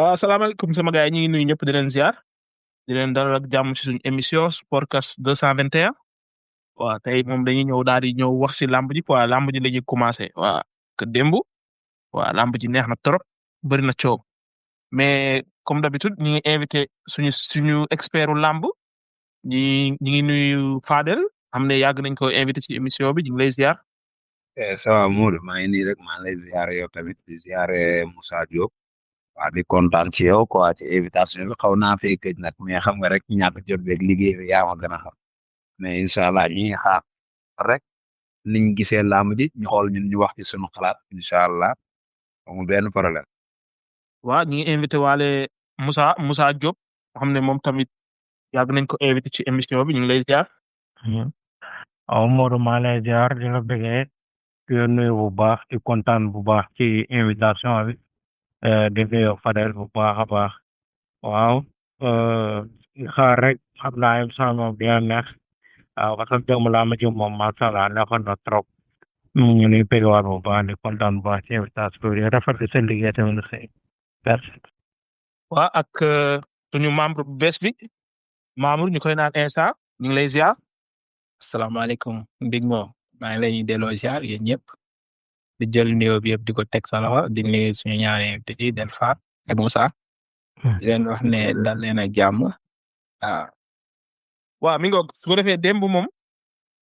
asalaamaaleykum sama gars yi ñu ngi nuyu ñëpp di leen ziar di leen dalal ak jàmm ci suñu émission Sportcast 221 waaw tey moom dañuy ñëw daal di ñëw wax ci làmb ji quoi làmb ji la ñuy commencé waaw que démb waaw làmb ji neex na trop bëri na coow mais comme d'habitude ñu ngi invité suñu expertu làmb ñi ngi nuyu Fadel xam ne yàgg nañ ko invité ci émission bi ñu ngi lay ziar. ça va Modou maa ngi nii rek maa ngi lay ziare yow tamit di ziare Moussa Diop waa di kontaan ci yow quoi ci invitation bi xaw naa fee këj nag mais xam nga rek ñàkk jot beeg liggéey bi yaa ma gën a xam mais incha allah ñi ngi xaar rek niñ gisee làmb ji ñu xool ñun ñu wax ci sunu xalaat incha allah amul benn problème. waaw ñu ngi invité waale Moussa Diop xam ne moom tamit yàgg nañ ko invité ci émission bi ñu ngi lay ziar. waaw Modou maa lay ziar di la bëggee di la nuyu bu baax di kontaan bu baax ci invitation bi di nuyu Fadel bu baax a baax waaw di xaar rek xam naa émission moom dina neex waaw parce que démb laa ma ji moom macha allah neexoon na trop ñu ngi nuyu bëggewaat bu baax di kontaan bu baax ci invitation bi rafetlu seen liggéey tamit aussi merci. waaw ak suñu membre bu bees bi Mamour ñu koy naan Insa ñu ngi lay ziar. asalaamaaleykum Big Mo maa ngi lay delloo ziar yéen ñëpp di jël nuyoo bi yëpp di ko teg sa loxo di nuyu suñu ñaari invité yi Delpha ak Moussa di leen wax ne dal leen ak jàmm waaw. waaw mi ngoog su ko defee démb moom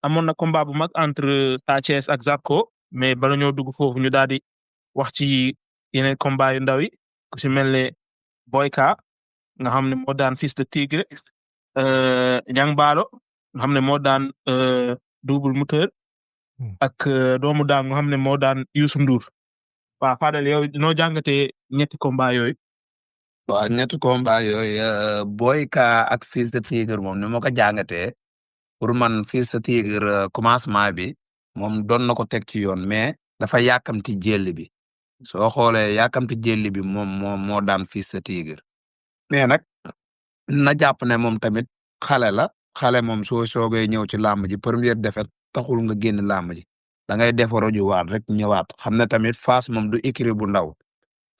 amoon na combat bu mag entre Sa Thiès ak Zarko mais bala ñoo dugg foofu ñu daal di wax ci yeneen combat yu ndaw yi ku si mel ne Boyka nga xam ne moo daan Fils de Tigre Niang Ballo nga xam ne moo daan Double Moteur ak doomu daan nga xam ne moo daan Youssou Ndour waaw Fadel yow noo jàngatee ñetti combat yooyu. waaw ñetti combat yooyu Boyka ak Fils de Tigre moom ni ma ko jàngatee pour man Fils de Tigre commencement bi moom doon na ko teg ci yoon mais dafa yàkkamti jël bi soo xoolee yàkkamti jël bi moo daan Fils de Tigre mais nag na jàpp ne moom tamit xale moom soo soogee ñëw ci làmb ji première défaite taxul nga génn làmb ji da ngay defaroo juwaat rek ñëwaat xam ne tamit Fass moom du écurie bu ndaw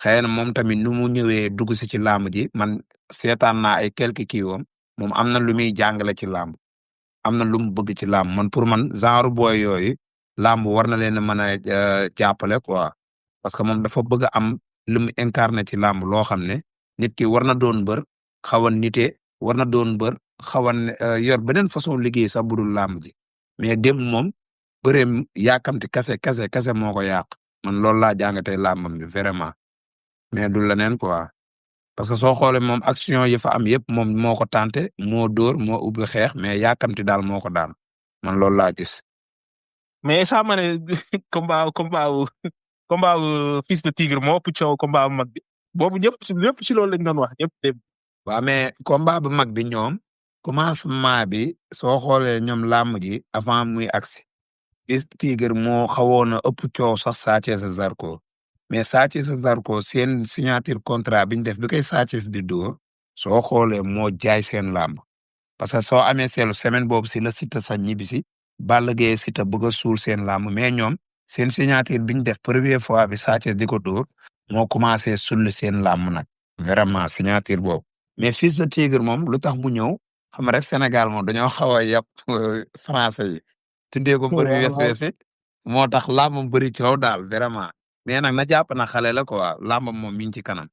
xëy na moom tamit nu mu ñëwee dugg si ci làmb ji man seetaan naa ay quelques kiiwam moom am na lu muy jàngale ci làmb am na lu mu bëgg ci làmb man pour man genre booy yooyu làmb war na leen a mën a jàppale quoi parce que moom dafa bëgg a am lu mu incarné ci làmb loo xam ne nit ki war na doon bër xaw a nite war na doon bër xaw a yor beneen façon liggéey sax budul làmb ji mais dem moom bëreem yàkkamti kase moo ko yàq man loolu laa jàngatee làmbam bi vraiment mais du leneen quoi parce que soo xoolee moom action yi fa am yëpp moom moo ko tenté moo dóor moo ubbi xeex mais yàkkamti daal moo ko daan man loolu laa gis. mais saa ma ne combat wu Fils de Tigre moo ëpp coow combat bu mag bi boobu ñëpp ci loolu lañ doon wax ñëpp dem. waaw mais combat bu mag bi ñoom commencement bi soo xoolee ñoom làmb ji avant muy agsi Fils de Tigre moo xawoon a ëpp coow sax Sa Thiès ak Zarko mais Sa Thiès ak Zarko seen signature contrat bi ñu def bi koy Sa Thiès di dóor soo xoolee moo jaay seen làmb parce que soo amee seelu semaine boobu si la Siteu sax ñibbisi Balla Gaye Siteu bëgg a suul seen làmb mais ñoom seen signature bi ñu def première fois bi Sa Thiès di ko dóor moo commencé sulli seen làmb nag vraiment signature boobu mais Fils de Tigre moom lu tax mu ñëw xam rek Sénégal moom dañoo xaw a yàpp français yi tuddee ko mbëri wees moo tax làmbam bëri coow daal vraiment mais nag na jàpp na xale la quoi làmbam moom mi ngi ci kanam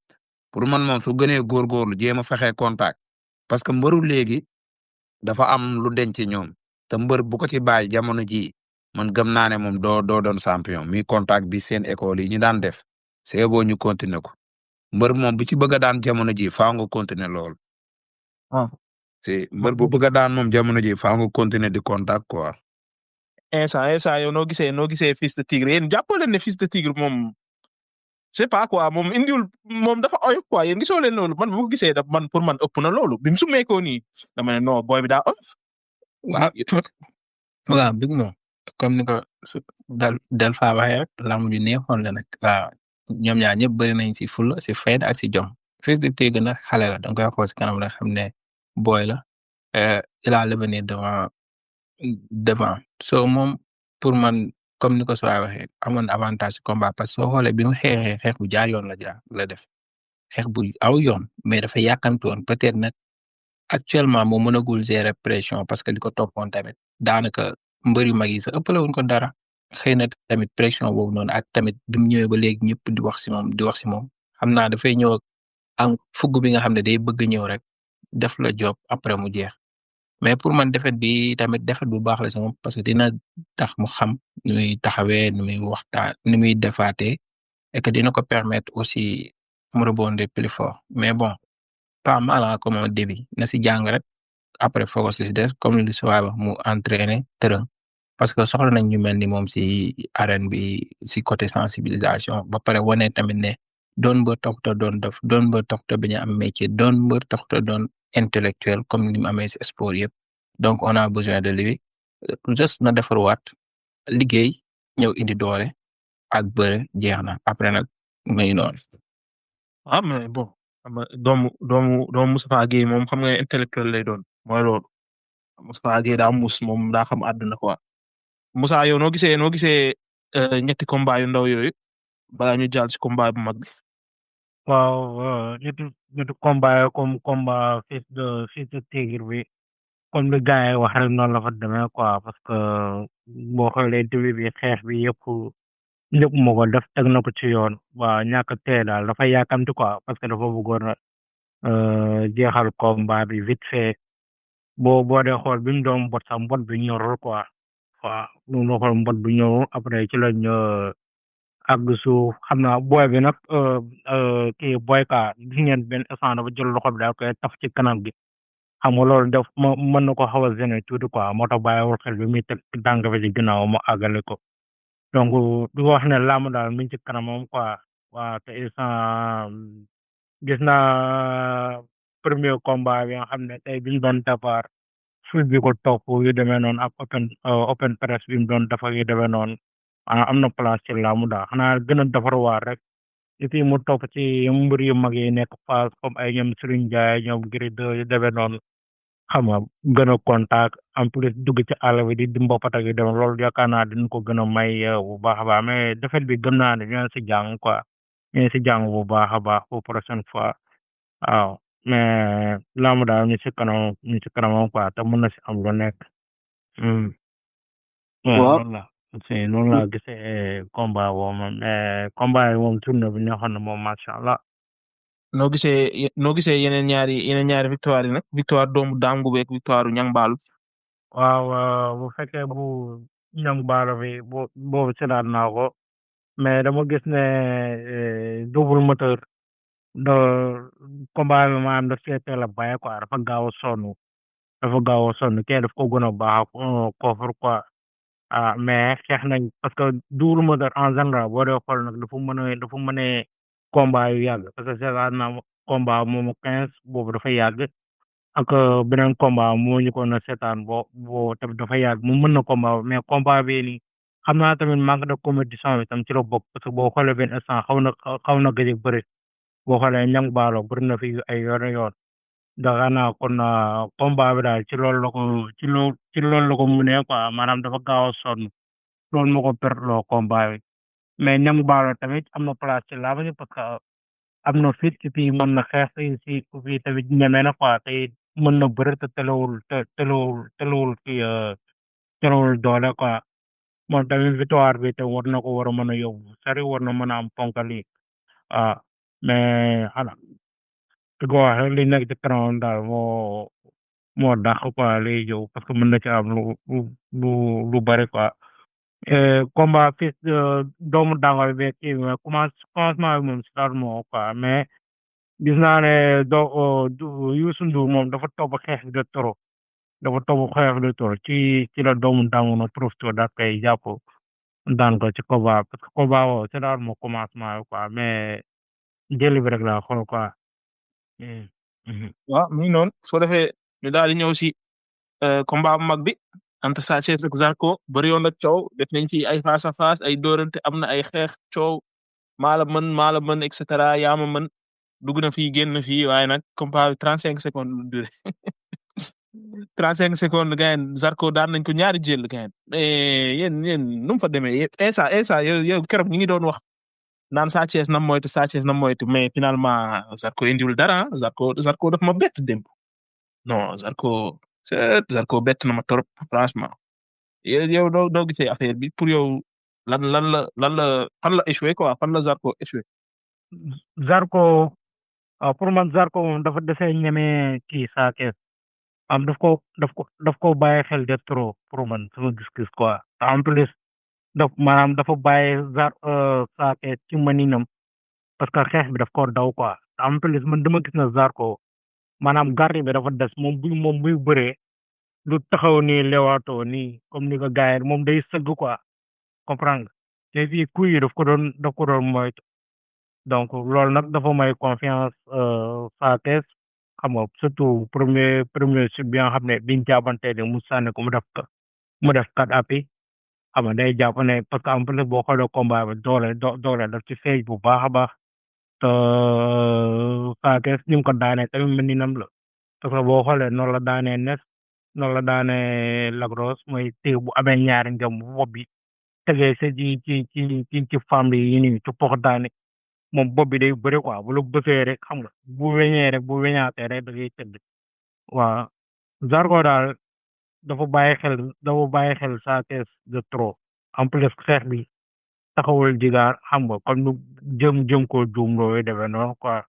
pour man moom su gënee góorgóorlu jéem a fexee contact parce que mbëru léegi dafa am lu denc ci ñoom te mbër bu ko ci bàyyi jamono jii man gëm naa ne moom doo doon champion mi contact bi seen école yi ñu daan def c'est boo ñu continuer ko mbër moom bu ci bëgg a daan jamono ji faaw nga continuer loolu. c'est mbër bu bëgg a daan moom jamono ji faaw nga continuer di contact quoi. Insa yow noo gisee Fils de Tigre yéen jàppoo leen ne Fils de Tigre moom c'est pas quoi moom indiwul moom dafa oyof quoi yéen gisoo leen loolu man bu ko gisee man pour man ëpp na loolu bi mu summeekoo nii dama ne non booy bi daa oyof. waaw Big Mo comme ni ko Delpha waxee rek làmb ju neexoon la nag waaw ñoom ñaar ñëpp bëri nañ si fulla si fayda ak si jom Fils de Tigre nag xale la danga koy xool si kanam rek xam ne booy la il a l'avenir devant so moom pour man comme ni ko soo waxee amoon avantage si combat parce que soo xoolee bi mu xeexee xeex bu jaar yoon la def xeex bu aw yoon mais dafa yàkkamti woon peut-être nag actuellement moo mënagul gérer pression parce que li ko toppoon tamit daanaka mbër yu mag yi sax ëppale wuñ ko dara xëy na tamit pression boobu noonu ak tamit bi mu ñëwee ba léegi ñëpp di wax si moom xam naa dafay ñëw ak fugg bi nga xam ne day bëgg ñëw rek def la job après mu jeex mais pour man défaite bi tamit défaite bu baax la si moom parce que dina tax mu xam nu muy taxawee nu muy waxtaan nu muy defaatee et que dina ko permettre aussi mu rebondir plus fort mais bon pas mal comme un début na si jàng rek après focus li si des comme li si waay wax mu entraîner tërën parce que soxla nañ ñu mel ni moom si arène bi si côté sensibilisation ba pare wane tamit ne doon mbër taxut a doon def doon mbër taxut a bañ a am métier doon mbër taxut a doon intellectuel comme ni mu amee si sport yëpp donc on a besoin de lui juste na defarwaat liggéey ñëw indi doole ak bëre jeex na après nag muy noonu. ah mais bon xam nga doomu Moustapha Guèye moom xam nga intellectuel lay doon mooy loolu Moustapha Guèye daa mus moom daa xam àdduna quoi Moussa yow noo gisee ñetti combat yu ndaw yooyu balaa ñu jàll ci combat bu mag bi. waaw ñetti combat comme combat fils de Tigre bi comme le gars yi wax rek noonu la fa demee quoi parce que boo xoolee début bi xeex bi yëpp moo ko def teg na ko ci yoon waa ñàkk tee daal dafa yàkkamti quoi parce que dafa bëggoon a jeexal combat bi vite fait boo dee xool bi mu doon mbot sax mbot bi ñorul quoi waaw lu mu xool mbot bi ñorul après ci lañ àgg suuf xam naa booy bi nag kii boyka gis ngeen benn instant dafa jël loxo bi daal koy taf ci kanam gi xam nga loolu def mën na ko xaw a gêner tuuti quoi moo tax bàyyiwul xel bi muy teg dànk bi ci ginnaaw mu àggale ko donc di wax ne làmb daal mi ngi ci kanamam quoi waaw te instant gis naa premier combat bi nga xam ne tey bi ñu doon départ ful bi ko topp yu demee noonu ak open press bi mu doon dafa yu demee noonu am na place ci làmb daal xanaa gën a defarwaat rek et puis mu topp ci mbir yu mag yi nekk phase comme ay ñoom Serigne Ndiaye ñoom Gris 2 yu demee noonu xam nga gën a contact en plus dugg ci àll bi di mbopat ak yu demee loolu yaakaar naa dinañ ko gën a may bu baax a baax mais defet bi gëm naa ne ñoo si jàng quoi ñoo si jàng bu baax a baax pour prochaine fois waaw mais làmb daal ñu si kanamam quoi te mën na si am lu nekk. waaw loolu la noonu laa gisee combat boobu moom mais combat yi moom tournoi bi neexoon na moom macha allah. noo gisee yeneen ñaari victoire yi nag victoire doomu Dangu beeg victoire Ñang Baalu. waaw bu fekkee bu Ñang Baalu bi boobu seetaan naa ko mais dama gis ne double moteur de combat bi maanaam daf see teel a bàyyi quoi dafa gaaw a sonn kee daf ko gën a baax koofar quoi. mais xeex nañ parce que double moteur en général boo dee xool nag dafa mën a combat yu yàgg parce que seetaan naa combat moomu 15 boobu dafa yàgg ak beneen combat moo ñu ko na seetaan boo tamit dafa yàgg mu mën na combat mais combat bi nii xam naa tamit manque de compétition bi tam ci la bokk parce que boo xoolee benn instant xaw na gëj a bëri boo xoolee Ñang Baalo bëri na fi ay yoon daga naa kon combat bi daal ci loolu la ko munee quoi maanaam dafa gaaw a sonn loolu moo ko perteloo combat bi mais Ñang Baalo tamit am na place ci làmb ji parce que am na fit et puis mën na xeex si fii tamit ñeme na quoi te mën na bëri te telewul doole quoi moom tamit victoire bi te war na ko war a mën a yóbbu sari war na mën a am ponkal yi mais xanaa di ko wax li nekk ci kanamam daal moo dàq quoi lay jëw parce que mën na ci am lu bari quoi combat fils doomu Dango bi kii mais commencement bi moom si daal moo quoi mais gis naa ne Youssou Ndour moom dafa topp xeex bi de trop ci la doomu Dango na profité daal koy jàpp daan ko ci combat parce que combat woo si daal moo commencement bi quoi mais jëli bi rek laa xool quoi. waaw mi ngi noonu soo defee ñu daal di ñëw si combat bu mag bi entre Sa Thiès ak Zarko bëri yoon ak coow def nañ ci ay face à face ay dóorante am na ay xeex coow maa la mën et cetera yaa ma mën dugg na fii génn fii waaye nag combat bi 35 secondes lu duré 35 secondes gayen Zarko daan nañ ko ñaari jël gayen mais yéen nu mu fa demee Essa yow keroog ñu ngi doon wax naan Sa Thiès na moytu Sa Thiès na moytu mais finalement Zarko indiwul dara Zarko daf ma bett démb non Zarko bett na ma trop franchement yow doo gisee affaire bi pour yow lan la fan la échoué quoi fan la Zarko échoué. Zarko pour man Zarko moom dafa desee ñeme kii Sa Thiès am daf ko bàyyi xel de trop pour man sama gis-gis quoi en plus maanaam dafa bàyyi Sa Thiès ci maninam parce que xeex bi daf ko daw quoi en plus man dama gis na Zarko maanaam garde bi dafa des moom buy bëree lu taxaw nii lewaatoo nii comme ni ko gars yi moom day sëgg quoi comprendre nga te fii kuy yi daf ko doon moytu donc loolu nag dafa may confiance Sa Thiès xam nga surtout premier sud bi nga xam ne biñ jàppante ne mu sànni ko mu def kat appi xam nga day jàpp ne parce que en plus boo xoolee combat bi doole daf ci feeñ bu baax a baax te Sa Thiès ni mu ko daanee tamit mel ni nam la parce que boo xoolee noonu la daanee Nes noonu la daanee Lagros mooy téye bu amee ñaari ngëm bopp bi tegee sa ci femme yi nii ci pox daane moom bopp bi day bëri quoi bu la bësee rek xam nga bu weñee rek bu weñaatee rek da ngay tëdd waaw Zarko daal dafa bàyyi xel Sa Thiès de trop en plus xeex bi taxawul jigaar xam nga comme nu jëm koo juum looyu demee noonu quoi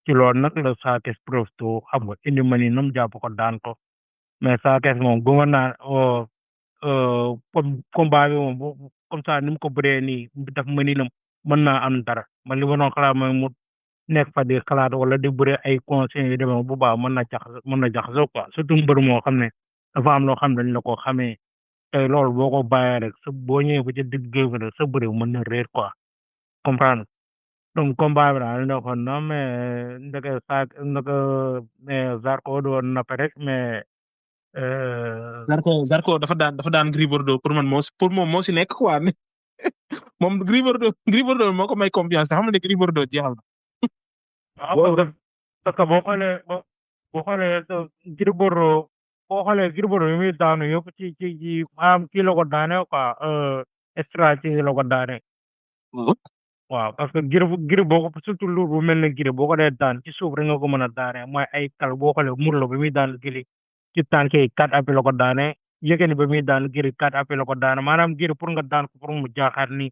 ci loolu nag la Sa Thiès profité xam nga indi mani nam jàpp ko daan ko mais Sa Thiès moom gëmoon naa comme combat bi moom comme ça ni mu ko bëree nii daf mani nam mën naa am dara man li ma doon xalaat mooy mu nekk fa di xalaat wala di bëri ay conseils yu demee bu baax mën na jaxasoo quoi surtout mbër moo xam ne dafa am loo xam ne dañ la ko xamee tey loolu boo ko bàyyee rek boo ñëwee ba ci digg géew rek sa bëri mën na réer quoi comprendre donc combat bi daal ne ko non mais mais Zarko doon nappe rek mais Zarko dafa daan Gris Bordeaux pour moom moo si nekk quoi moom Gris Bordeaux moo ko may confiance te xam nga ne Gris Bordeaux jeexal na. waaw parce que boo xoolee Gris Bordeaux yi muy daanu yëpp ci maanaam kii la ko daane quoi stratégie la ko daane. waaw parce que Gris boo ko surtout lu bu mel ne Gris boo ko dee daan ci suuf rek nga ko mën a daane mooy ay kal boo xoolee Modou Lô bi muy daan Gris ci tànk yi 4 appuis la ko daane Yékini ba muy daan Gris 4 appuis la ko daane maanaam Gris pour nga daan ko pour mu jaaxaat ni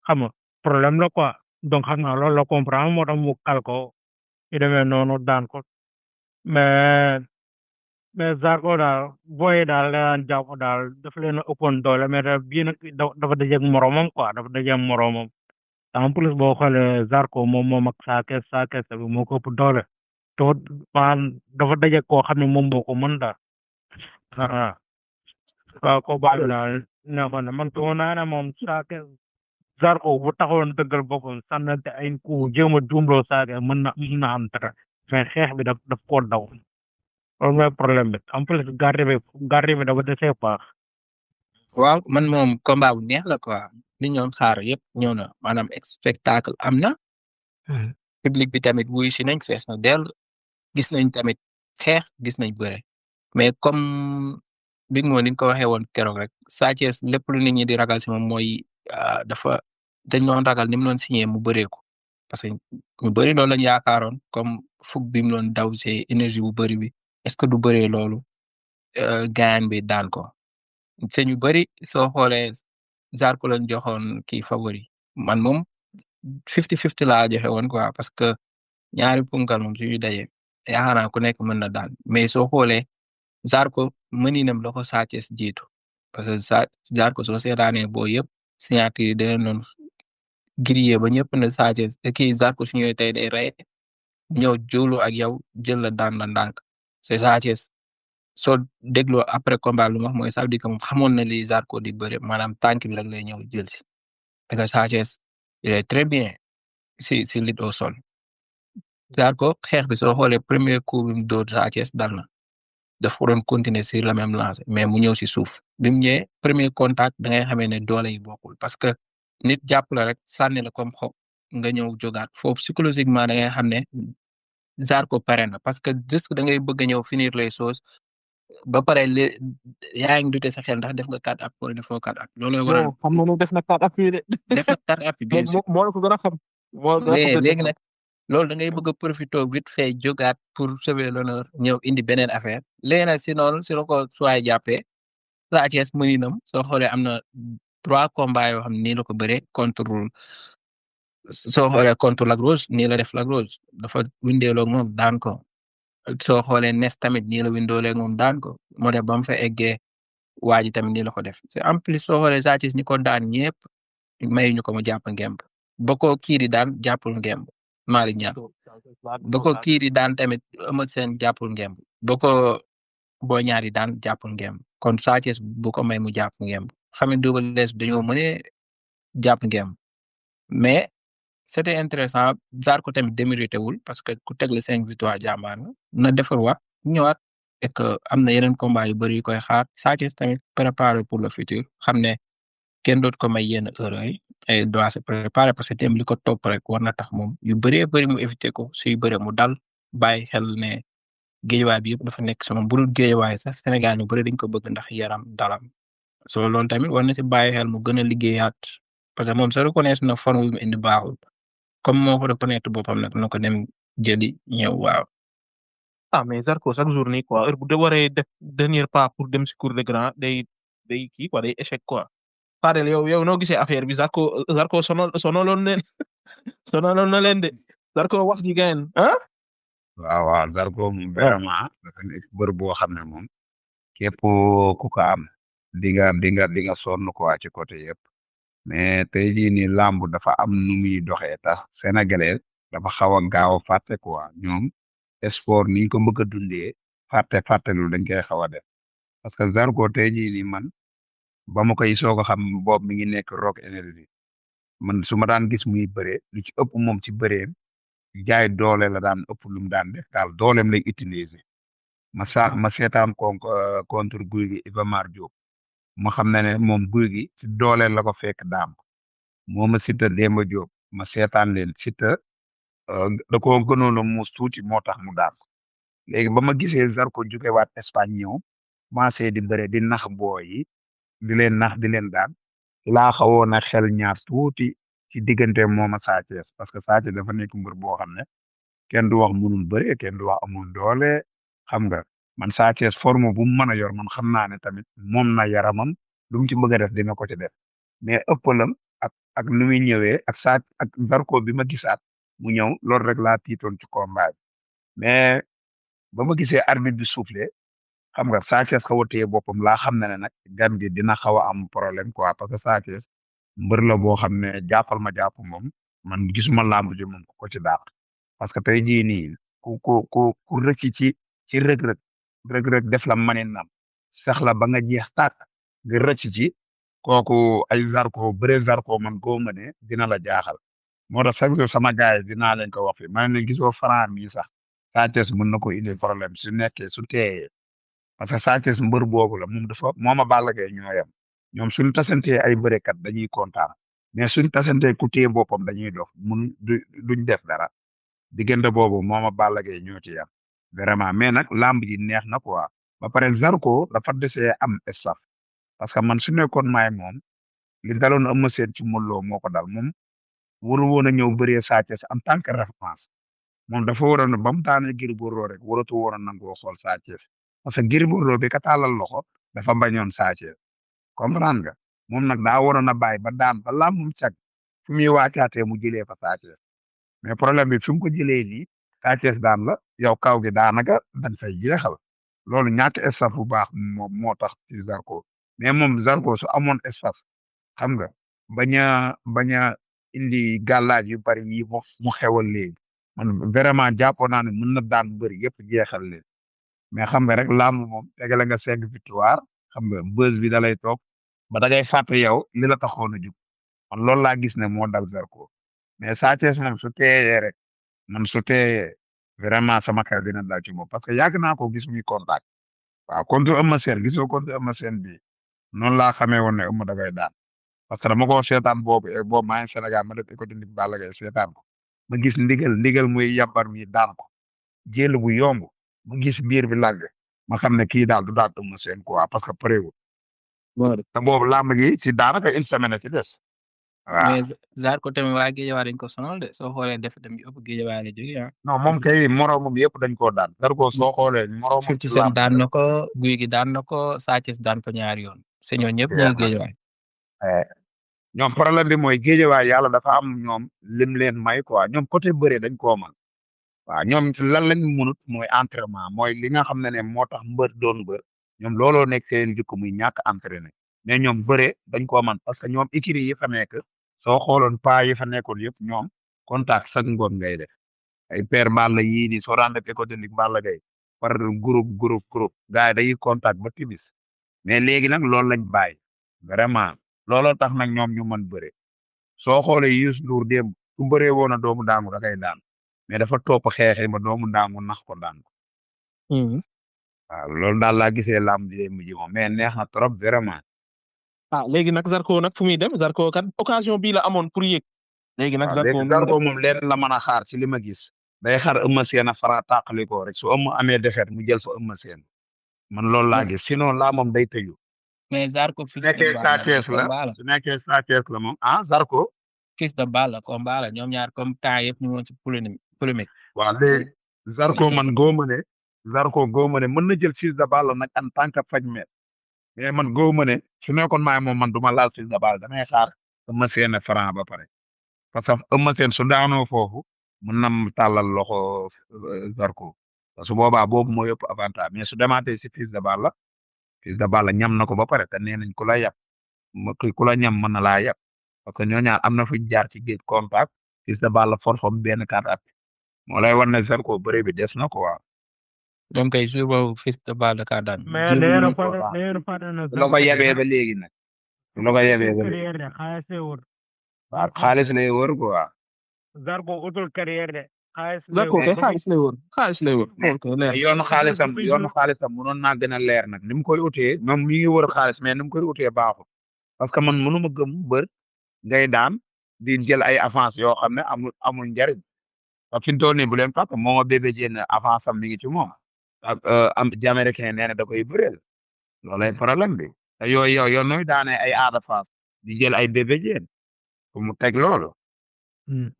xam nga problème la quoi donc xam naa loolu la comprendre moo tax mu kal ko yu demee noonu daan ko mais Zarko daal booy daal la daan jàpp daal dafa leen a ëppoon doole mais bii nag dafa dajeeg moromam quoi dafa dajeeg moromam en plus boo xoolee Zarko moom ak Sa Thiès bi moo ko ëpp doole te maanaam dafa dajeeg koo xam ne moom moo ko mën daal waaw ko baax daal nekkoon na man ko naa ne moom Sa Thiès Zarko bu taxawoon dëggal boppam sànnante ay ku jéem a juumloo Sa Thiès mën na am dara mais xeex bi daf koo daw loolu mooy problème bi en plus garde bi dafa desee baax. waaw man moom combat bu neex la quoi li ñoon xaar yëpp ñëw na maanaam spectacle am na. public bi tamit wuy si nañ fees na dellu gis nañ tamit xeex gis nañ bëre mais comme bi moo ni nga ko waxee woon keroog rek Sa Thiès lépp lu nit ñi di ragal si moom mooy dañ doon ragal ni mu doon signé mu bëree ko parce que ñu bëri loolu lañ yaakaaroon comme fukk bi mu doon daw see énergie bu bëri bi est-ce que du bëree loolu gaañ bi daan ko te ñu bëri soo xoolee Zarko lañ joxoon kii favori man moom 50-50 laa joxe woon quoi parce que ñaari punkal moom suñu daje yaakaar naa ku nekk mën na daan mais soo xoolee Zarko mëninam la ko Sa Thiès jiitu parce que Zarko soo seetaanee boo yëpp signature yi dana noonu grillé ba ñëpp ne Sa Thiès kii Zarko su ñëwee tey day rey ñëw jóolu ak yow jël la daan la ndànk c'est Sa Thiès soo dégloo après combat lu ma wax mooy ça veut dire que moom xamoon na li Zarko di bëre maanaam tànk bi rek lay ñëw jël si parce que Sa Thiès il est très bien si lutte au sol Zarko xeex bi soo xoolee premier coup bi mu dóor Sa Thiès dal na daf ko doon continuer sur la même lancée mais mu ñëw si suuf bi mu ñëwee premier contact da ngay xamee ne doole yi bokkul parce que nit jàpp la rek sànni la comme xob nga ñëw jógaat foofu psychologiquement da ngay xam ne Zarko pare na parce que juste da ngay bëgg a ñëw finir les choses ba pare yaa ngi dute sa xel ndax def nga 4 appuis wala defoo 4 appuis looloo waral non xam na ne def na 4 appuis de def na 4 appuis bien sûr moo la ko gën a xam moo la gën a xam mais te léegi nag loolu da ngay bëgg a profité vite fait jógaat pour sauver l'honneur ñëw indi beneen affaire léegi nag si noonu si la ko suwaay jàppee Sa Thiès mëninam soo xoolee am na 3 combats yoo xam ne nii la ko bëree soo xoolee contre Lac Rose nii la def Lac Rose dafa windeeloo ak moom daan ko soo xoolee Nes tamit nii la windoolee ak moom daan ko moo tax ba mu fa eggee waa ji tamit nii la ko def c'est en plus soo xoolee Sa Thiès ñi ko daan ñëpp mayuñu ko mu jàpp ngemb ba ko kii di daan jàppul ngemb Malick Niang ba ko kii di daan tamit Eumeu Sène jàppul ngemb ba ko Boy Niang di daan jàppul ngemb kon Sa Thiès bu ko may mu jàpp ngemb xam ne Double Less dañoo mën a jàpp ngemb mais c'était intéressant Zarko tamit démérité wul parce que ku tegle 5 victoires jàmbaar na defar waat ñëwaat et que am na yeneen combat yu bëri yu koy xaar Sa Thiès tamit préparé pour le futur xam ne kenn doot ko may yenn heure yi et doit se préparer parce que dem li ko topp rek war na tax moom yu bëree bëri mu éviter ko suy bëree mu dal bàyyi xel ne géejawaay bi yëpp dafa nekk sama bu dul géejawaay sax Sénégal ñu bëri dañ ko bëgg ndax yaram dalam so loolu tamit war na si bàyyi xel mu gën a liggéeyaat parce que moom sa reconnaître na forme bi mu indi baaxul comme moo ko reconnaître boppam nag na ko dem jëli ñëw waaw. mais Zarko chaque jour nii quoi heure bu de waree def dernier pas pour dem si cour de grand day kii quoi day échec quoi Fadel yow noo gisee affaire bi Zarko sonaloon leen sonaloon na leen de Zarko wax ji gayen waaw Zarko moom vraiment dafa nekk bër boo xam ne moom képp ku ko am di nga sonn quoi ci côté yëpp mais tey jii nii làmb dafa am nu muy doxee tax sénégalais dafa xaw a gaaw a fàtte quoi ñoom sport niñ ko bëgg a dundee fàtte lu dañ koy xaw a def parce que Zarko tey jii nii man ba ma koy soog a xam boobu mi ngi nekk Rock Énergie man su ma daan gis muy bëree lu ci ëpp moom ci bëreem jaay doole la daan ëpp lu mu daan def daal dooleem lay utiliser ma seetaan ko contre Gouye Gui Iba Mar Diop ma xam ne moom Gouye Gui ci doole la ko fekk daam moo ma Siteu Demba Diop ma seetaan leen Siteu da koo gënoon a muus tuuti moo tax mu daan léegi ba ma gisee Zarko jugewaat Espagne ñëw commencé di bëre di nax booy yi di leen nax di leen daan laa xawoon a xel ñaar tuuti ci diggante moom a Sa Thiès parce que Sa Thiès dafa nekk mbër boo xam ne kenn du wax munul bëre kenn du wax amul doole xam nga man Sa Thiès forme bu mu mën a yor man xam naa ne tamit moom na yaramam lu mu ci bëgg a def dina ko ci def mais ëppalam ak nu muy ñëwee ak Zarko bi ma gisaat mu ñëw loolu rek laa tiitoon ci combat bi mais ba ma gisee arbitre bi soufflé xam nga Sa Thiès xaw a téye boppam laa xam ne nag gan gi dina xaw a am problème quoi parce que Sa Thiès mbër la boo xam ne jàppal ma jàpp moom man gisuma làmb ji moom ko ci dàq parce que tey jii nii ku rëcc ci rëg-rëg def la maninam sax la ba nga jeex tàkk nga rëcc ci kooku ay Zarko bëre Zarko man koo ma ne dina la jaaxal moo tax chaque jour sama gars yi dinaa leen ko wax fi ma ne leen gisoo Franc mi sax Sa Thiès mën na ko indi problème su nekkee su teeyee parce que Sa Thiès mbër boobu la moom dafa moom a Balla Gaye ñoo yem ñoom suñu tasantee ay bërekat dañuy kontaan mais suñu tasantee ku téye boppam dañuy dof duñ def dara diggante boobu moom a Balla Gaye ñoo ci yem vraiment mais nag lamb ji neex na quoi ba pare Zarko dafa desee am staff parce que man su nekkoon maay moom li daloon Eumeu Sène ci Modou Lô moo ko dal moom waru woon a ñëw bëree Sa Thiès en tant que référence moom dafa waroon ba mu daanee Gris Bordeaux rek waratu woon a nangoo xool Sa Thiès parce que Gris Bordeaux bi ka tàllal loxo dafa bañoon Sa Thiès comprendre nga moom nag daa waroon a bàyyi ba daan ba làmbum cag fi muy waacaatee mu jëlee fa Sa Thiès mais problème bi fi mu ko jëlee nii Sa Thiès daan la yow kaw gi daanaka dañ fay jeexal loolu ñàkk staff bu baax moo tax ci Zarko mais moom Zarko su amoon staff xam nga bañ a indi gàllaaj yu bari yi mu xewal léegi man vraiment jàppoon naa ne mën na daan bëri yëpp jeexal leen mais xam nga rek làmb moom tegale nga 5 victoire xam nga buzz bi da lay toog ba da ngay fàtte yow li la taxoon a jug man loolu laa gis ne moo dal Zarko mais Sa Thiès moom su teeyee rek man su teeyee vraiment sama xel dina dal ci moom parce que yàgg naa ko gis muy contact waaw contre Eumeu Sène gis nga contre Eumeu Sène bi noonu laa xamee woon ne Eumeu da koy daan parce que dama ko seetaan boobu maa ngi Sénégal ma def école de Balla Gaye seetaan ko ma gis ndigal muy yàmbar mi daan ko jël bu yomb ma gis biir bi làgg ma xam ne kii daal du daal Eumeu Sène quoi parce que pareewul waaw te boobu làmb gi ci daanaka une semaine a ci des waaw mais Zarko tamit waa Guédiawaye dañ ko sonal de soo xoolee def tamit ëpp Guédiawaye la jógee ah. non moom kay moroomam yëpp dañ koo daan Zarko soo xoolee moroomam ci 50 Cent làmb daan na ko Guy gi daan na ko Sa Thiès daan ko ñaari yoon se ñoo ñëpp ñu ngi Guédiawaye. ñoom problème bi mooy géejewaay yàlla dafa am ñoom lim leen may quoi ñoom côté bëre dañ koo mën waaw ñoom lan lañ mënut mooy entraînement mooy li nga xam ne moo tax mbër doon mbër ñoom looloo nekk seen jikko muy ñàkk entraîné mais ñoom bëre dañ koo mën parce que ñoom écurie yi fa nekk soo xooloon pas yi fa nekkoon yëpp ñoom contact chaque ngoon ngay def ay père Balla yii nii soo daan def école technique Balla Gaye par groupe gars yi dañuy contact ba timis mais léegi nag loolu lañ bàyyi vraiment looloo tax nag ñoom ñu mën bëre soo xoolee Youssou Ndour démb su bëree woon a doomu daangu da koy daan mais dafa topp xeexi ba doomu daangu nax ko daan ko waaw loolu daal laa gisee làmb ji mujj moom mais neex na trop vraiment. ah léegi nag Zarko nag fu muy dem Zarko kat occasion bii la amoon pour yéeg. léegi nag waaw léegi Zarko moom leen la mën a xaar ci li ma gis day xaar Eumeu Sène a fara tàqali ko rek su Eumeu amee defet mu jël fa Eumeu Sène man loolu laa gis sinon laa moom day tëju. mais Zarko su nekkee Sa Thiès la su nekkee Sa Thiès la moom Zarko. Fils de Balla combat la ñoom ñaar comme temps yëpp ñu woon ci polémique. waaw léegi Zarko man góoma ne mën na jël Fils de Balla nag en tant que faj mais man góoma ne su nekkoon maay moom man du ma laal Fils de Balla damay xaar Eumeu Sène Franc ba pare parce que Eumeu Sène su daanoo foofu mën na tàllal loxo Zarko parce que boobaa boobu moo yëpp avantage mais su demaatee si Fils de Balla ñam na ko ba pare te nee nañ ku la yab ku la ñam mën na laa yab parce que ñoo ñaar am na fu jaar ci géej contact Fils de Balla forfom benn carte at moo lay wan ne Zarko bëre bi des na ko waaw. donc kay jour boobu Fils de Balla ka daan. mais leer fa na loo ko yebee ba léegi nag. loo ko yebee ba léegi. waaw xaalis lay wër quoi. Zarko utul carrière de. Zarko kay xaalis lay wër. yoonu xaalisam mënoon naa gën a leer nag ni mu koy utee moom mi ngi wër xaalis mais ni mu koy utee baaxul parce que man mënuma gëm bër ngay daan di jël ay avance yoo xam ne amul njariñ parce que fi mu toll nii bu leen fàtte moom a bébé jéen avance am mi ngi ci moom ak am Jamaïcain nee na da koy bëreel loolay problème bi te yooyu nooy daane ay Ada Fass di jël ay bébé jéen pour mu teg loolu.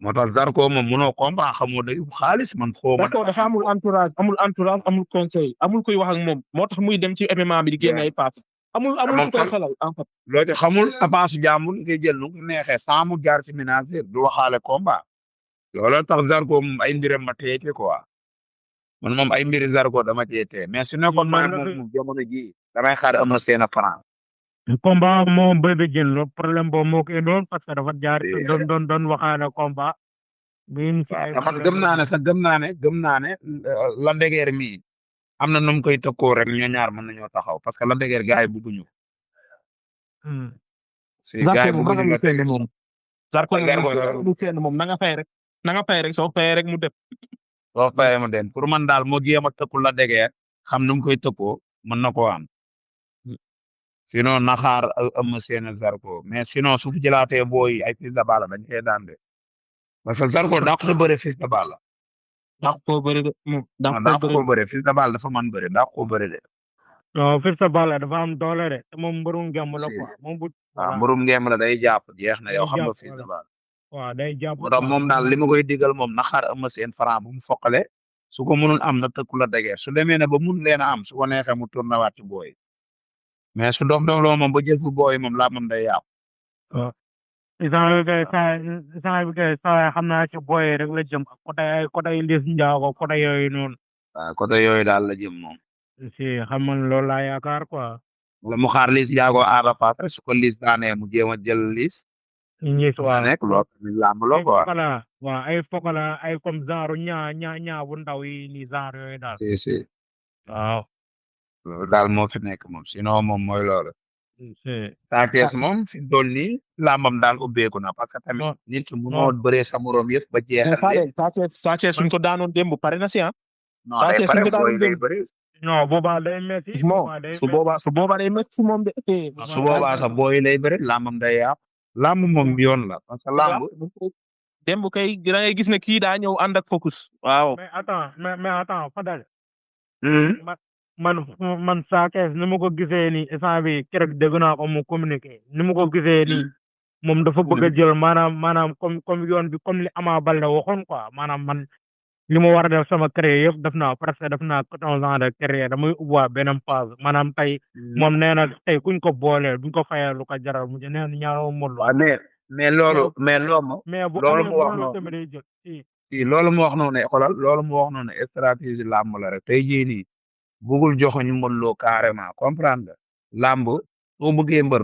moo tax Zarko moom mënoo comprendre xamoo day xaalis man xoo ma. Zarko dafa amul entourage amul conseil amul kuy wax ak moom moo tax muy dem ci MMA bi di génne ay paas. amul ku koy xelal en fait. loolu xamul avance jàmbur ngay jël nu neexee sans mu jaar ci ménagère du waxaale combat looloo tax Zarko moom ay mbiram ma téye quoi man moom ay mbiri Zarko dama téye mais su nekkoon maa moom jamono ji damay xaar Eumeu Sène Franc. combat moom Bébé Diène loolu problème boobu moo ko indoon parce que dafa jaar doon waxaana combat. waaw gëm naa ne la ndegeer mii am na nu mu koy tëkkoo rek ñoo ñaar mën nañoo taxaw parce que la ndegeer gars yi bëgguñu. si gars yi bëgguñu la tege moom. Zarko moom na nga fay rek soo fayee rek mu dem. soo fayee mu dem pour man daal moo jéem a tëkku la ndegeer xam nu mu koy tëkkoo mën na koo am. sinon naxaar Eumeu Sène Zarko mais sinon su fi jëlaatee booy ay Fils de Balla dañ koy daan de parce que Zarko daa ko bëre Fils de Balla. daa ko bëre de moom daa ko bëre Fils de Balla dafa mën bëre daa ko bëre de. non Fils de Balla dafa am doole de te moom mbërum ngemb la quoi moom bu. waaw mbërum ngemb la day jàpp jeex na yow xam nga Fils de Balla. waaw day jàpp moo tax moom daal li ma koy digal moom naxaar Eumeu Sène Franc bu mu foqale su ko mënul am na tëkku la dëgër su demee ne ba mun leen a am su ko neexee mu tourné waat ci booy mais su doom loo moom ba jël fu booy moom laa moom day yàqu. waaw instant bi kay saa xam naa ci booy rek la jëm côté Liss Ndiago côté yooyu noonu. waaw côté yooyu daal la jëm moom. si xam nga loolu laa yaakaar quoi. wala mu xaar Liss Ndiago Ada Fass su ko Liss daanee mu jéem a jël Liss. waaw nekk loolu làmb la quoi. waaw ay fokala ay comme genre ñaa bu ndaw yi nii genre yooyu daal. si waaw. loolu daal moo fi nekk moom sinon moom mooy loolu. Sa Thiès moom fi mu toll nii làmbam daal ubbeeku na parce que tamit nit ki mënoo bëree sa morom yëpp ba jeexal. Sa Thiès suñ ko daanoon démb pare na si ah. non day pare booy day bëri. non boobaa day métti. su boobaa day métti moom de. su boobaa sax booy lay bëri làmbam day yàqu. làmb moom yoon la parce que làmb. démb kay da ngay gis ne kii daa ñëw ànd ak focus. waaw mais attends Fadal. man Sa Thiès ni ma ko gisee nii instant bi keroog dégg naa ko mu communiqué ni ma ko gisee nii moom dafa bëgg a jël maanaam comme yoon bi comme li Ama Baldé waxoon quoi maanaam man li ma war a def sama carrière yëpp def naa presque def naa 14 ans de carrière damay ubbiwaat beneen phase maanaam tey moom nee na tey kuñ ko booleel buñ ko fayee lu ko jaral mu nee na ñaaroo Modou Lo waaw mais loolu mais bu loolu amee mu wax Modou Lo noonu tamit day jël si si loolu mu wax noonu ne xoolal loolu mu wax noonu stratégie làmb la rek tey jii nii bugul joxuñu Modou Lo carrément comprendre nga làmb soo bëggee mbër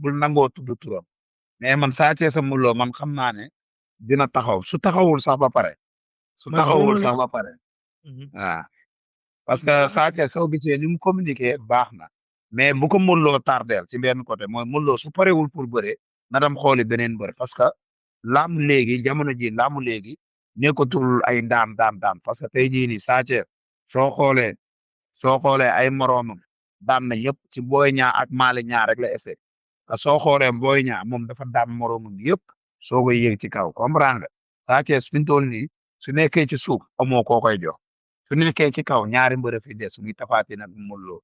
bu nangoo tudd turam mais man Sa Thiès sa Modou Lo man xam naa ne dina taxaw su taxawul sax ba pare su man taxawul gëmuma sax ba pare ne waaw parce que Sa Thiès soo gisee ni mu communiqué baax na mais bu ko Modou Lo tardeel ci benn côté mooy Modou Lo su parewul pour bëre na dem xooli beneen mbër parce que làmb léegi jamono ji làmb léegi nekkatul ay daan parce que tey jii nii Sa Thiès soo xoolee ay moroomam daan na yëpp ci Boy Niang ak Malick Niang rek la essayé te soo xoolee Boy Niang moom dafa daan moroomam yëpp soo koy yëg ci kaw comprendre nga Sa Thiès fi mu toll nii su nekkee ci suuf amoo koo koy jox su nekkee ci kaw ñaari mbër fi des muy Tapha Tine ak Modou Lo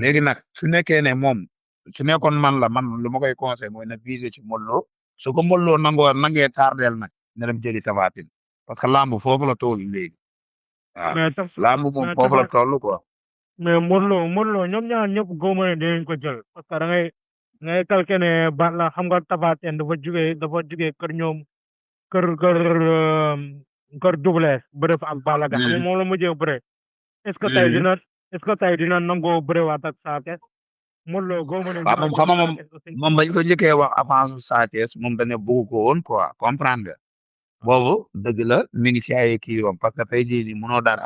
léegi nag su nekkee ne moom su nekkoon man lu ma koy conseil mooy na viser ci Modou Lo su ko Modou Lo nangee tardeel nag na dem jëli Tapha Tine parce que lamb foofu la toll léegi waaw mais lamb moom foofu la toll quoi. mais Modou Lo ñoom ñaar ñëpp góob ne dinañ ko jël parce que da ngay calculer ne Balla xam nga Tapha Tine dafa jugee kër ñoom kër Double Less bëre fa ak Balla Gaye xam nga moom la mujjee bëre est-ce que tey dina nangoo bëre waat ak Sa Thiès Modou Lo góob ne waaw moom xam nga moom bañ ko njëkkee wax avance Sa Thiès moom dañ ne bëgg ko woon quoi comprendre nga boobu dëgg la mi ngi ci ay kii yoom parce que tey jii nii mënoo daan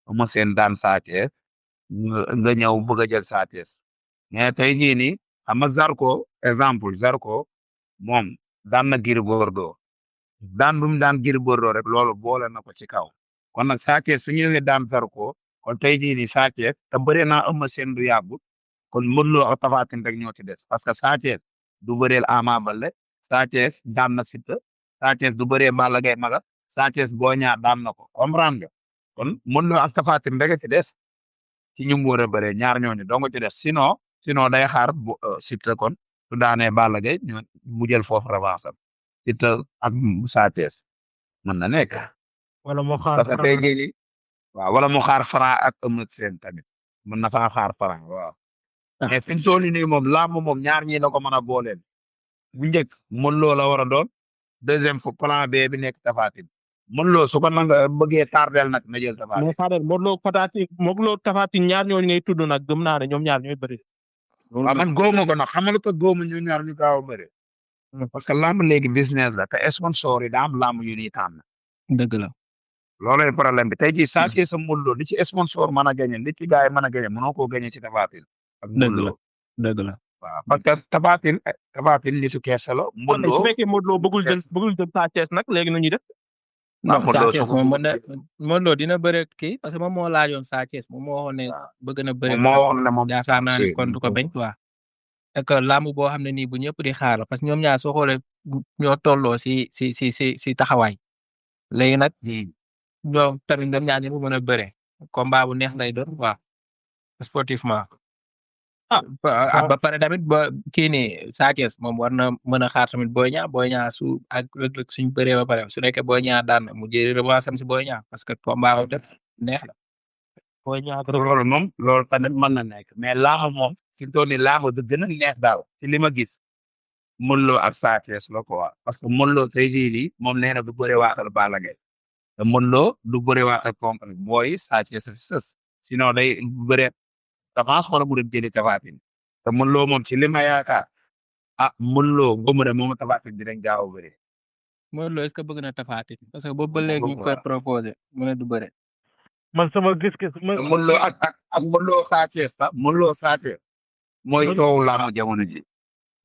Eumeu Sène daan Sa Thiès nga ñëw bëgg a jël Sa Thiès mais tey jii nii xam nga Zarko moom daan na Gris Bordeaux daan bu mu daan Gris Bordeaux rek loolu boole na ko ci kaw kon nag Sa Thiès su ñëwee daan Zarko kon tey jii nii Sa Thiès te bëre naa Eumeu Sène du yàgg kon Modou Lo ak Tapha Tine rek ñoo ci des parce que Sa Thiès du bëreel Ama Baldé Sa Thiès daan na Siteu Sa Thiès du bëree Balla Gaye maga Sa Thiès Boy Niang daan na ko comprendre nga kon Modou Lo ak Tapha Tine rek ci des ci ñu mu war a bëree ñaar ñooñu dong ci des sinon day xaar Siteu kon su daanee Balla Gaye mu jël foofu revanche am Siteu ak Sa Thiès mën na nekk. wala mu xaar parce que tey jii nii waaw wala mu xaar Franc ak Eumeu Sène tamit mën na faa xaar Franc waaw. mais fi mu toll nii moom làmb moom ñaar ñii la ko mën a booleel bu njëkk Modou Lo la war a doon deuxième fu plan B bi nekk Tapha Tine Modou Lo su ko nanga bëggee tardel nag na jël Tapha Tine. mais Fadel Modou Lo Tapha Tine ñaar ñooñu ngay tudd nag gëm naa ne ñoom ñaar ñooy bëri. waaw man góomu ko nag xam nga lu ko góomu ñu ñaar ñu gaaw a bëri. parce que làmb léegi business la te sponsor yi daa am làmb yu ñuy tànn. dëgg la. loolooy problème bi tey jii Sa Thiès sa Modou Lo li ci sponsor mën a gagné li ci gars yi mën a gagné mënoo koo gagné ci Tapha Tine ak Modou Lo dëgg la. waaw parce que Tapha Tine nitu keese la. Modou Lo su fekkee Modou Lo bëggul jël Sa Thiès nag léegi nu ñuy def. non Sa Thiès moom Modou Lo dina bëre kii parce que moom moo laajoon Sa Thiès moom moo waxoon ne bëgg na bëre. moo waxoon ne moom yaakaar naa ne kon du ko bañ quoi. et que làmb boo xam ne nii bu ñëpp di xaar la parce que ñoom ñaar soo xoolee ñoo tolloo si taxawaay léegi nag. ñoom tamit ñoom ñaar ñëpp mën a bëre combat bu neex lay doon waaw sportivement. ba pare tamit ba kii nii Sa Thiès moom war na mën a xaar tamit Boy Niang su ak Reug Reug suñ bëree ba pare su nekkee Boy Niang daan na mu jëri revanche am si Boy Niang parce que combat bu def neex la. Boy Niang loolu moom loolu tamit mën na nekk mais laamu moom fi mu toll nii laamu du gën a neex daal ci li ma gis Modou Lo ak Sa Thiès la quoi parce que Modou Lo tey jii nii moom nee na du bëre waatal Balla Gaye te Modou Lo du bëre waatal compagnie booy Sa Thiès fi sës sinon day bëre avance wala mu dem jëli Tapha Tine te Modou Lo moom ci li ma yaakaar Modou Lo gomu de moom Tapha Tine dinañ gaaw a bëre. Modou Lo est-ce que bëgg na Tapha Tine parce que boobu ba léegi ñu koy proposé mu ne du bëre. man sama gis-gis. Modou Lo ak Modou Lo Sa Thiès sax Modou Lo Sa Thiès mooy coow laamu jamono ji.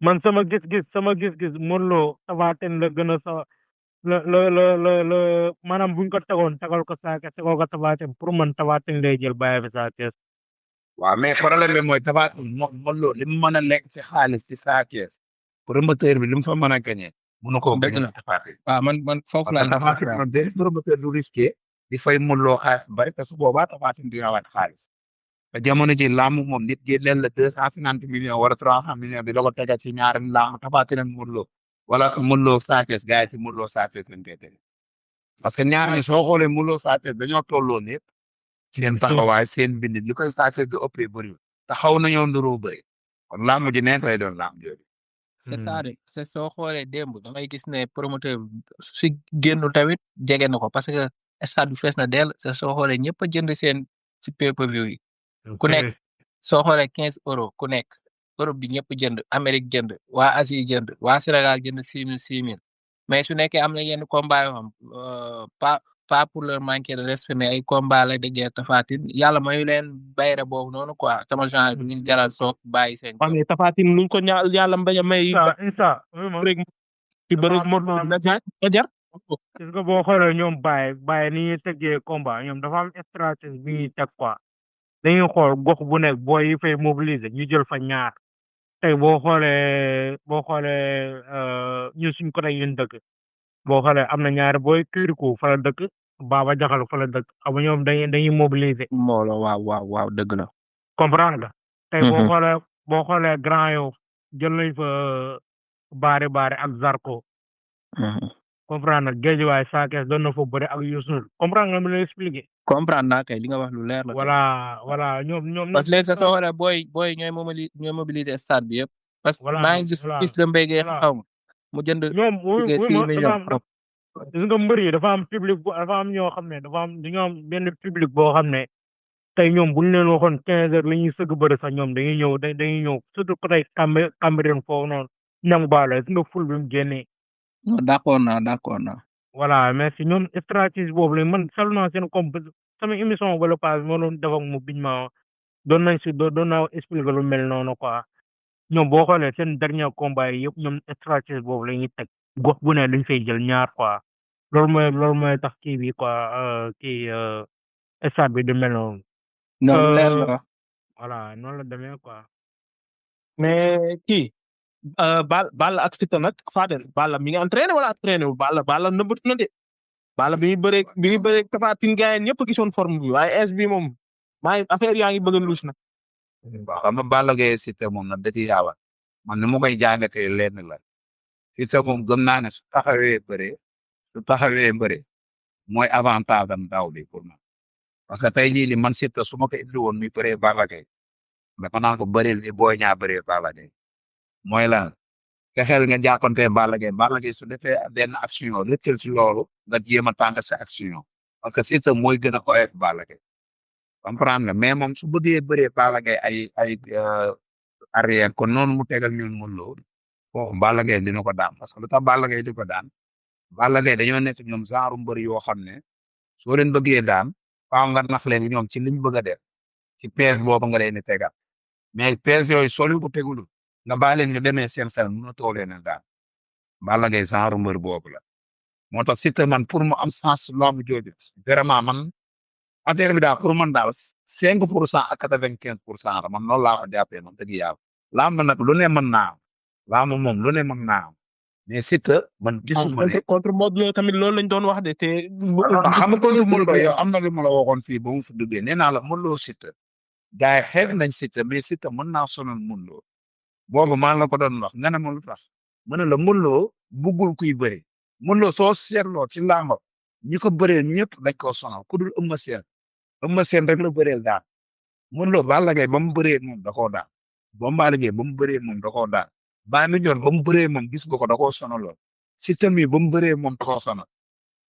man sama gis-gis Modou Lo Tapha Tine la gën a sa la maanaam buñ ko tegal ko Sa Thiès tegal ko Tapha Tine pour man Tapha Tine lay jël bàyyi fi Sa Thiès. waaw mais problème bi mooy Tapha Tine Modou Lo li mu mën a lekk ci xaalis ci Sa Thiès promoteur bi li mu fa mën a gagné. mënu koo gagné Tapha Tine. waaw man foofu laa. Tapha Tine promoteur du risqué di fay muloo xaalis bu bari te su boobaa Tapha Tine dina waat xaalis te jamono ji làmb moom nit génneel la 250 millions wala 300 millions di la ko tegal ci ñaari làmb Tapha Tine ak Modou Lo wala Modou Lo Sa Thiès gars yi ci Modou Lo Sa Thiès lañ koy teg parce que ñaar ñi soo xoolee Modou Lo Sa Thiès dañoo tolloo nit seen taxawaay seen bind li koy Sa Thiès di ëppee bëriwul te xaw nañoo nduroo bëri kon làmb ji nekk lay doon làmb jooju. c'est ça de c'est soo xoolee démb damay gis ne promoteur bi su génnul tamit jege na ko parce que stade bi fees na dell te soo xoolee ñëpp a jënd seen ci pay-per-view yi ku nekk soo xoolee 15 € ku nekk Europe bi ñëpp jënd Amérique jënd waa Asie jënd waa Sénégal jënd 6 000 mais su nekkee am na yenn combat yoo xam pas pour leur manquer de respect mais ay combat la de guerre Tapha Tine yàlla mayu leen bayre boobu noonu quoi sama genre bi ñu jaral soog bàyyi seen waaw mais Tapha Tine luñ ko ñaa yàlla mbañ a may Issa rek ci bëri Modou Lo na jar gis nga boo xoolee ñoom Baye ni ñuy tëggee combat ñoom dafa am stratégie bi ñuy teg quoi dañuy xool gox bu nekk booy yi fay mobiliser ñu jël fa ñaar tey boo xoolee ñun suñ côté ñun dëkk boo xoolee am na ñaari booy Kirikou fa la dëkk Baba Jaxal fa la dëkk xam nga ñoom dañuy mobiliser. mbooloo waaw dëgg la. comprendre nga. tey boo xoolee Grand Yoff jël nañ fa Baare ak Zarko. comprendre nga Guédiawaye Sa Thiès doon na fa bëri ak Youssou comprendre nga lu lay expliquer. comprendre naa kay li nga wax lu leer la. voilà ñoom. parce que léegi soo xoolee booy ñooy mobiliser stade bi yëpp. parce que maa ngi gis fils de Mbengue xaw ma mu jënd. ñoom millions. gis nga mbër yi dafa am public dafa am ñoo xam ne dañoo am benn public boo xam ne tey ñoom bu ñu leen waxoon 15 heures la ñuy sëgg bëri sax ñoom dañuy ñëw surtout que tey Cambérène foofu noonu ñam baale gis nga ful bi mu génnee. non d'accord naa. voilà merci ñoom stratégie boobu la man seetlu naa seen sama émission wala pas moo doon def ak mu biñ ma doon naa expliquer lu mel noonu quoi ñoom boo xoolee seen dernier combat yi yëpp ñoom stratégie boobu la ñuy teg gox bu ne dañ fay jël ñaar quoi loolu mooy tax kii bi quoi stade bi du mel noonu. non leer la. voilà noonu la demee quoi. mais kii Balla ak Siteu nag Fadel Balla mi ngi entraîné wala entraîné wu Balla nëbbatu na de Balla bi muy bëree Tapha Tine gars yi ñëpp a gisoon forme bi waaye es bi moom affaire yaa ngi bëgg a luus nag. waaw xam nga Balla Gaye Siteu moom nag da ciy yaawal man ni ma koy jàngatee lenn la Siteu moom gëm naa ne su taxawee bëre mooy avantage am daaw bi pour man parce que tey jii li man Siteu su ma ko indi woon muy bëree Balla Gaye dafa naan ko bëreel bi Boy Niang bëree Balla Gaye mooy lan fexeel nga jàppante Balla Gaye su defee benn action rëccal si loolu nga jéem a tànn sa action parce que Siteu mooy gën a oyof Balla Gaye comprendre nga mais moom su bëggee bëree Balla Gaye ay arrière kon noonu mu tegal ñun mun loo foofu Balla Gaye dina ko daan parce que lu tax Balla Gaye di ko daan Balla Gaye dañoo nekk ñoom genre mbër yoo xam ne soo leen bëggee daan faaw nga nax leen ñoom ci liñ bëgg a def ci peese boobu nga leen di tegal mais peese yooyu soo leen ko tegul nga bàyyi leen ñu demee seen xel mën a toog leen a daan Balla Gaye genre mbër boobu la moo tax Siteu man pour mu am sens lamb jooju vraiment man affaire bi daal pour man daal 5% ak 95% la man noonu laa ko jàppee man dëgg yàlla lamb nag lu ne mën naa am lamb moom lu ne mën naa am mais Siteu man gisuma ne contre Modou Lo tamit loolu lañ doon wax de te. xam nga contre Modou Lo yow am na lu ma la waxoon fii ba mu fi duggee nee naa la Modou Lo Siteu gars yi xeex nañ Siteu mais Siteu mën naa sonal Modou Lo boobu maa la ko doon wax nga ne ma lu tax mën na la Modou Lo buggul kuy bëri Modou Lo soo seetloo ci làmb ñi ko bëree ñëpp dañ koo sonal ku dul Eumeu Sène rek la bëreel daan Modou Lo Balla Gaye ba mu bëree moom da koo daan Bombardier Gueye ba mu bëree moom da koo daan Baye Mandione ba mu bëree moom gis nga ko da koo sonaloon Siteu mi ba mu bëree moom da koo sonal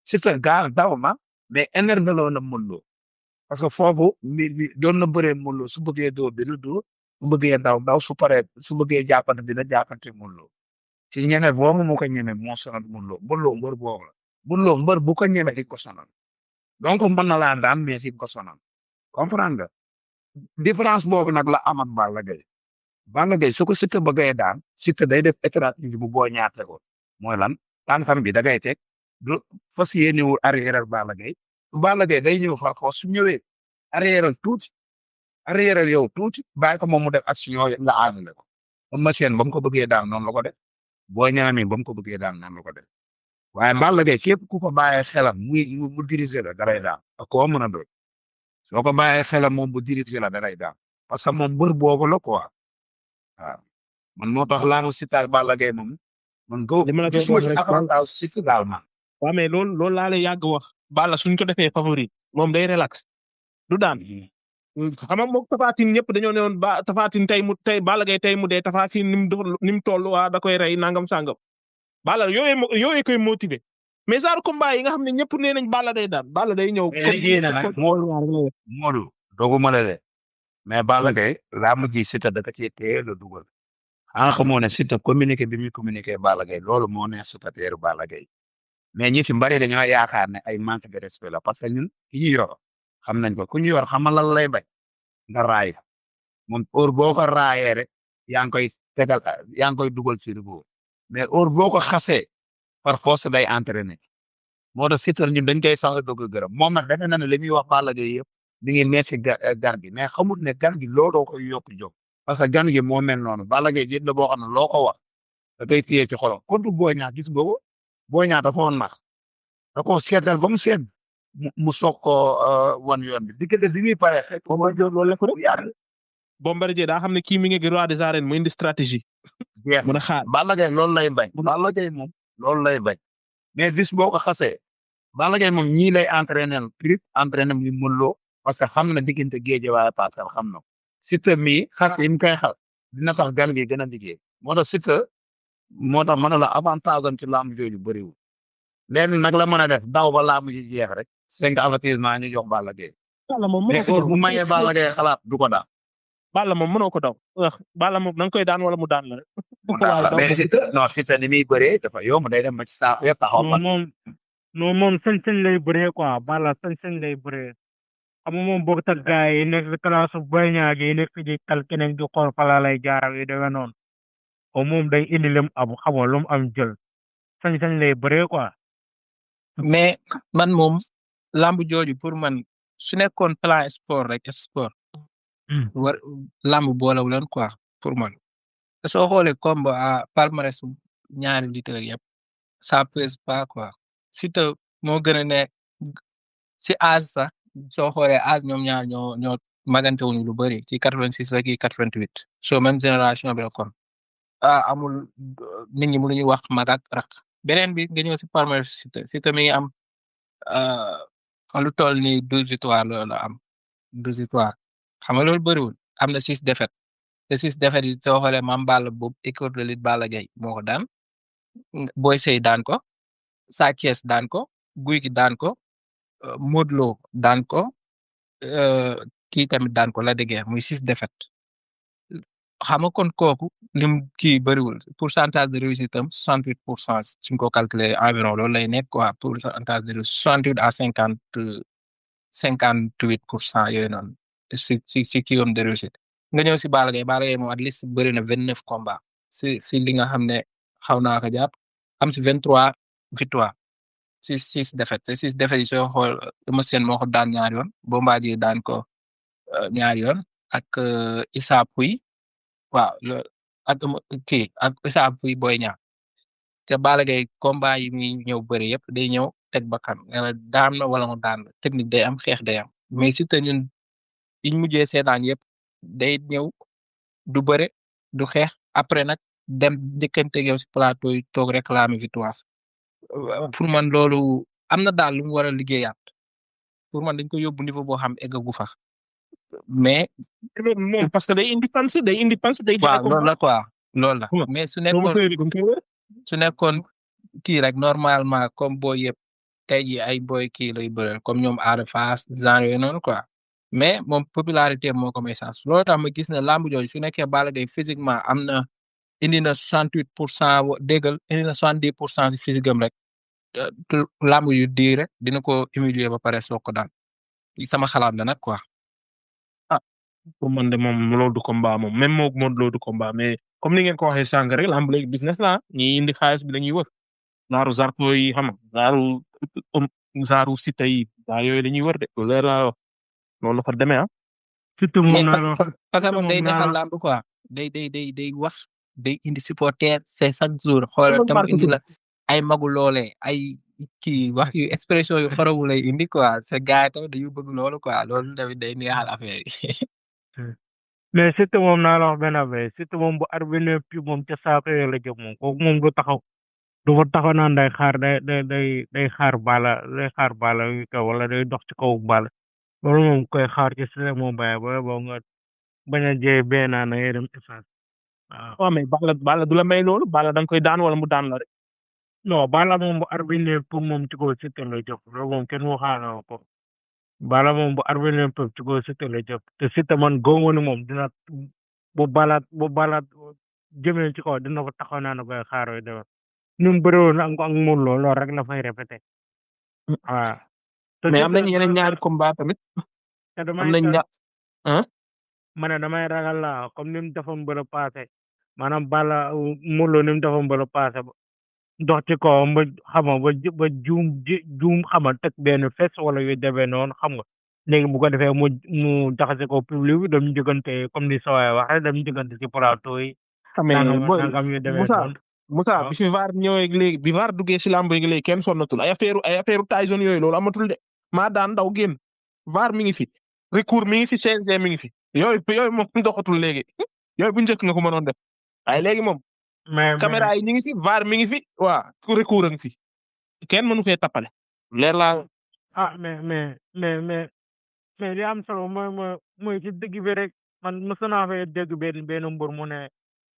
Siteu gaal daw ma mais énervé loo na Modou Lo parce que foofu mi doon na bëree Modou Lo su bëggee dóor dina dóor su bëggee daw su paree su bëggee jàppante dina jàppante Modou Lo ci ñeme boobu mu ko ñeme moo sonal Modou Lo mbër boobu la Modou Lo mbër bu ko ñeme di ko sonal donc mën na laa daan mais di ko sonal comprendre nga différence boobu nag la am ak Balla Gaye su ko Siteu bëggee daan Siteu day def stratégie bu boo ñaate ko mooy lan tànkam bi da ngay teg du fas yéenewul arrière Balla Gaye su Balla Gaye day ñëw fa su ñëwee arrière yow tuuti bàyyi ko moom mu def action nga àndale ko Eumeu Sène ba mu ko bëggee daan noonu la ko def Boy Niang ba mu ko bëggee daan noonu la ko def waaye Balla Gaye képp ku ko bàyyee xelam mu diriger la dalay daan ak koo mën a doon soo ko bàyyee xelam moom bu diriger la dalay daan parce que moom mbër boobu la quoi waaw man moo tax laamu Siteu ak Balla Gaye moom man li ma la koy wax rek avantage Siteu daal man waaw mais loolu laa lay yàgg wax Balla suñ ko defee favori moom day relax du daan xam nga moom Tapha Tine ñëpp dañoo ne woon Tapha Tine tey Balla Gaye tey mu dee Tapha Tine ni mu toll waa da koy rey nangam sangam Balla yooyu koy motiver mais genre combat yi nga xam ne ñëpp nee nañ Balla day daan Balla day ñëw. Modou doguma la de mais Balla Gaye laa mujj Siteu da ko cee teel a dugal xamoo ne Siteu communiqué bi muy communiqué Balla Gaye loolu moo neex supporteru Balla Gaye mais ñi fi bari dañoo yaakaar ne ay manque de respect la parce que ñun ki ñu yor xam nañ ko ku ñu yor xam lan lay bañ nga raay moom heure boo ko raayee rek yaa ngi koy tegal yaa ngi koy dugal ci rigo mais heure boo ko xasee par force day entraîner moo tax Siteu ñun dañ koy sax doog a gërëm moom nag defe na ne li muy wax Balla Gaye yëpp mi ngi metti gan gi mais xamut ne gan gi looloo koy yokk jóg parce que gan gi moo mel noonu Balla Gaye jit la boo xam ne loo ko wax da koy téye ci xolam contre Boy Niang gis nga ko Boy Niang dafa woon nax da koo seetal ba mu seet mu soog koo wan yoon bi diggante bi muy pare xëy loolu la ko rek yàgg Bombardier daa xam ne kii mi ngi roi des arènes mu indi stratégie. jeex mën a xaar Balla Gaye loolu lay bañ Balla Gaye moom loolu lay bañ mais bis boo ko xasee Balla Gaye moom ñii lay entraîner prix entraîner mu mënuloo parce que xam na diggante géej waaye paasal xam na Siteu mii xas yi mu koy xas dina tax gan gi gën a liggéey moo tax Siteu moo tax mën na la avantage am ci lamb jooju bëriwul léegi nag la mën a def daw ba lamb ji jeex rek 5 avertissement ñu jox Balla Gaye Balla moom mais heure bu mayee Balla Gaye xalaat du ko daan Balla moom mënoo ko daw Balla moom da nga koy daan wala mu daan la rek. mu daan la mais Siteu ni muy bëree dafa yomb day dem ba ci saako yëpp taxaw fa moom sañ-sañ lay bëree quoi Balla sañ-sañ lay bëree xam nga moom boog tak gars yi nekk si classe Boy Niang gi nekk di kal keneen di xool fala lay jaaral yi demee noonu moom day indi lem am xamoo lu mu am jël sañ-sañ lay bëree quoi. mais man moom lamb jooju pour man su nekkoon plan sport rek sport. war lamb boolewu leen quoi pour man. te soo xoolee combat palmarès ñaari lutteurs yëpp ça pèse pas quoi. Siteu moo gën a ne si âge sax soo xoolee âge ñoom ñaar ñoo magante wuñu lu bëri ci 86 la kii 88 so même génération bi la kon amul nit ñi mënuñu wax mag ak rak beneen bi nga ñëw si palmarès Siteu mi ngi am lu toll ni 12 victoires la am 12 victoires xam nga loolu bëriwul am na 6 défaites te 6 défaites yi soo xoolee Mame Balla boobu école de lutte Balla Gaye moo ko daan Boy Sey daan ko Sa Thiès daan ko Gouye Gui daan ko Modou Lo daan ko kii tamit daan ko Lac de Guiers muy 6 défaites xam nga kon kooku lim kii bëriwul pourcentage de réussite am 68% suñ ko calculer environ loolu lay nekk quoi pourcentage de réussite 68 à 58% yooyu noonu si kii am de réussite nga ñëw si Balla Gaye moom at least bëri na 29 combats si li nga xam ne xaw naa ko jàpp am si 23 victoires si 6 défaites te 6 défaites yi soo xool Eumeu Sène moo ko daan ñaari yoon Bombardier daan ko ñaari yoon ak Issa Pouye waaw loolu ak Issa Pouye Boy Niang te Balla Gaye combat yi muy ñëw bëri yëpp day ñëw teg bakkan daan na wala mu daan technique day am xeex day am mais Siteu ñun yiñ mujjee seetaan yëpp day ñëw du bëre du xeex après nag dem njëkkante yow si plateau yi toog réclamer victoire pour man loolu am na daal lu mu war a liggéeyaat pour man dañ ko yóbbu niveau boo xam eggagu fa mais. moom parce que day indi panse day. waaw loolu la quoi loolu la. mais su nekkoon kii rek normalement comme booy yëpp tey jii ay booy kii lay bëreel comme ñoom Ada Fass genre yooyu noonu quoi mais moom popularité moo ko may chance loolu tax ma gis ne lamb jooju su nekkee Balla Gaye physiquement am na indi na 68% déggal indi na 70% si physique am rek lamb yu diir rek dina ko humilier ba pare soog ko daan sama xalaat la nag quoi. pour man de moom loolu du combat moom même moo Modou Lo du combat mais comme ni ngeen ko waxee sànq rek lamb léegi business la ñi indi xaalis bi lañuy wër naaru Zarko yi xam nga naaru Siteu yi daa yooyu lañuy wër de lu leer laa wax loolu la fa demee Siteu mun naa la parce que moom day neexal lamb quoi day wax day indi supporter c'est chaque jour xoolal tam indi la ay magu loole ay kii wax yu expression yu xoromu lay indi quoi sa gars yi tamit dañu bëgg loolu quoi loolu tamit day neexal affaire yi. mais Siteu moom naa la wax benn affaire Siteu moom bu arbitre bi moom ca saako yooyu la jëm moom kooku moom du taxaw du fa taxaw naan day xaar day xaar bala yu kaw wala day dox ci kaw bala loolu moom koy xaar ci Siteu moom bàyyi ba boo nga bañ a jee bee naa na ngay dem essence waaw. waaw mais Balla du la may loolu Balla da nga koy daan wala mu daan la rek. non Balla moom bu arbitre pour moom ci kaw Siteu la jëm loolu moom kenn waxaana ko Balla moom bu arbitre pour ci kaw Siteu la jëm te Siteu man góobo ni moom dina bu Balla jëmee ci kaw dina ko taxaw naa na koy xaar yooyu demee ni mu bëri woon ak Modou Lo loolu rek la fay répété waaw. te mais am nañ Siteu yeneen ñaari combat tamit. te am damay nañ ña ah. ma ne damay ragal la comme ni mu defoon bële passé maanaam Balla Modou Lo ni mu defoon bële passé dox ci kawam ba xam nga ba juum xam nga teg benn fes wala yu demee noonu xam nga léegi bu ko defee mu jaxase ko public bi dem diggante comme ni Sowaay waxee dem diggante ci plateau yi. mais boy nangam yu demee Moussa noonu. Moussa waaw. bi fi VAR ñëwee léegi bi VAR duggee si làmb yi léegi kenn sonnatul ay affaire Tyson yooyu loolu amatul de maa daan ndaw génn VAR mi ngi fi recours mi ngi fi CNG mi ngi fi yooyu moom doxatul léegi yooyu bu njëkk nga ko mënoon def waaye léegi moom. mais caméra yi ñu ngi fi VAR mi ngi fi waa ku recours a ngi fi kenn mënu fee tappale leer laa. mais li am solo mooy ci dëgg bi rek man mos naa fee dégg benn mbër mu ne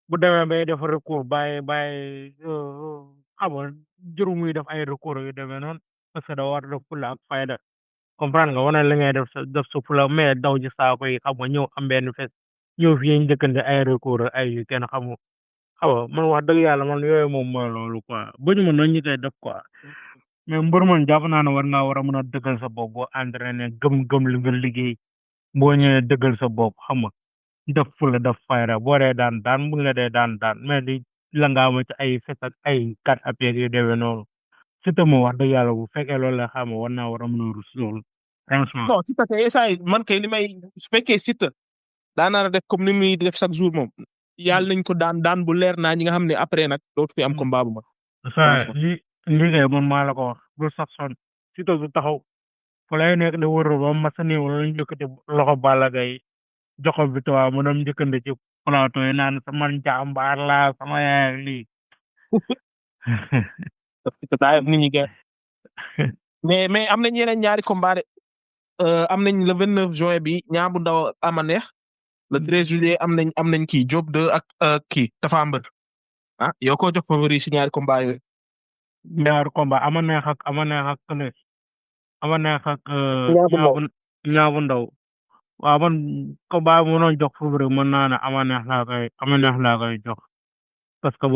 bu demee bay def recours bàyyi xam nga jëru muy def ay recours yu demee noonu parce que da war def fulla ak fayda comprendre nga wane li ngay def sa fulla mais daw ci saako yi xam nga ñëw am benn fes ñëw fii njëkkante ay recours ay yu kenn xamu xam nga man wax dëgg yàlla man yooyu moom mooy loolu quoi bañu ma noonu ñu koy def quoi mais mbër man jàpp naa ne war ngaa war a mën a dëggal sa bopp boo entraîné gëm li nga liggéey boo ñëwee dëggal sa bopp xam nga def fulla def fayda boo dee daan bu la dee daan mais di la ngaa ma ci ay fes ak ay kat appuis yu demee noonu Siteu moom wax dëgg yàlla bu fekkee loolu la xam war naa war a mën a rus loolu franchement. non Siteu kay saa yi man kay li may su fekkee Siteu daanaka def comme ni muy def chaque jour moom yàlla nañ ko daan bu leer naa ñi nga xam ne après nag dootu fi am combat bu mag. saa lii kay man maa la ko wax bul sax son Siteu du taxaw fu lay nekk di wër ba masa nii wala ñu njëkkati loxo Balla Gaye jox ko victoire mu dem njëkkante ci plateau yi naan sama njàmbaar laa sama yaay lii. Siteu daa nit ñi gën mais am nañ yeneen ñaari combat de am nañ le 29 juin bi Niang bu Ndaw ama neex le 13 juillet am nañ kii Diop 2 ak kii Tapha Mbeur ah yow koo jox favori si ñaari combat yooyu. ñaari combat ama neex ak kële ama neex ak Niang bu Ndaw waaw man combat bi mënoon jox favori mën naa ne ama neex laa koy jox parce que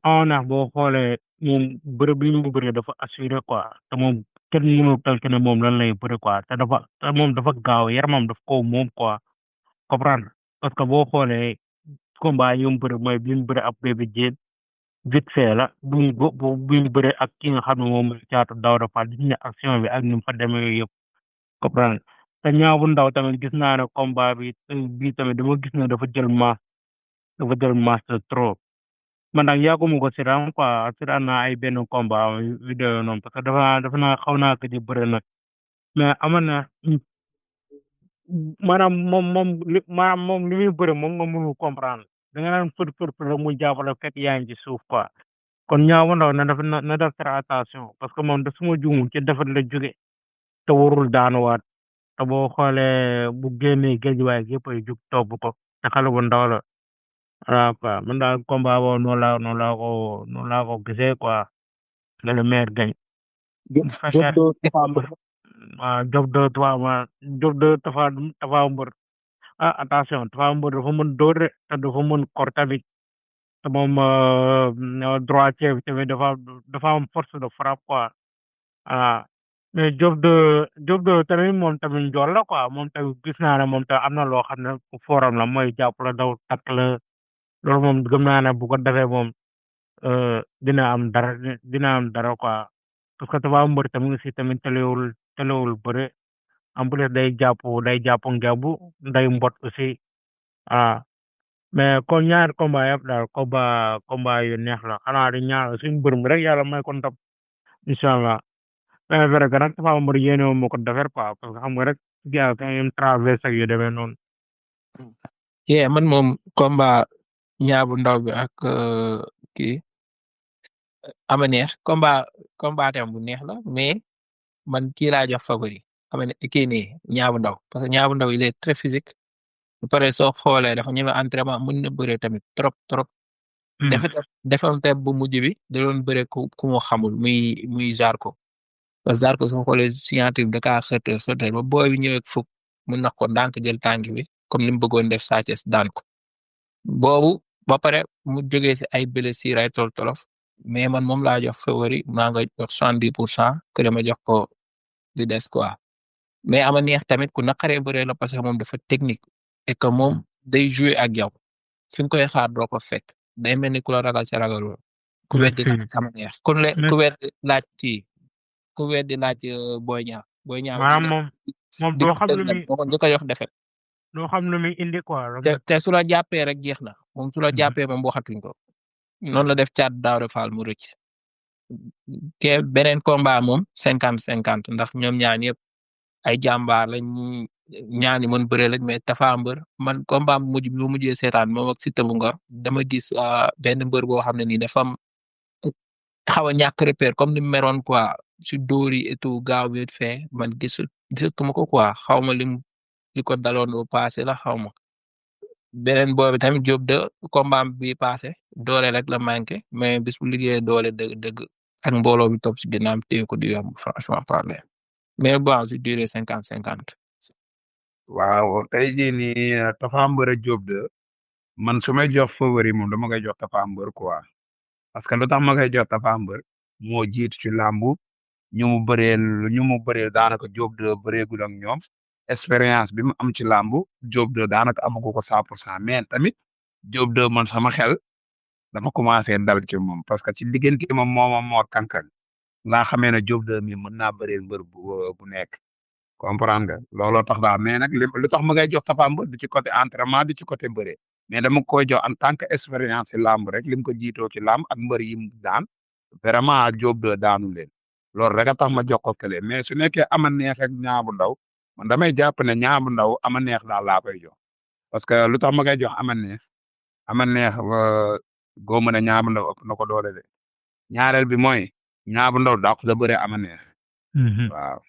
ama neex boo xoolee moom bëre bi mu bëre dafa assuré quoi te moom kenn mënul calculer ne moom lan lay bëre quoi te moom dafa gaaw yaramam daf ko moom quoi comprendre parce que boo xoolee combat yi mu bëre mooy bi mu bëre ab Bébé Diène vite fait la bi mu bëre ak ki nga xam ne moom Caatu Daawda Fall gis nga action bi ak ni mu fa demee yooyu yëpp comprendre te Niang bu Ndaw tamit gis naa ne combat bi tamit dama gis ne dafa jël masse de trop man nag yàgguma ko seetaan quoi seetaan naa ay benn combat vidéo noonu parce que dafa naa xaw naa ko di bëre nag mais amoon na maanaam moom li muy bëre moom nga mënul comprendre da nga naan fër muy jàppale fekk yaa ngi ci suuf quoi kon Niang bu Ndaw na def très attention parce que moom da suma juumul ci defar la jóge te warul daanuwaat te boo xoolee bu génnee géej waaye yëpp ay jug topp ko te xale bu ndaw la voilà quoi man daal combat boobu noonu laa ko gisee quoi que le meilleur gagne. Diop 2 Tapha Mbeur attention Tapha Mbeur dafa mën dóor de te dafa mën kor tamit te moom droitier bi tamit dafa am force de frappe quoi voilà mais Diop 2 tamit moom tamit njool la quoi moom tamit gis naa ne moom tamit am na loo xam ne forum la mooy jàpp la daw takk la loolu moom gëm naa ne bu ko defee moom dina am dara quoi parce que Tapha Mbeur tamit aussi tamit telewul bëre en plus day jàpp ngembu nday mbot aussi voilà mais kon ñaari combat yëpp daal combat yu neex la xanaa di ñaanal suñu bërëm rek yàlla may ko ndam incha allah mais vrai que nag Tapha Mbeur yéene wu ma ko defar quoi parce que xam nga rek gars yi traverse ak yu demee noonu. man moom combat ñaabu ndaw bi ak kii ama neex combat tam bu neex la mais man kii laa jox favori ama ne kii nii ñaabu ndaw parce que ñaabu ndaw il est très physique ba pare soo xoolee dafa ñeme entraînement mën na bëre tamit trop. defam te bu mujj bi da doon bëre ku mu xamul muy Zarko parce que Zarko soo xoolee signature bi da kaa xëtër ba booy bi ñëwee fukk mu nax ko ndànk jël tànk bi comme ni mu bëggoon def Sa Thiès daan ko boobu ba pare mu jógee si ay blessures ay tolof mais man moom laa jox favori maa nga jox 70% que dama jox ko di des quoi mais ama neex tamit ku naqaree bëree la parce que moom dafa technique et que moom day jouer ak yow fi nga koy xaar doo ko fekk day mel ni ku la ragal ca ragaloo ku weddi laaj ama neex ku weddi laaj kii ku weddi laaj Boy Niang maanaam moom doo xam lu muy moo ko njëkk a jox defet doo xam lu muy indi quoi. te su la jàppee rek jeex na moom su la jàppee moom waxatuñ ko noonu la def caat Daouda Fall mu rëcc te beneen combat moom 50-50 ndax ñoom ñaar ñëpp ay jàmbaar lañ ñaar ñi mën bëre lañ mais Tapha Mbeur man combat bu mujj bi mu mujjee seetaan moom ak Siteu bu Ngor dama gis benn mbër boo xam ne nii dafa am xaw a ñàkk repère comme ni mu meroon quoi si dóor yi et tout gaaw bi fee man gisatuma ko quoi xaw ma li ko daloon au passé la xaw ma beneen boobu tamit Diop de combat bi passé doole rek la manqué mais bis bu liggéeyee doole dëgg ak mbooloo bi topp si ginnaaw téye ko di yomb franchement parler mais bon je dirais 50-50. waaw tey jii nii Tapha Mbeur ak Diop de man su may jox favori moom dama koy jox Tapha Mbeur quoi parce que lu tax ma koy jox Tapha Mbeur moo jiitu ci làmbu ñu mu bëreel daanaka Diop de bëreegul ak ñoom expérience bi mu am ci làmbu Diop de daanaka amagu ko 100% mais tamit Diop de man sama xel dama commencé dal ci moom parce que ci diggante moom mooma Mor Kankang laa xamee ne Diop de mi mën naa bëreel mbër bu nekk comprendre nga looloo tax daal mais nag lu tax ma ngay jox Tapha Mbeur du ci côté entraînement du ci côté bëre mais dama koy jox en tant que expérience ci làmb rek lim ko jiitoo ci làmb ak mbër yi mu daan vraiment Diop de daanu leen loolu rek a tax ma jox ko kële mais su nekkee ama neex ak ñaabu ndaw man damay jàpp ne ñaabu ndaw ama neex daal laa koy jox parce que lu tax ma koy jox ama neex góob na ñaabu ndaw ëpp na ko doole de ñaareel bi mooy ñaabu ndaw dàq da bëre ama neex. waaw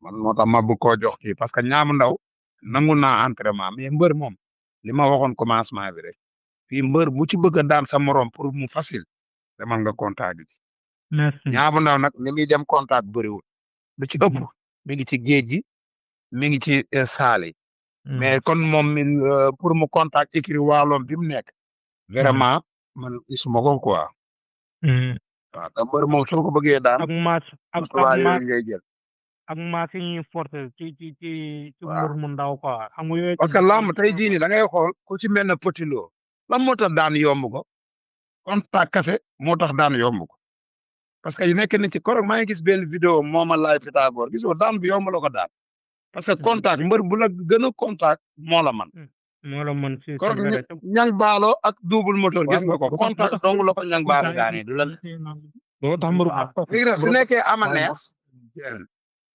man moo tax ma bëgg koo jox kii parce que ñaabu ndaw nangul naa entraînement mais mbër moom li ma waxoon commencement bi rek fii mbër bu ci bëgg a daan sa morom pour mu facile demal nga contact ji. merci ñaabu ndaw nag li muy dem contact bëriwul lu ci ëpp mi ngi ci géej gi mi ngi ci saali mais kon moom pour mu contact écrit waaloom bi mu nekk vraiment man gisuma ko quoi. waaw te mbër moom soo ko bëggee daan ak maas ngay jël. ak maas yi ñuy forcer ci mbër mu ndaw quoi xam nga yooyu. parce que làmb tey jii nii da ngay xool ku ci mel ne Petit Lo lan moo tax daan yomb ko contact kase moo tax daan yomb ko parce que yu nekk ni ci korog maa ngi gis benn vidéo mooma laay Pythagore gisoo daan bi yomb la ko daan parce que contact mbër bu la gën a contact moo la man moo la mën si korog ñang baalo ak double moteur gis nga ko contact dong la ko ñang baalo daane du la doo tax mbër léegi nag su nekkee ama neex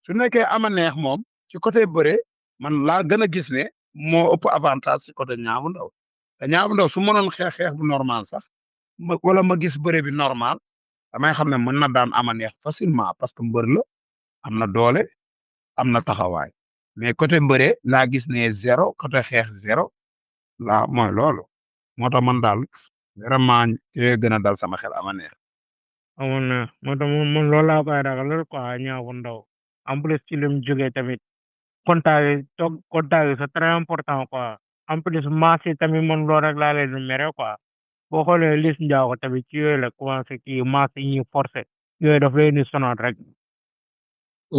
su nekkee ama neex moom ci côté bëre man laa gën a gis ne moo ëpp avantage ci côté ñaabu ndaw te ñaabu ndaw su mënoon xeex bu normal sax wala ma gis bëre bi normal damay xam ne mën na daan ama neex facilement parce que mbër la am na doole am na taxawaay mais côté bëre laa gis ne 0 côté xeex 0 laa mooy loolu moo tax man daal vraiment gën a dal sama xel ama neex. amoon na moo tax man loolu laa koy ragal quoi ñaabu ndaw en plus ci lim jógee tamit contact yi c'est très important quoi en plus maas yi tamit man loolu rek laa leen di mere quoi boo xoolee Liss Ndiago tamit ci yooyu la commencé kii maas yi ñuy forcé yooyu daf leen di sonal rek.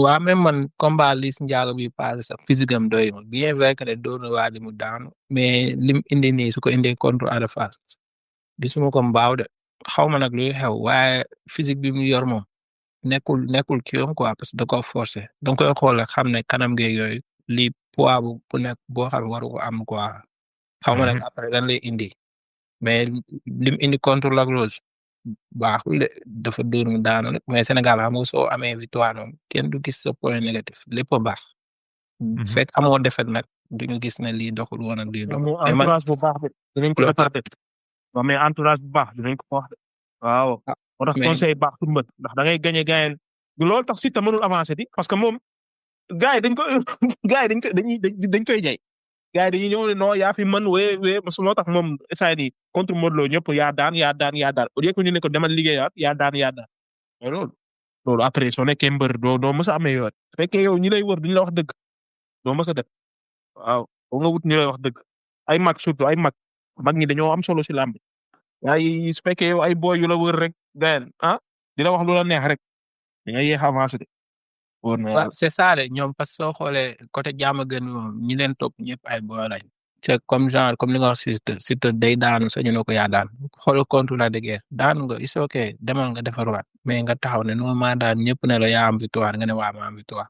waa même man combat Liss Ndiago bi passé sax physique am doy ma bien vrai que ne doon na waa di mu daanu mais lim indi nii su ko indee contre Ada Fass gisuma ko mbaaw de xaw ma nag luy xew waaye physique bi mu yor moom nekkul kii yoon quoi parce que da koo forcé da nga koy xool rek xam ne kanam geeg yooyu lii poids bu nekk boo xam waru ko am quoi xaw ma nag après lan lay indi mais lim indi contre Lac Rose baaxul de dafa dóor mu daanu rek mais Sénégal xam nga soo amee victoire moom kenn du gis sa point négatif lépp a baax. Fekk amoo defet nag duñu gis ne lii doxul woon ak lii doxul. mais man entourage bu baax de dinañ ko defar de waaw mais entourage bu baax dinañ ko wax de waaw moo tax mais conseil baax pour mbët ndax da ngay gagné gayen loolu tax Siteu mënul avancer di parce que moom gars yi dañ ko gars yi dañ koy jay gars yi dañuy ñëw ne non yaa fi mën wee moo tax moom saa yi contre Modou Lo ñëpp yaa daan au lieu que ñu ne ko demal liggéeyaat yaa daan mais loolu après soo nekkee mbër doo mës a amee yoon su fekkee yow ñi lay wër duñu la wax dëgg doo mës a def waaw boo nga wut ñi lay wax dëgg ay mag surtout ay mag ñi dañoo am solo si làmb ay su fekkee yow ay boy yu la wër rek gayen di la wax lu la neex rek da ngay yéex avancé de wóor na waaw c'est ça de ñoom parce que soo xoolee côté jaama gën moom ñi leen topp ñëpp ay boy lañ c'est comme genre comme li nga wax Siteu day daanu sañu ne ko yaa daan xoolal contre la de guerre daanu nga is ok demal nga defarwaat mais nga taxaw ne non maa daan ñëpp ne la yaa am victoire nga ne waa ma am victoire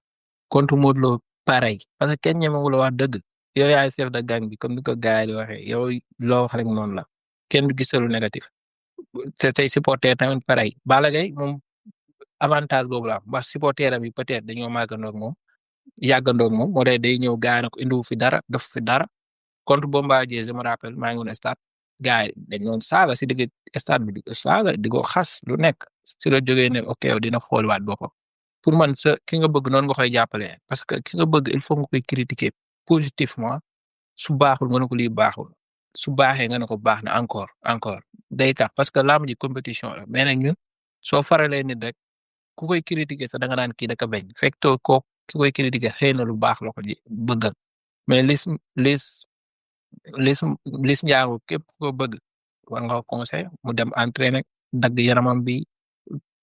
contre Modou Lo pareil parce que kenn ñemewu la wax dëgg yow yaay chef de gang bi comme ni ko gars yi di waxee yow loo wax rek noonu la kenn du gisalu négatif te tey supporter tamit pareil Balla Gaye moom avantage boobu la am wax supporter am yi peut-être dañoo màggandoo ak moom yàggandoo ak moom moo tax day ñëw gars yi ko indiwu fi dara def fi dara contre Bombardier je me rappelle maa ngi woon stade gars yi dañ doon saaga si digg stade bi saaga di ko xas lu nekk si la jógee ne ok dina xooliwaat boppam pour man sa ki nga bëgg noonu nga koy jàppale parce que ki nga bëgg il faut nga koy critiquer positivement su baaxul nga ne ko lii baaxul su baaxee nga ne ko baax na encore day tax parce que lamb ji compétition la mais nag ñun soo faralee nit rek ku koy critiquer sax da nga naan kii da ka bañ fekk to ko ki koy critiquer xëy na lu baax la ko ji bëggal mais lis njaago képp ko bëgg war nga ko conseil mu dem entraîner dagg yaramam bi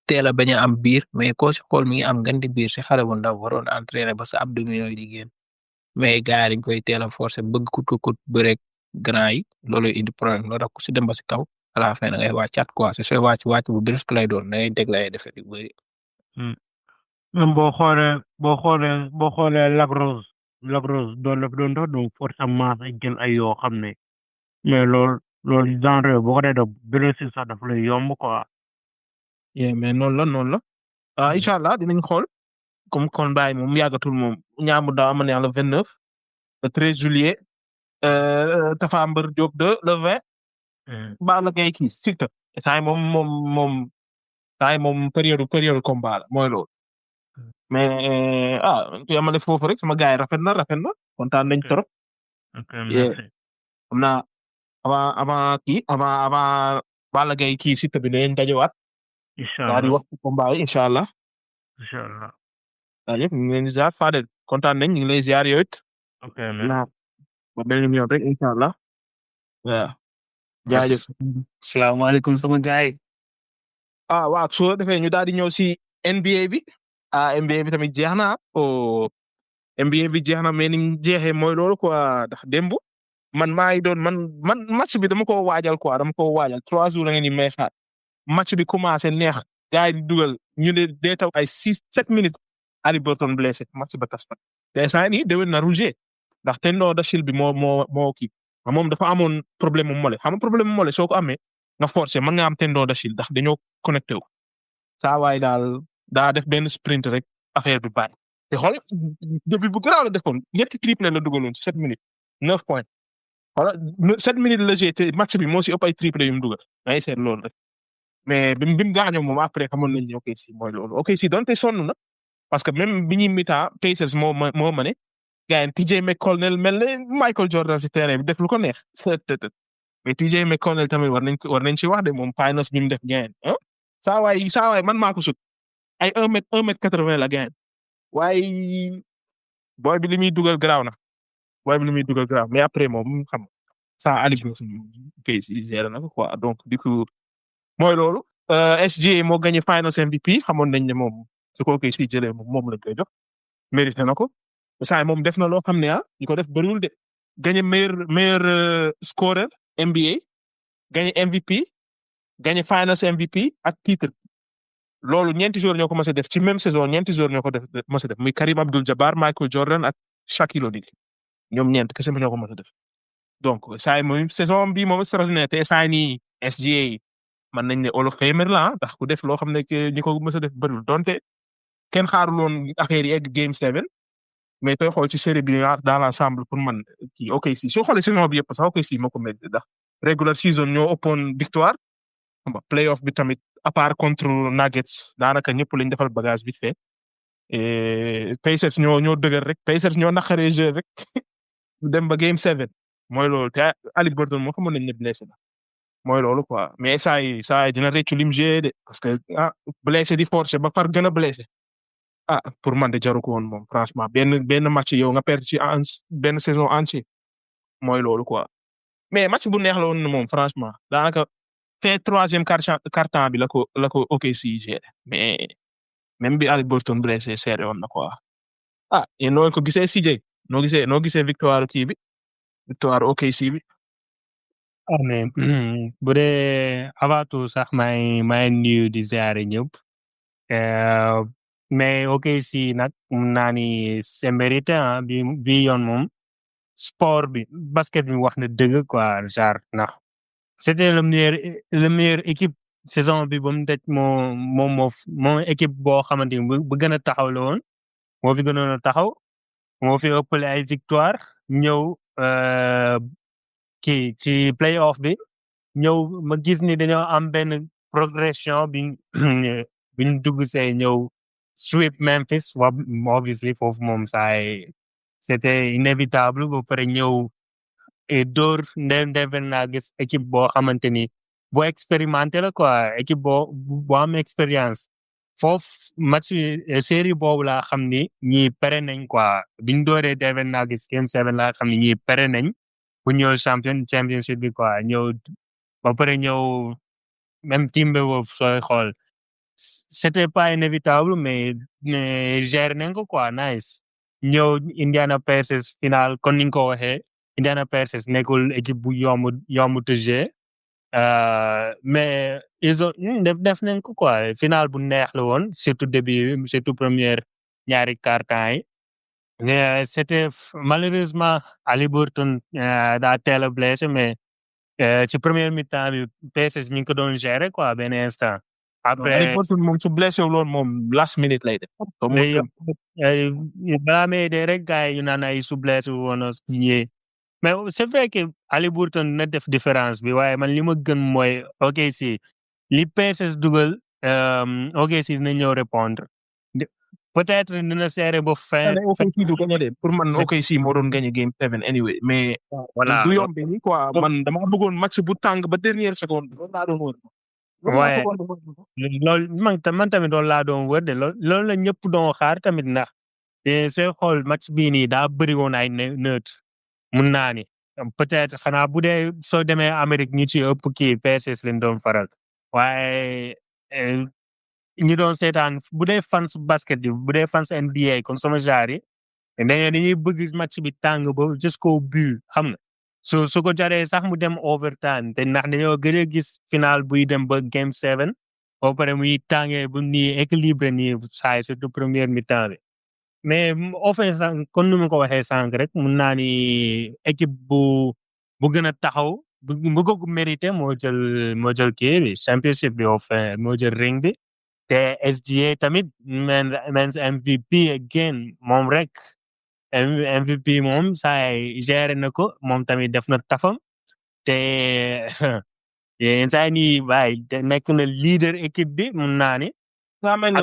teel a bañ a am biir mais koo si xool mi ngi am ngandi biir si xale bu ndaw waroon entraîner ba sa abdominaux yi di génn mais gars yi dañ koy teel a forcer bëgg kut bëreeg grand yi loolu indi problème loolu tax ku si dem ba si kaw à la fin da ngay wàccaat quoi c'est sooy wàcc bu brusque lay doon da ngay dégg lay defet yu bëri. même boo xoolee Lac Rose doon def doon dox donc forcément ay jël ay yoo xam ne mais loolu genre boo ko dee def blessure sax dafa lay yomb quoi. mais noonu la incha allah dinañ xool comme kon bàyyi moom yàggatul moom ñaamu daaw am na le 29 le 13 juillet Tapha Mbeur Diop 2 le 20. Balla Gaye kii Siteu saa moom période combat la mooy loolu. mais tu yamale foofu rek sama gars yi rafet na kontaan nañ trop. ok merci. xam naa avant Balla Gaye kii Siteu bi dañuy dajewaat. incha daal di allah wax ci combat yi incha allah. incha allah. jaajëf ñu ngi leen di ziar Fadel kontaan nañ ñu ngi lay ziar yow it. ok merci. ba beneen yoon rek incha allah. waaw. jaajëf. salaamaaleykum sama gars yi. waaw soo defee ñu daal di ñëw si NBA bi. NBA bi tamit jeex na NBA bi jeex na mais ni mu jeexee mooy loolu quoi ndax démb man maa ngi doon man match bi dama ko waajal quoi 3 jours la ngeen di may xaar match bi commencé neex gars yi di dugal ñu ne dee taw ay 6-7 minutes Haliburton blessé match ba tas na te saa nii déwén na rouge ndax tendon d'Achille bi moo kii moom dafa amoon problème mu mole xam nga problème mu mole soo ko amee nga forcé mën nga am tendon d'Achille ndax dañoo connecté wu saa waay daal daa def benn sprint rek affaire bi bàyyi te xool depuis bu garaaw la defoon ñetti triplé la dugaloon ci 7 minutes 9 points voilà 7 minutes la jeu te match bi moo si ëpp ay triplé yu mu dugal ngay seet loolu rek mais bi mu gaañoo moom après xamoon nañ ne OKC mooy loolu OKC donte sonn na parce que même bi ñuy mi-temps Pacers moo mëne gars yi TJ McConnell mel ne Michael Jordan si terrain bi def lu ko neex mais TJ McConnell tamit war nañ ci wax de moom finals bi mu def gain saa waay man maa ko sut ay 1m80 la gain waaye booy bi li muy dugal garaaw na mais après moom xam saa Aliou kay si zéro na ko quoi donc du coup mooy loolu SGA moo gagné finals MVP xamoon nañ ne moom su ko kay si jëlee moom lañ koy jox mérité na ko saa moom def na loo xam ne ñu ko def bëriwul de gagné meilleur scorer NBA gagné MVP gagné finals MVP ak titre loolu ñeenti joueurs ñoo ko mës a def ci même saison ñeenti joueurs ñoo ko mës a def muy Karim Abdul-Jabbar Michael Jordan ak Shaquille O'Neal ñoom ñeent kese ñoo ko mës a def donc saa yi moom saison bii moom extraordinaire te saa yi nii SGA mën nañ ne Hall of Famer la ndax ku def loo xam ne que ñi ko mës a def bëriwul donte kenn xaaruloon affaire yi egg game 7 mais tooy xool ci série bi dans l'ensemble pour man kii OKC soo xoolee saison bi yëpp sax OKC moo ko mérité ndax regular season ñoo ëppoon victoire xam nga playoff bi tamit à part contre Nuggets daanaka ñëpp lañ defal bagage vite fait et Pacers ñoo dëgër rek Pacers ñoo naqaree jeu rek dem ba game 7 mooy loolu te Ali Burton moo xamoon nañ ne blessé na mooy loolu quoi mais saa yi dina réccu lim jeu de parce que blessé di forcer ba far gën a blessé pour man de jaru ko woon moom franchement benn match yow nga perdre ci benn saison entière mooy loolu quoi mais match bu neex la woon moom franchement daanaka te troisième quart-temps bi la ko OKC géré mais même bi Ali Burton blessé serré woon na quoi yéen noo ko gisee CJ noo gisee victoire kii bi victoire OKC bi. mais bu dee avant tout sax may nuyu di ziare ñëpp mais OKC nag mun naa ni c'est mérité bi yoon moom sport bi basket bi wax na dëgg quoi genre ndax c'était le meilleur équipe saison bi ba mu daj moo équipe boo xamante ni bu gën a taxaw la woon moo fi gënoon a taxaw moo fi ëppale ay victoire ñëw kii ci playoff bi ñëw ma gis ni dañoo am benn progression bi ñu dugg see ñëw sweep Memphis obviously foofu moom c'était inévitable ba pare ñëw et door ndeven naa gis équipe boo xamante ni boo expérimenté la quoi équipe boo am expérience foofu match série boobu laa xam ni ñii pere nañ quoi biñ dooree ndeven naa gis game 7 laa xam ni ñii pere nañ bu ñëw championship bi quoi ñëw ba pare ñëw même Timberwolves sooy xool c'était pas inévitable mais gérer nañ ko quoi nice ñëw Indiana Pacers final kon ni nga ko waxee Indiana Pacers nekkul équipe bu yomb te jouer mais ils ont def nañ ko quoi final bu neex la woon surtout début surtout première ñaari quart-temps yi mais c'était malheureusement Ali Burton daa teel a blessé mais ci première mi-temps bi Pacers mi ngi ko doon gérer quoi benn instant. Après Ali Burton moom su blessé wu loon moom last minute lay def. balaa may dee rek gars yi ñu naan ay su blessé woon mais c'est vrai que Ali Burton na def différence bi waaye man li ma gën mooy OKC li Pacers dugal OKC dina ñëw répondre peut-être dina serré ba fin. OKC du gagné de pour man OKC moo doon gagné game 7 anyway mais. voilà du yomb ni quoi man dama bëggoon match bu tàng ba dernière seconde loolu laa doon wër. waaye loolu man tamit loolu laa doon wër de loolu la ñëpp doon xaar tamit ndax te sooy xool match bii nii daa bëri woon ay neutre mun naa ni peut-être xanaa bu dee soo demee Amérique ñu ci ëpp kii Pacers lañ doon faral waaye ñi doon seetaan bu dee fans basket bi bu dee fans NBA comme sama genre yi dañuy bëgg match bi tàng ba jusqu'au but xam nga su ko jaree sax mu dem overtime te ndax dañoo gën a gis final buy dem ba game 7 ba pare muy tàngee bu nii équilibré nii saay surtout première mi-temps bi mais offense kon nu ma ko waxee sànq rek mun naa ni équipe bu gën a taxaw bu ko mérité moo jël kii bi championship bi moo jël ring bi te SGA tamit men's MVP again moom rek MVP moom saay géré na ko moom tamit def na tafam te yenn saa nii waaye nekk na leader équipe bi mun naa ni. saa mel ne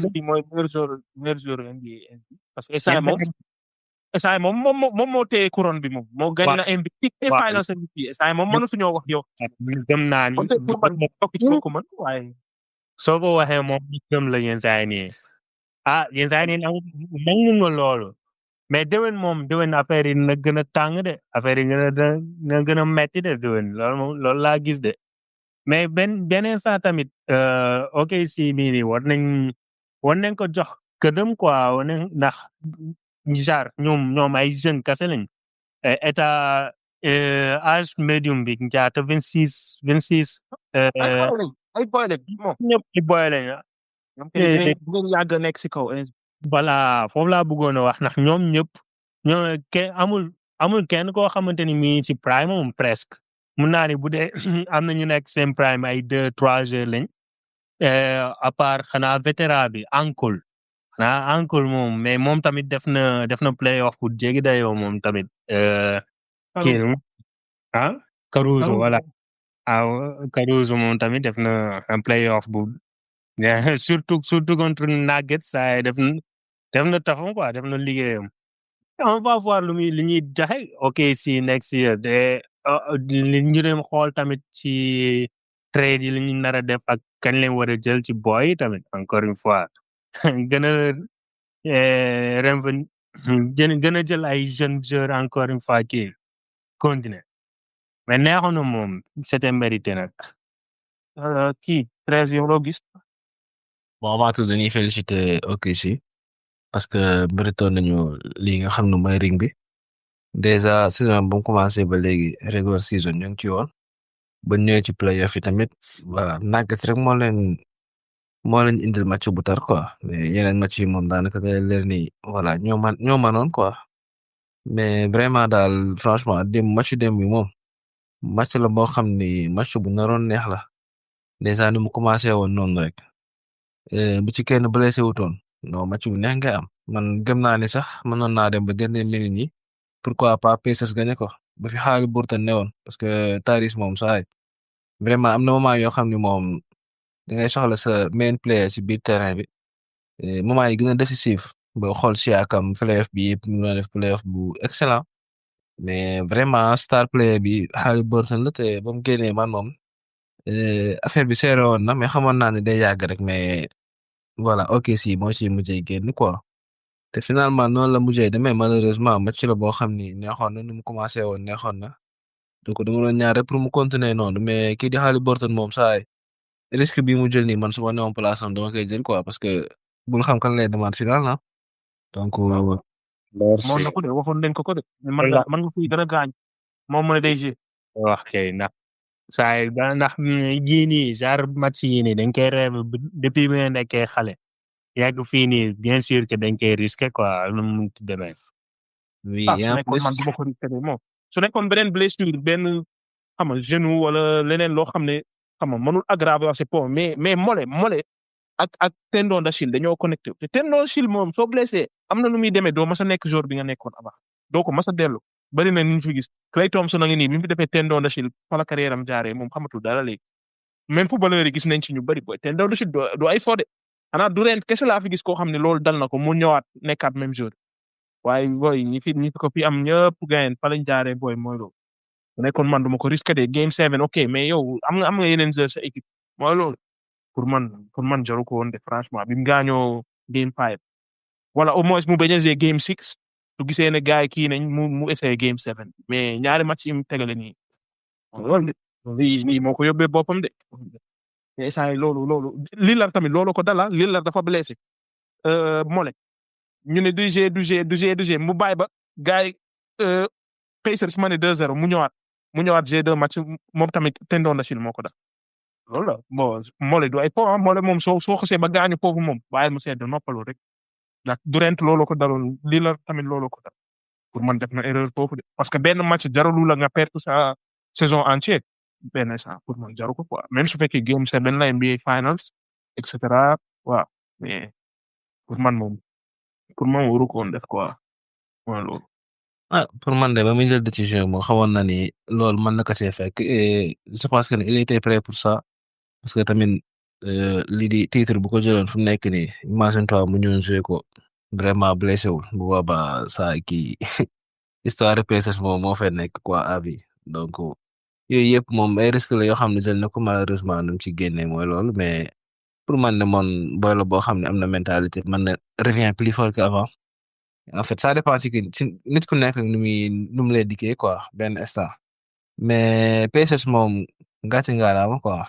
SGA mooy meilleur joueur NBA parce que SAE moom moo téye couronne bi moom moo gagné na MVP et finals MVP SAE moom mënatuñoo wax yow. gëm naa ni waaye. soo ko waxee moom gëm la yenn saa nii yenn saa nii nangu nga loolu mais déwén affaire yi na gën a tàng de affaire yi na gën a metti de déwén loolu laa gis de mais beneen saa tamit OKC bii nii war nañ ko jox këdëm quoi ndax genre ñoom ay jeunes kese lañ état âge médium bi njaata 26. ay boy lañ moom ñëpp ay boy lañ ngeen yàgg nekk si kaw. voilà foofu laa bëggoon a wax ndax ñoom ñëpp amul amul kenn koo xamante ni mi ngi ci prime moom presque mun naa ni bu dee am na ñu nekk seen prime ay 2-3 heures lañ à part xanaa vétéran bi Ankul moom mais moom tamit def na playoff bu jéggi dayoo moom tamit kii Caruso voilà Caruso moom tamit def na un playoff bu surtout contre Nuggets saa def na taxaw quoi def na liggéeyam. On va voir li ñuy jaxe ok si next year de li ñu dem xool tamit ci trade yi li ñu nar a def ak kañ leen war a jël ci boy tamit encore une fois gën a gën a jël ay jeunes joueurs encore une fois kii continuer mais neexoon na moom c'était mérité nag kii 13 yow loo gis. Bon, avant tout dañuy féliciter OKC parce que méritoon nañu lii nga xam ne mooy ring bi déjà saison bu mu commencé ba léegi regular season ñu ngi ci woon ba ñëwee ci playoff yi tamit voilà Nuggets rek moo leen indil match bu tar quoi mais yeneen match yi moom daanaka day leer ni voilà ñoo manoon quoi mais vraiment daal franchement match bi moom match la boo xam ni match bu naroon neex la déjà ni mu commencé woon noonu rek bu ci kenn blessé wutoon non match bu neex nga am man gëm naa ni sax mënoon naa dem ba dernière minute yi pourquoi pas Pacers gagné ko ba fi Haliburton ne woon parce que Tyrese moom saay vraiment am na moment yoo xam ni moom da ngay soxla sa main player ci biir terrain bi moment yi gën a décisif ba xool Siakam playoff bi yëpp mu def playoff bu excellent mais vraiment star player bi Haliburton la te ba mu génnee man moom affaire bi seere woon na mais xamoon naa ne day yàgg rek mais voilà OKC moo ci mujjee génn quoi te finalement noonu la mujjee demee malheureusement match la boo xam ni neexoon na nu mu commencé woon neexoon na donc dama doon ñaar rek pour mu continuer noonu mais kii di Haliburton moom saay risque bi mu jël nii man su ma newoon place am dama koy jël quoi parce que bul xam kan lay demaat final na donc. moom na ko de waxoon nañ ko de. man nga fuy dara gaañ moom mu ne day jouer. wax kay ndax saa yi ndax yii nii genre match yii nii dañ koy rêve depuis bi nga nekkee xale yàgg fii nii bien sûr que dañ koy risqué quoi lu mu munti demee. oui su nekkoon man du ma ko risqué de moom su nekkoon beneen blessure benn xam nga genou wala leneen loo xam ne xam nga mënul aggraver c'est bon mais mole ak tendon d'Achille dañoo connecté te tendon d'Achille moom soo blessé am na nu muy demee doo mas a nekk joueur bi nga nekkoon avant doo ko mas a dellu bari na ñu fi gis Klay Thompson a ngi nii bi mu fi defee tendon d'Achille fa la carrière am jaaree moom xamatul dara léegi même footballeur yi gis nañ ci ñu bari boy tendon d'Achille du ay fo de xanaa Durant kese laa fi gis koo xam ne loolu dal na ko mu ñëwaat nekkaat même joueur waaye boy ñi fi ko fi am ñëpp gayen fa lañ jaaree boy mooy loolu su nekkoon man du ma ko risqué de game 7 ok mais yow am nga yeneen joueur sa équipe mooy loolu pour man jaru ko woon de franchement bi mu gaañoo game 5 wala au moins mu bañ a jouer game 6 su gisee ne gars yi kii nañ mu essayé game 7 mais ñaari match yi mu tegale nii loolu lii moo ko yóbbee boppam de mais saa yi loolu Lillard tamit loolu ko dala Lillard dafa blessé mole ñu ne du G mu bàyyi ba gars yi Pacers ma ne 2-0 mu ñëwaat G2 match moom tamit tendon d'Achille moo ko dal loolu la bon mole du ay po mole moom soo xasee ba gaañu foofu moom bàyyil mu sedd noppalu rek ndax Durant loolu ko daloon Lillard tamit loolu ko dal pour man def na erreur foofu de parce que benn match jaralu la nga perte sa saison entière benn saa pour man jaru ko quoi même su fekkee game 7 la NBA finals et cetera waaw mais pour man waru ko woon def quoi mooy loolu. pour man de ba muy jël décision moo xamoon na ni loolu mën na ko see fekk et je pense que il était prêt pour ça parce que tamit lii di titre bu ko jëloon fu mu nekk nii imagine toi mu ñëw joué ko vraiment blessé wul bu boobaa saa kii histoire Pacers moom moo fay nekk quoi abi donc yooyu yëpp moom ay risque la yoo xam ne jël na ko malheureusement nu mu ci génnee mooy loolu mais pour man ne moom boy la boo xam ne am na mentalité man ne revient plus fort qu'avant en fait ça dépend ci nit ku nekk nu mu lay dikkee quoi benn instant mais Pacers moom gàcce ngaalaama quoi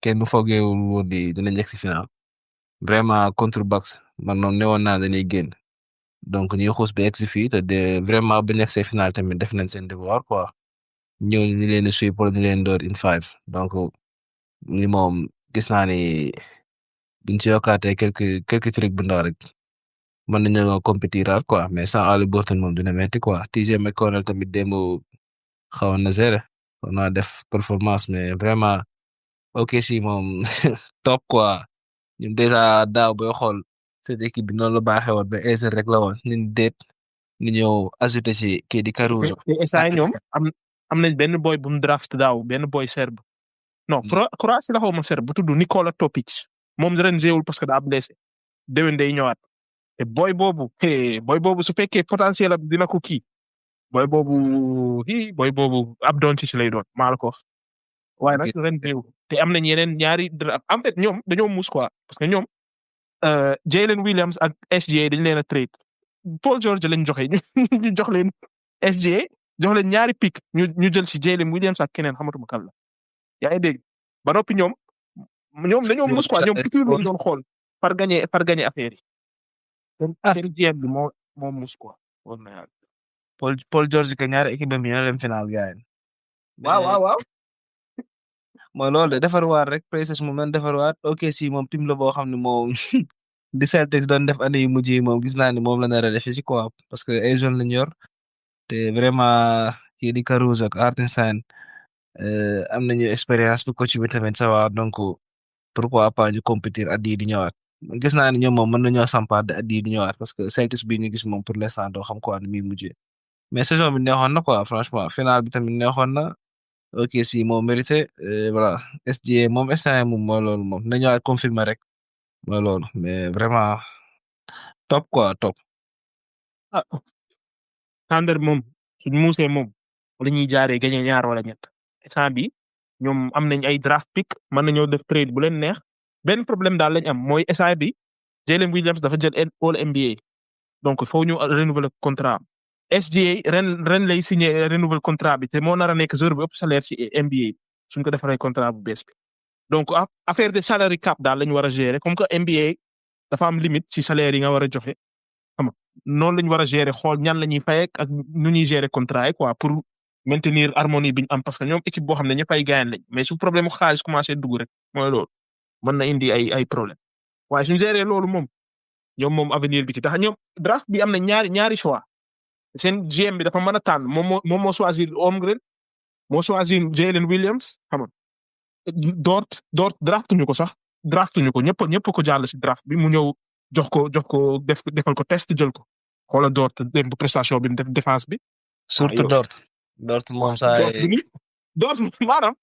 kenn du foogeewul woon dina njëkk si final vraiment contre Bucks man noonu ne woon naa dañuy génn donc ñuy xuus ba egg si fii te de vraiment bu nekk see final tamit def nañ seen devoir quoi ñëw ñu leen di suivre pour ñu leen door in 5 donc li moom gis naa ni buñ ci yokkaatee quelques trucs bu ndaw rek mën nañoo compétir quoi mais sans Haliburton moom dina metti quoi TJ McConnell tamit démb xawoon na gérer xawoon na def performance mais vraiment OKC moom top quoi ñun déjà daaw booy xool cette équipe bi noonu la baaxee woon ba Aizer rek la woon ñun déet ñu ñëw ajouté ci kii di Caruso. te essay ñoom am nañ benn boy bu mu draft daaw benn boy serbe non Croatie la xaw ma serbe bu tudd Nikola Topic moom ren jéewul parce que daa blessé déwén day ñëwaat te boy boobu su fekkee potentiel am dina ko kii boy boobu ab Doncic lay doon maa la ko wax waaye nag ren jéewul te am nañ yeneen ñaari draft en fait ñoom dañoo muus quoi parce que ñoom Jalen Williams ak SGA dañ leen a trade Paul George lañ joxe ñu jox leen SGA jox leen ñaari pick ñu jël si Jalen Williams ak keneen xamatuma kan la yaa ngi dégg ba noppi ñoom dañoo mus quoi ñoom futur lañ doon xool par gagner affaire yi. seen GM bi moo mus quoi war na yàlla. Paul George que ñaari équipe bi ñoo dem final gars yi. waaw. mooy loolu de defarwaat rek Pacers moom lañ defarwaat OKC moom team la boo xam ne moom di Celtics doon def année yu mujj yi moom gis naa ni moom la nar a def ci quoi parce que ay jeunes lañ yor te vraiment kii di Caruso ak Hartenstein am nañu expérience bi coach bi tamit ça va donc pourquoi pas ñu compétir at yii di ñëwaat gis naa ni ñoom moom mën nañoo sampaat at yii di ñëwaat parce que Celtics bi ñu gis moom pour l'instant doo xam quoi ni muy mujjee mais saison bi neexoon na quoi franchement final bi tamit neexoon na. ok si moo mérité voilà SGA moom instant moom mooy loolu moom na ñëwaat confirmer rek mooy loolu mais vraiment top quoi top. Thunder moom suñ muusee moom la ñuy jaaree gagné ñaar wala ñett instant bi ñoom am nañ ay draft pick mën nañoo def trade bu leen neex benn problème daal lañ am mooy instant bi Jalen Williams dafa jël All NBA donc foo ñu renouveler contrat SGA ren lay signé renouvel contrat bi te moo nar a nekk joueur bi ëpp salaire ci NBA suñ ko defaree contrat bu bees bi donc affaire de salary cap daal la ñu war a gérer comme que NBA dafa am limite ci salaire yi nga war a joxe xam nga noonu la ñu war a gérer xool ñan la ñuy fay ak nu ñuy gérer contrat yi quoi pour maintenir harmonie bi ñu am parce que ñoom équipe boo xam ne ñëpp ay gaañ lañ mais su problème mu xaalis commencé dugg rek mooy loolu mën na indi ay problème waaye suñ gérer loolu ñoom moom avenir bi ci tax ñoom draft bi am na ñaari choix. seen GM bi dafa mën a tànn moom moo choisir Holmgren moo choisir Jalen Williams xam nga Dort draftuñu ko sax draftuñu ko ñëpp ko jàll si draft bi mu ñëw jox ko defal ko test jël ko xoola Dort dem bu prestation bi def défense bi. surtout Dort moom saa Dort maanaam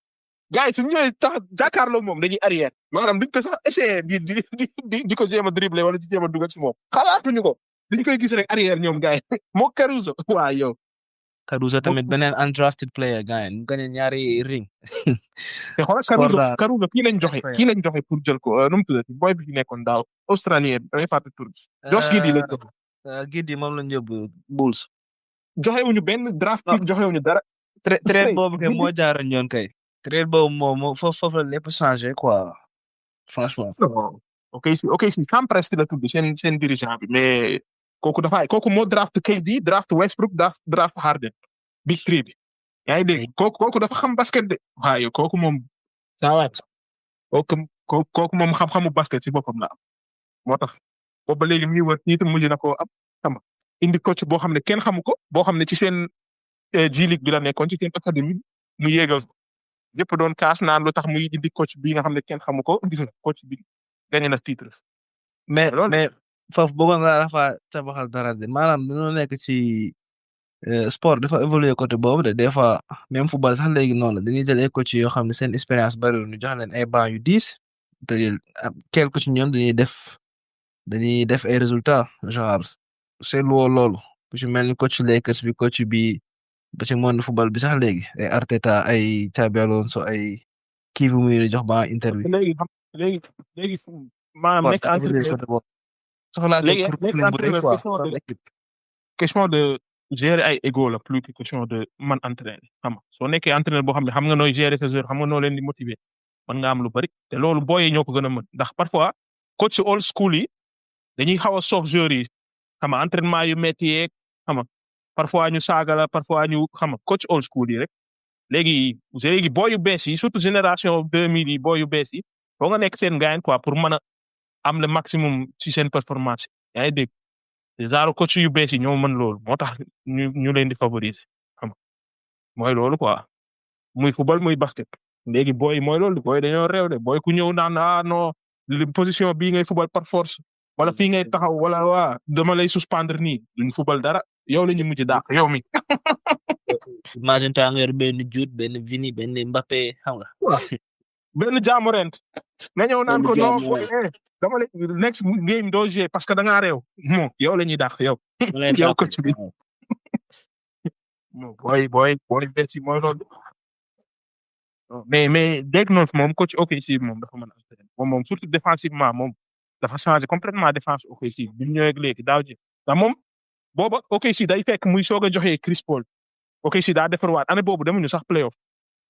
gars yi suñu ñëwee tax jàkkaarloo moom dañuy arrière maanaam duñ ko sax essayer di ko jéem a dribbler wala di jéem a dugal si moom xalaatuñu ko. dañ koy gis rek arrière ñoom gars yi moo Caruso waaw yow. Caruso tamit beneen undrafted player gars yi mu gagné ñaari ring. te xoolal Caruso kii lañ joxe pour jël ko nu mu tuddati boy bi fi nekkoon daaw australien damay fàtte tur bi. Josh Giddey lañ joxe. Giddey moom lañ yóbbu Bulls. joxe wuñu benn draft pick joxe wuñu dara. trade boobu kay moo jaaroon ñoon kay. trade boobu moom foofu la lépp changé quoi franchement. ok si Sam Presti la tudd seen dirigeant bi mais. kooku moo draft KD draft Westbrook draft Harden Big Three bi yaa ngi dégg kooku dafa xam basket de waaye kooku moom saa waay kooku moom xam-xamu basket si boppam la am moo tax boobu ba léegi muy wër ñiitu mujj na ko am xam nga indi coach boo xam ne kenn xamu ko boo xam ne ci seen G League bi la nekkoon ci seen académie mu yéegal ñëpp doon kaas naan lu tax muy indi coach bi nga xam ne kenn xamu ko gis nga coach bi gagné na titre mais foofu bëggoon naa dafa tabaxal dara de maanaam dañoo nekk ci sport dafa évoluer côté boobu de des fois même football sax léegi noonu la dañuy jël ay coach yoo xam ne seen expérience bariwul ñu jox leen ay bancs yu 10 te quelque ci ñoom dañuy def ay résultats genre c'est loolu bu ci mel ni coach Lakers bi coach bi ba ci monde football bi sax léegi ay Arteta ay Xabi Alonso ay kii bi muy jox banc Inter bi. léegi maanaam nekk entraîneur question de gérer ay ego la plus que question de man entraîner xam nga soo nekkee entraîneur boo xam ne xam nga nooy gérer ses heures xam nga noo leen di motiver mën nga am lu bari te loolu booyee ñoo ko gën a mën ndax parfois coach old school yi dañuy xaw a soox joueurs yi xam nga entraînement yu métti yeeg xam nga parfois ñu saaga la parfois ñu xam nga coach old school yi rek léegi booy yu bees yi surtout génération 2000 yi booy yu bees yi foo nga nekk seen gaañ quoi pour mën a am le maximum ci seen performance yaa ngi dégg genre coach yu bees yi ñoo mën loolu moo tax ñu leen di favoriser xam nga mooy loolu quoi muy football muy basket léegi booy mooy loolu booy dañoo réew de booy ku ñëw naan non position bii ngay football par force wala fii ngay taxaw wala waa dama lay suspendre nii duñ football dara yow la ñu mujj dàq yow mi. imagine toi nga yor benn Jude benn Vini benn Mbappé xam nga. benn jaamu rent nga ñëw naan ko non booy dama lay next game doo jouer parce que da ngaa réew moom yow la ñuy dàq yow. yow coach bi booy bees yi mooy loolu. mais dégg noonu moom coach OKC moom dafa mën a moom surtout défensivement moom dafa changé complètement défense OKC bi mu ñëwee léegi daaw ji ndax moom booba OKC day fekk muy soog a joxe Chris Paul OKC daa defarwaat année boobu demuñu sax playoff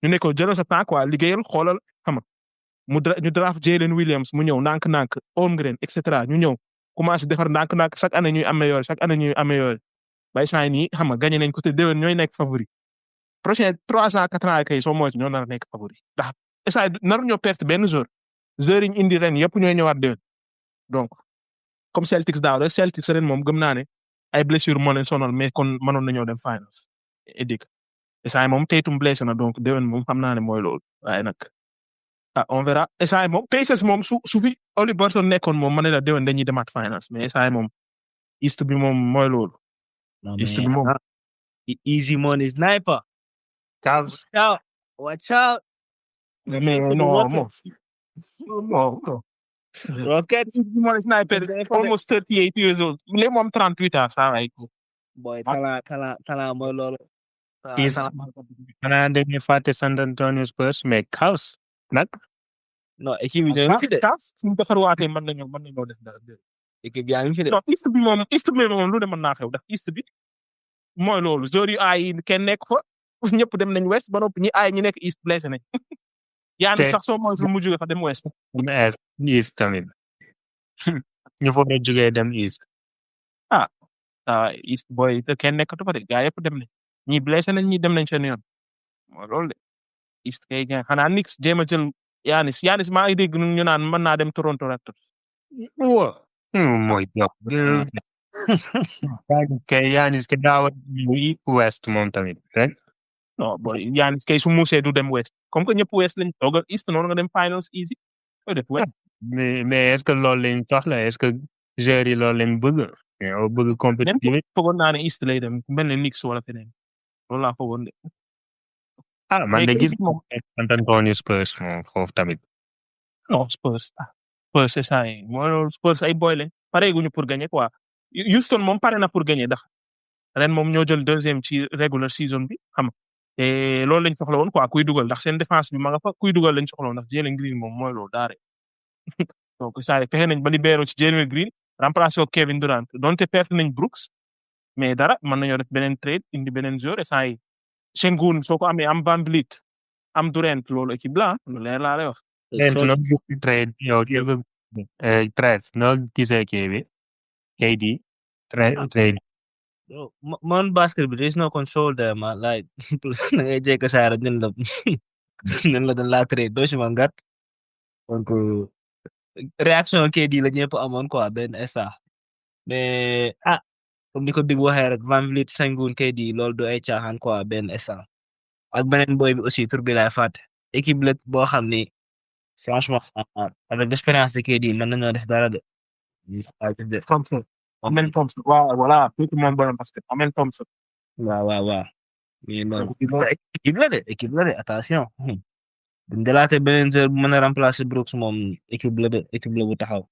ñu ne ko jëlal sa temps quoi liggéeyal xoolal xam nga ñu draft Jalen Williams mu ñëw ndànk-ndànk Holmgren et cetera ñu ñëw commencé defar ndànk-ndànk chaque année ñuy amélioré bay saa yi nii xam nga gagné nañ ko te déwén ñooy nekk favori. prochain 3 ans 4 ans kay soo moytu ñoo nar a nekk favori ndax essai naru ñoo perte benn joueur yi ñu indi ren yëpp ñooy ñëwaat déwén donc comme Celtics daaw rek Celtics ren moom gëm naa ne ay blessure moo leen sonal mais kon mënoon nañoo dem finals édique essai moom Tatum blessé na donc déwén moom xam naa ne mooy loolu waaye nag on verra essai moom Pacers moom su fi Oli Burton nekkoon moom ma ne la déwén dañuy demaat finals mais essai moom East bi moom mooy loolu. East bi moom easy money sniper. Cavs. Watch out. Mais non. Rockets. Mon sniper almost 38 years old. Les moom 38 ans ça va. Boy talent mooy loolu. Xanaa dañuy fàtte San Antonio Spurs mais Cavs nag. non équipe bi ñoo ngi fi de. Cavs suñu defarwaatee mën nañoo def dara. équipe yaa ngi fi de. non East bi moom lu ne mën naa xew ndax East bi mooy loolu joueurs yu aay kenn nekk fa. ñëpp dem nañ West ba noppi ñi aay ñi nekk East blessé nañ. yaa ngi sax soo moytu mu jógee fa dem West. East tamit ñu foog a jógee dem East. East boy te kenn nekkatu fa de gaa yëpp dem nañ ñi blessé nañ ñi dem nañ seen yoon mooy loolu de East kay jeex xanaa Knicks jéem a jël Giannis maa ngi dégg ñu naan mën naa dem Toronto Raptors. mooy jox. kay Giannis ke daaw West moom tamit rek. non boy Giannis kay su muusee du dem West comme que ñëpp West lañ toogal East noonu nga dem Finals easy koy def West. mais est-ce que loolu lañ soxla est-ce que joueurs yi loolu lañ bëgg. yow bëgg compétition. foogoon naa ne East lay dem mel ne Knicks wala feneen loolu laa foogoon de. man de gis moom San Antonio Spurs moom foofu tamit. non Spurs c'est ça mooy loolu Spurs ay boy lañ pareeguñu pour gagner quoi. Houston moom pare na pour gagner ndax ren moom ñoo jël deuxième ci regular season bi xam nga te loolu lañ soxla woon quoi kuy dugal ndax seen défense bi ma nga fa kuy dugal lañ soxla woon ndax Jalen Green moom mooy loolu daare donc saa fexe nañ ba libéré ci Jalen Green remplacé ko Kevin Durant donte perte nañ Brooks mais dara mën nañoo def beneen trade indi beneen joueur saa yi Sengun soo ko amee am Van Vliet am Durant loolu équipe la lu leer laa lay wax. trade yow trade noo gisee kii bi KD trade. man basket bi there is no control there man like da ngay jékki saa rek nen la dañ laa trade doo si man gat donc réaction KD la ñëpp amoon quoi benn instant mais comme ni ko Big waxee rek Van Vliet Sengun KD loolu du ay caaxaan quoi benn instant ak beneen boy bi aussi tur bi laay fàtte équipe la boo xam ni franchement avec l'expérience de KD mën nañoo def dara de. Amen Thompson waaw voilà tout le monde bon parce que Amen Thompson. waaw. mais non équipe la de attention. buñ dalaate beneen joueur bu mën a remplacer Brooks moom équipe la bu taxaw.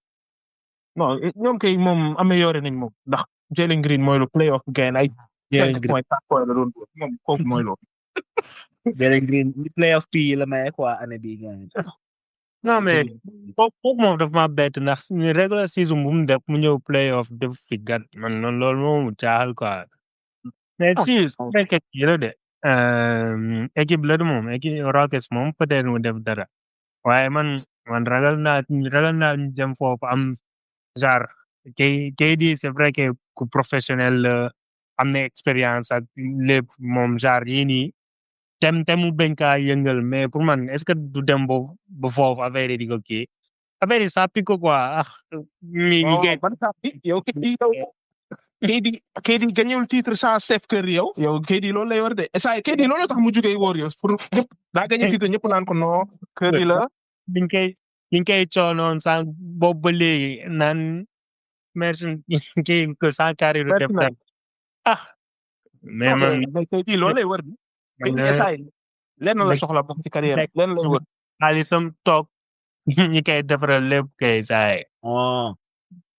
non ñoom kay moom amélioré nañ moom ndax Jalen Green mooy le playoff gain ay. Jalen Green la doon moom kooku mooy loolu. Jalen Green playoff P la maye quoi année bii gain. non mais kooku moom dafa ma bett ndax regular season bu mu def mu ñëw playoff def fi gat man noonu loolu moom mu caaxal quoi. mais si su fekkee kii la de équipe la de moom équipe Rockets moom peut-être mu def dara waaye man ragal naa ñu dem foofu am genre kay di c'est vrai que ku professionnel am na expérience ak lépp moom genre yii nii te mu bañ kaa yëngal mais pour man est-ce que du dem ba foofu affaire yi di ko kii affaire yi sàppi ko quoi ñi kay ban sàppi yow KD gañewul titre sans Steph Curry yow KD loolu lay war de essay KD loolu tax mu jugee Warriors pour ñëpp daa gañe titre ñëpp naan ko non Curry la. biñ koy coonoon sans boobu ba léegi naan merci kii que sans carré du def mais man KD loolu lay war bi KD essay lenn la soxla bokk ci carrière lenn lay war xaalisam toog ñi koy defaral lépp kay saay oh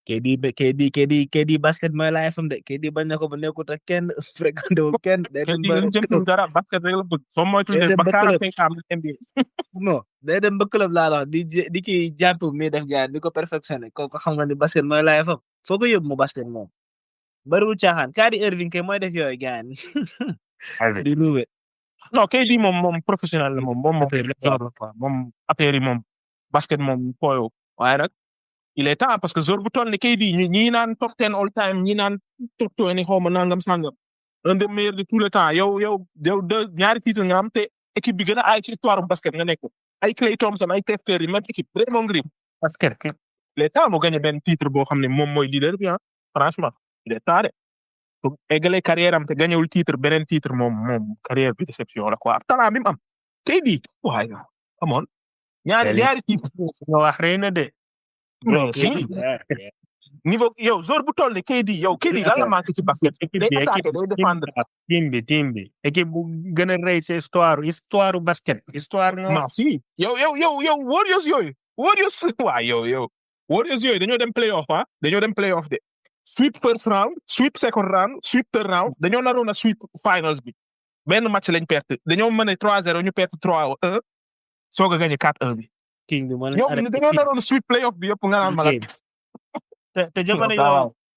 KD basket mooy laay fam de KD bañ na ko ba nekkut ak kenn fréquenté wul kenn day dem ba jëm dara basket rek la bëgg soo moytuwul ba 45 ans NBA non day dem ba club laa la wax di kii jàpp mi def gaay di ko perfectionné ko xam nga ni basket mooy laay fam foo ko yóbbu mu basket moom bariwul caaxaan Kyrie Irving kay mooy def yooyu gaay di luwe non KD moom professionnel la moom affaire yi moom basket moom fooyo waaye nag il est temps parce que jour bu toll ni KD ñi naan top 10 all time ñi naan top 20 xawma nangam sangam un des meilleurs de tous les temps yow ñaari titre nga am te équipe bi gën a aay ci histoire basket nga nekk ay Klay Thompson ay Steph Curry même équipe Draymond Green basket il est temps mu gagné benn titre boo xam ne moom mooy leader bi franchement il est temps de pour égaler carrière am te gagnéwul titre beneen titre moom carrière bi déception la quoi talent bi mu am KD waaye amoon ñaari titre nga wax rëy na de niveau yow jour bu toll ni KD lan la manqué ci basket day attaquer day défendre team bi équipe bu gën a rëy ci histoire basket histoire nga non si yow Warriors yooyu Warriors yooyu dañoo dem playoff de sweep first round sweep second round sweep third round dañoo naroon a sweep finals bi benn match lañ perte dañoo mën a 3-0 ñu perte 3-1 soog a gagné 4-1 bi ñoom dañoo naroon sweep playoff bi yëpp nga naan ma te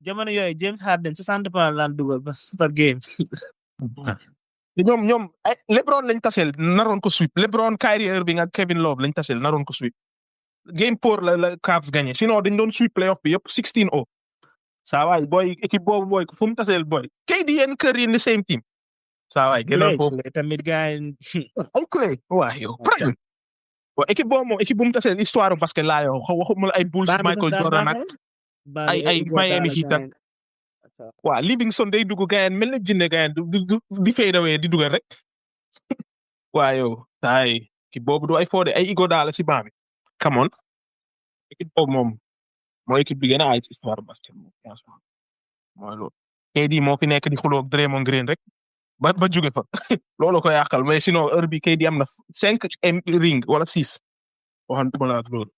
jamono yooyu James Harden 60 points laan dugal par game te ñoom ay LeBron lañ tasel naroon ko sweep LeBron Kyrie Irving ak Kevin Love lañ tasel naroon ko sweep game 4 la Cavs gagné sinon dañ doon sweep playoff bi yëpp 16-0 saa waay boy équipe boobu boy fu mu tasel boy KD and Curry in the same team saa waay gënoon foofu tamit gaay ay Klay waa yow bon équipe boobu moom équipe bu mu tasee histoire basket laa yow waxuma la ay Bulls Michael Jordan ak ay Miami Heat ak waaw Livingston day dugg gayen mel na jinne gayen di fade away di dugal rek waa yow taay équipe boobu du ay foode ay Iguodala si banc bi come on équipe boobu moom mooy équipe bi gën a ay ci histoire basket moom mooy loolu KD moo fi nekk di xuloo Draymond Green rek ba jóge fa loolu ko yàqal mais sinon heure bi KD am na 5 ring wala 6 waxantuma la loolu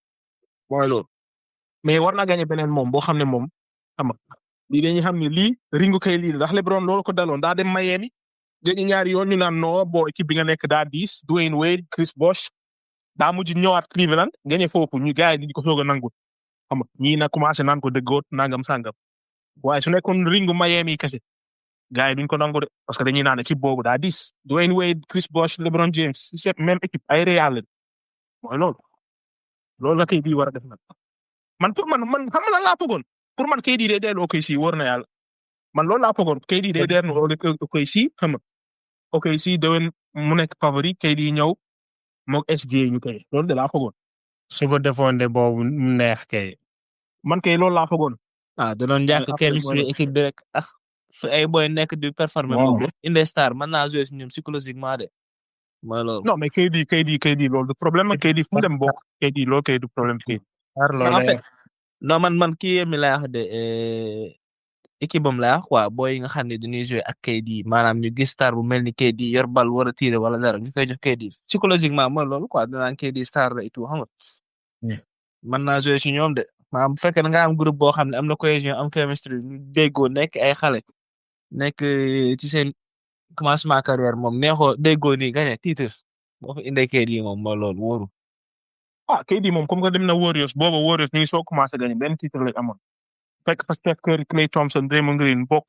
mooy loolu mais war na gagné beneen moom boo xam ne moom xam nga lii dañuy xam ne lii ringu kay lii ndax LeBron loolu ko daloon daa dem Miami jëñi ñaari yoon ñu naan non boo équipe bi nga nekk daa 10 Dwayne Wade Chris Bosh daa mujj ñëwaat Cleveland gagné foofu ñu gars yi di ko soog a nangu xam nga ñii na commencé naan ko dëggoot nangam sangam waaye su nekkoon ringu Miami kese gars yi duñ ko nangu de parce que dañuy naan équipe boobu daa 10 Dwayne Wade Chris Bosh LeBron James c'est même équipe ay Real mooy loolu la kay di war a def nag man pour man xam nga laa bëggoon pour man KD day dellu OKC wóor na yàlla man loolu laa bëggoon KD day dellu OKC xam nga OKC déwén mu nekk favori KD ñëw moog SGA ñu koy loolu de laa bëggoon. su ko defoon de boobu neex kay. man kay loolu laa bëggoon. da doon njëkk chemistry équipe bi rek fu ay boy nekk di performer moom inde star mën naa jouer si ñoom psychologiquement de mooy loolu. non mais KD loolu du problème KD fu mu dem bokk KD loolu kay du problème KD. en fait non man kii mi lay wax de équipe am lay wax quoi boy yi nga xam ne dañuy jouer ak KD maanaam ñu gis star bu mel ni KD yor bal war a tirer wala dara ñu koy jox KD psychologiquement mooy loolu quoi danaan KD star la et tout xam nga. mën naa jouer si ñoom de maanaam bu fekkee nga am groupe boo xam ne am na cohésion am chemistry ñu déggoo nekk ay xale nekk ci seen commencement carrière moom neexoo déggoo nii gagné titre boo fa indee KD moom mooy loolu wóoru. KD moom comme que dem na Warriors booba Warriors ñu ngi soo commencé gagné benn titre lañ amoon fekk parce que Curry Klay Thompson Draymond Green bokk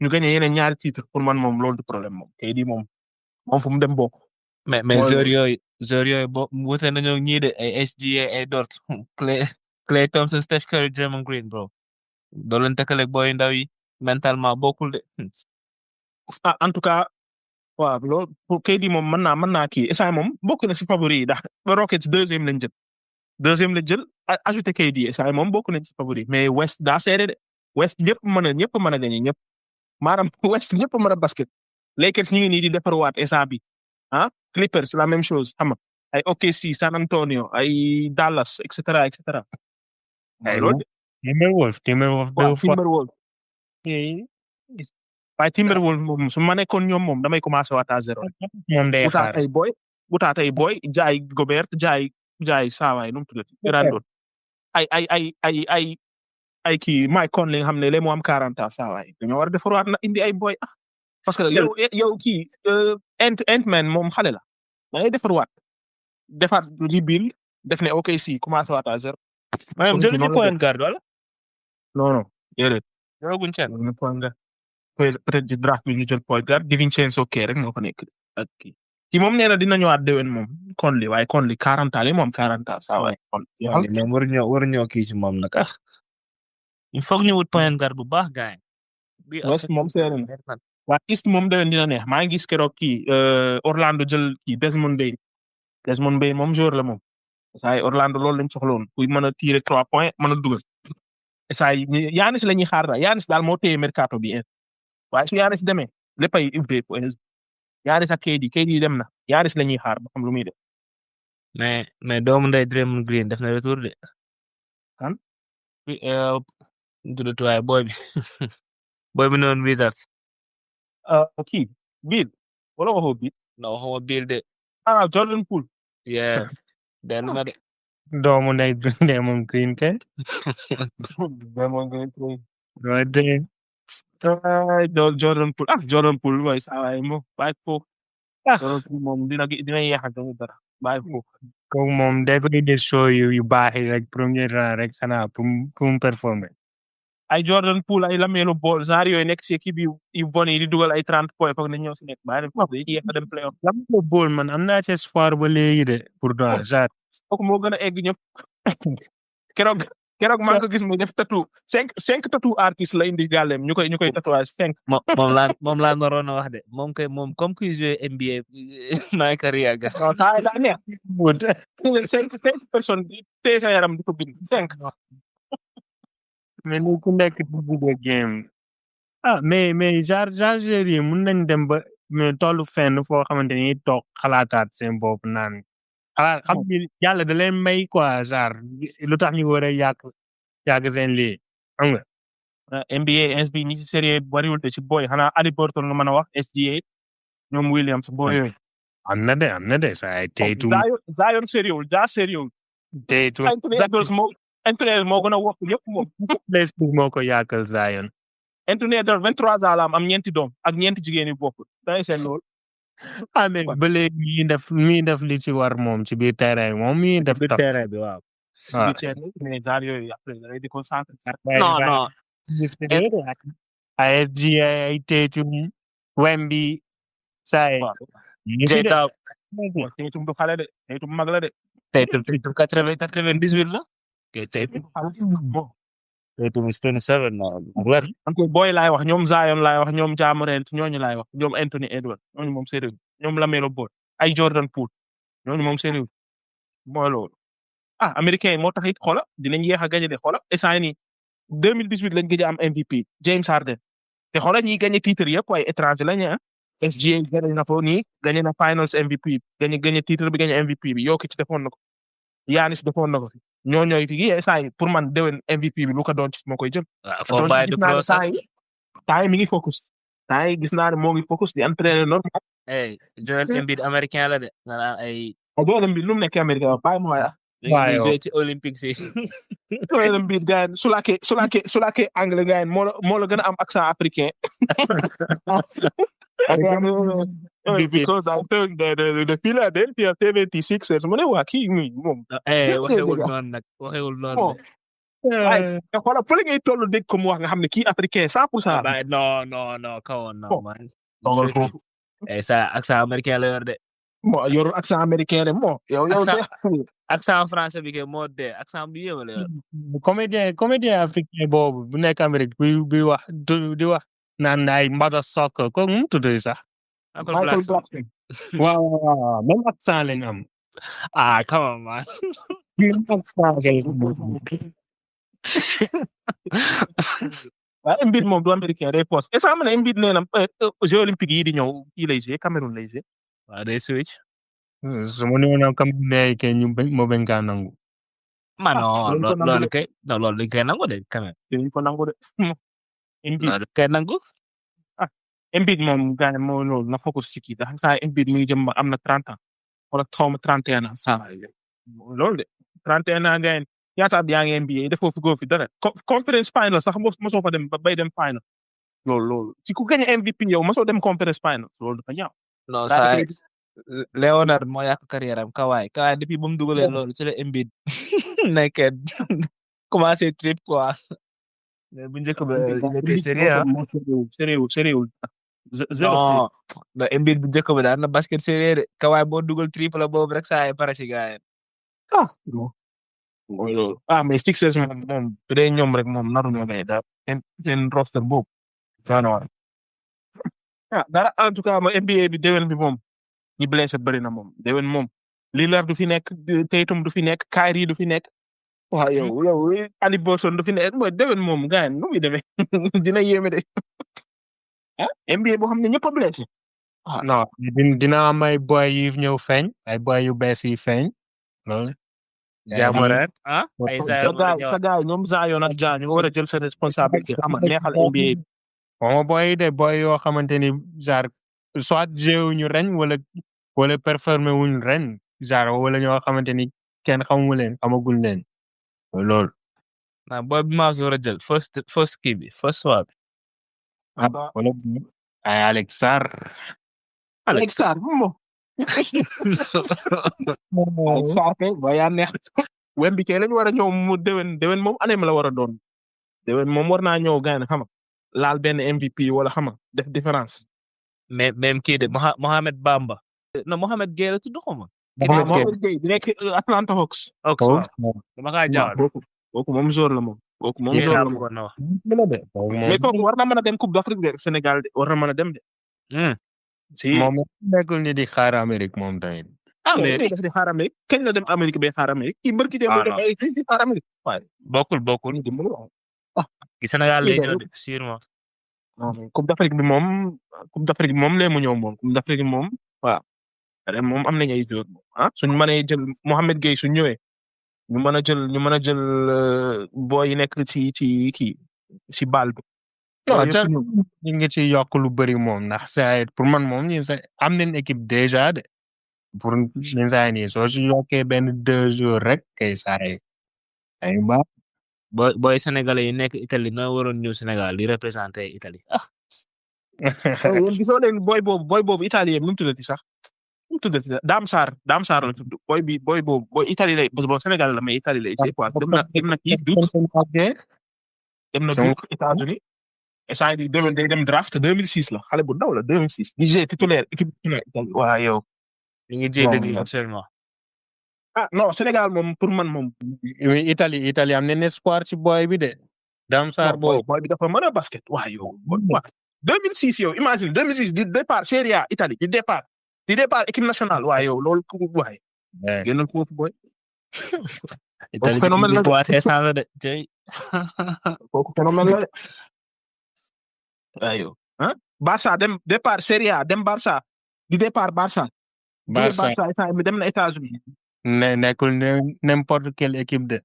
ñu gagné yeneen ñaari titre pour man moom loolu du problème moom KD moom fu mu dem bokk. mais joueurs yooyu boo wute nañoo ñii de ay SGA ay Dort Klay Thompson Steph Curry Draymond Green bro doo leen tëkkaleeg booy ndaw yi mentalement bokkul de. en tout cas waaw loolu pour KD moom mën naa kii instant moom bokk na si favori yi ndax Rockets deuxième lañ jël ajouté KD instant moom bokk nañ si favori mais West daa seede de West ñëpp mën a gagné ñëpp maanaam West ñëpp mën a basket Lakers ñu ngi nii di defarwaat instant bi Clippers la même chose xam nga ay OKC San Antonio ay Dallas et cetera et cetera. mooy loolu Timberwolves waaw deux fois. Timberwolves waaye Timberwolves moom su ma nekkoon ñoom moom damay commencé waat à zéro. moom day xaar utaat ay boy jaay Gobert jaay saawaay nu mu tuddati. Grandot ay kii Mike Conley nga xam ne léegi moo am 40 ans saawaay dañoo war a defarwaat na indi ay boy parce que yow kii Ant-Man moom xale la da ngay defarwaat defaat rebuild def ne OKC commencé waat à zéro. maanaam jël ñu point guard wala. non déedéet. jëlaguñ kenn. point guard peut-être ci draft bi ñu jël point guard DiVincenzo Kay rek moo ko nekk ak kii. ci moom nee na dina ñëwaat déwén moom Conley waaye Conley 40 ans moom 40 ans saa waay. moom waruñoo kii ci moom nag il faut que ñu wut point guard bu baax gars yi. West moom seen waa East moom déwén dina neex maa ngi gis keroog kii Orlando jël kii Desmond Bane moom joueur la moom. saa yi Orlando loolu lañ soxla woon kuy mën a tirer 3 points mën a dugal. saa yi Giannis la ñuy xaar daal Giannis daal moo téye mercato bi waaye su Giannis demee léppay ubbeeku Giannis ak KD dem na Giannis la ñuy xaar ba xam lu muy def. mais doomu ndey Draymond Green def na retour de. kan. tuddatu waaye boy bi noonu Wizards. kii Bill wala waxoo Bill. non waxuma Bill de. Jordan Poole. yeah den na de. doomu ndey Draymond Green kay. Draymond Green Jordan Jordan Poole mooy saa waay moom bàyyi foofu. Jordan Poole moom dina yéex a gën dara bàyyi foofu. kooku moom day koy des show yu baax yi rek premier round rek xanaa pour mu performer. ay Jordan Poole ay Lamelo Ball genre yooyu nekk si équipe yu bon yi di dugal ay 30 points foog nañ ñëw si nekk bàyyi leen foofu dañuy yéex a dem playoff. Lamelo Ball man am naa ci espoir ba léegi de pour toi genre. kooku moo gën a egg ñëpp keroog maa ngi ko gis muy def tatou 5 tatou artiste la indi gàllem ñu koy tatouage 5. moom laa naroon a wax de moom comme kuy jouer NBA maa ngi carrière ga. non saa yi daa neex. 5 personnes tey sa yaram di ko bind 5. mais ni ku nekk di video game. mais genre yi mun nañ dem ba mais tollu fenn foo xamante ni toog xalaataat seen bopp naan. xam nga yàlla da leen may quoi genre lu tax ñu war a yàgg seen lii xam nga. NBA SB ñi ci série bariwul te ci boy xanaa Haliburton nga mën a wax SGA ñoom Williams boy yooyu. am na de saa Tatum. Zion sérieux sérieux. Tatum Anthony Edwards moo gën a wax yëpp moom. Facebook moo ko yàqal Zion. Anthony Edwards 23 ans la am ñeenti doom ak ñeenti jigéen yu bokk day seen lool. mais ba léegi mi def li ci war moom ci biir terrain moom mi def. biir terrain bi waaw. mais genre yooyu après da ngay di concentré. non. ay SGA ay Tatum Wemby saa yi. Tatum du xale de Tatum mag la de. Tatum 98 la. Tatum is 27 na wér. boy laay wax ñoom Zion laay wax ñoom Ja Morant ñooñu laay wax ñoom Anthony Edwards ñooñu moom sérieux ñoom Lamelo Ball ay Jordan Poole ñooñu moom sérieux mooy loolu. américain moo tax it xoola dinañ yéex a gagné de xoola instant ni 2018 lañ gëj a am MVP James Harden te xoola ñiy gagné titre yëpp waaye étranger lañ SGA gagné na ko nii gagné na Finals MVP gagné titre bi gagné MVP bi Jokic defoon na ko Giannis defoon na ko ñooñooy fii instant yi pour man déwén MVP bi Luka Doncic moo koy jël. foo bàyyi du process temps yi mi ngi focus. temps yi gis naa ne moo ngi focus di entraîner normal. Joel Embiid américain la de nga naan ay. Joel Embiid lu mu nekk américain bàyyi ma waaye. waaw ci Olympics yi. Joel Embiid gars yi su laakee anglais gars yi moo la gën a am accent africain. because I think the Philadelphia 76ers mu ne waa kii moom. waxewul noonu. waaye xoolal fële ngay toll dégg ko mu wax nga xam ne kii africain 100%. non kawoon na man. sa accent américain la yor de. yorul accent américain de yow accent français bi ke moo de accent bi yéema la yor. comédien africain boobu bu nekk Amérique bi wax di wax naan ay mbada soccer ko mu tudd sax. Michael Blackson. waaw même accent lañ am. come on man. waaye Embiid moom du américain day poste et ça ma ne Embiid nee na Jeux olympiques yi di ñëw kii lay jouer Cameroun lay jouer. waaw day switch. su ma nee woon comme nee kay ñu bañ ma bañ kaa nangu. ma non dañ ko nangu loolu de kay non loolu dañ koy nangu de quand même. dañ ko nangu de. Embiid loolu dañ koy nangu. Embiid moom gars yi moo loolu na focus ci kii ndax saa Embiid mi ngi jëm am na 30 ans wala xaw ma 31 ans saa loolu de 31 ans gars yi ñaata at yaa ngi NBA defoo fi góor fi dara conference final sax mosoo fa dem ba bay dem final loolu ci ku gagné MVP yow mosoo dem conference final loolu dafa ñaaw. non saa Leonard moo yàq carrière am Kawhi depuis bu mu dugalee loolu ci la Embiid nekkee commencé trip quoi. mais bu njëkk ba il était sérieux sérieux non mais Embiid bu njëkk ba daan na basket sérieux de Kawhi boo dugal triple boobu rek saa yi pare ci gars yi. mooy loolu mais Sixers moom su dee ñoom rek moom naruñoo gañe daal seen roster boobu daanaka war dara en tout cas NBA bi déwén bi moom ñi blessé bëri na moom déwén moom Lillard du fi nekk Tatum du fi nekk Kyrie du fi nekk waaw yow Ali Burton du fi nekk mooy déwén moom gars yi nu muy demee dina yéeme de NBA boo xam ne ñëpp a blessé. non dina am ay boy yu ñëw feeñ ay boy yu bees yi feeñ loolu. Jamoran ay sa gars ñoom Zion ak Ja ñu war a jël sa responsabilité xam nga neexal NBA bi. moom boy de boy yoo xamante ni genre soit jeu ñu ren wala performer wuñ ren genre wala ñoo xamante ni kenn xamu leen xamagul leen loolu. boy bi maa war a jël first kii bi first swap. wala ay Alex Sarr moom. Alex Sarr kay ba yaa neex. Wemby kay lañ war a ñëw mu déwén moom année la war a doon déwén moom war naa ñëw gaañ xam nga laal benn MVP wala xam nga def différence. mais même kii de Mohamed Bamba. non Mohamed Gueye la tudd xuma. Mohamed Gueye di nekk Atlanta Hawks. dama kaa jaawal. kooku moom jour la moom. kooku moom jour la moom. mais kooku war na mën a dem Coupe d'Afrique de Sénégal de war na mën a dem de. si moom nekkul ni di xaar Amérique moom tamit. Amérique daf di xaar Amérique kañ la dem Amérique bay xaar Amérique kii mbër ki dem dem ay di xaar Amérique waaye. bokkul. ki Sénégal lay ñëw de sûrement. Coupe d'Afrique bi moom lee mu ñëw moom Coupe d'Afrique bi moom waaw. ren moom am nañ ay joueurs suñu mënee jël Mohamed Gueye su ñëwee ñu mën a jël boy yi nekk ci baal bi. non ñu ngi ci yokk lu bëri moom ndax saa pour man moom ñu am nañ équipe déjà de pour ñu saa nii soo si yokkee benn 2 jours rek kay saa yi ay baax. boy sénégalais yi nekk Italie noo waroon ñëw Sénégal di représenter Italie yéen gisoo leen boy boobu italien nu mu tuddati sax nu mu tuddati Dame Sarr la tudd boy boobu Italie lay boo Sénégal la mais Italie lay quoi dem na kii dem na États-Unis et ça day dem draft 2006 la xale bu ndaw la 2006 ñu jé titulaire équipe Italie waa yow ñu ngi jé dëgg actuellement non Sénégal moom pour man moom Italie am nañ espoir ci boy bi de Dame Sarr boy bi dafa mën a basket waa yow 2006 yow imagine 2006 di départ Serie A Italie di départ équipe nationale waa yow loolu ku waay génnal ko boy Italie phénomène la de jey kooku phénomène la de ayo Barça dem départ Serie A dem Barça di départ Barça mi dem na États-Unis nekkul n'importe quelle équipe de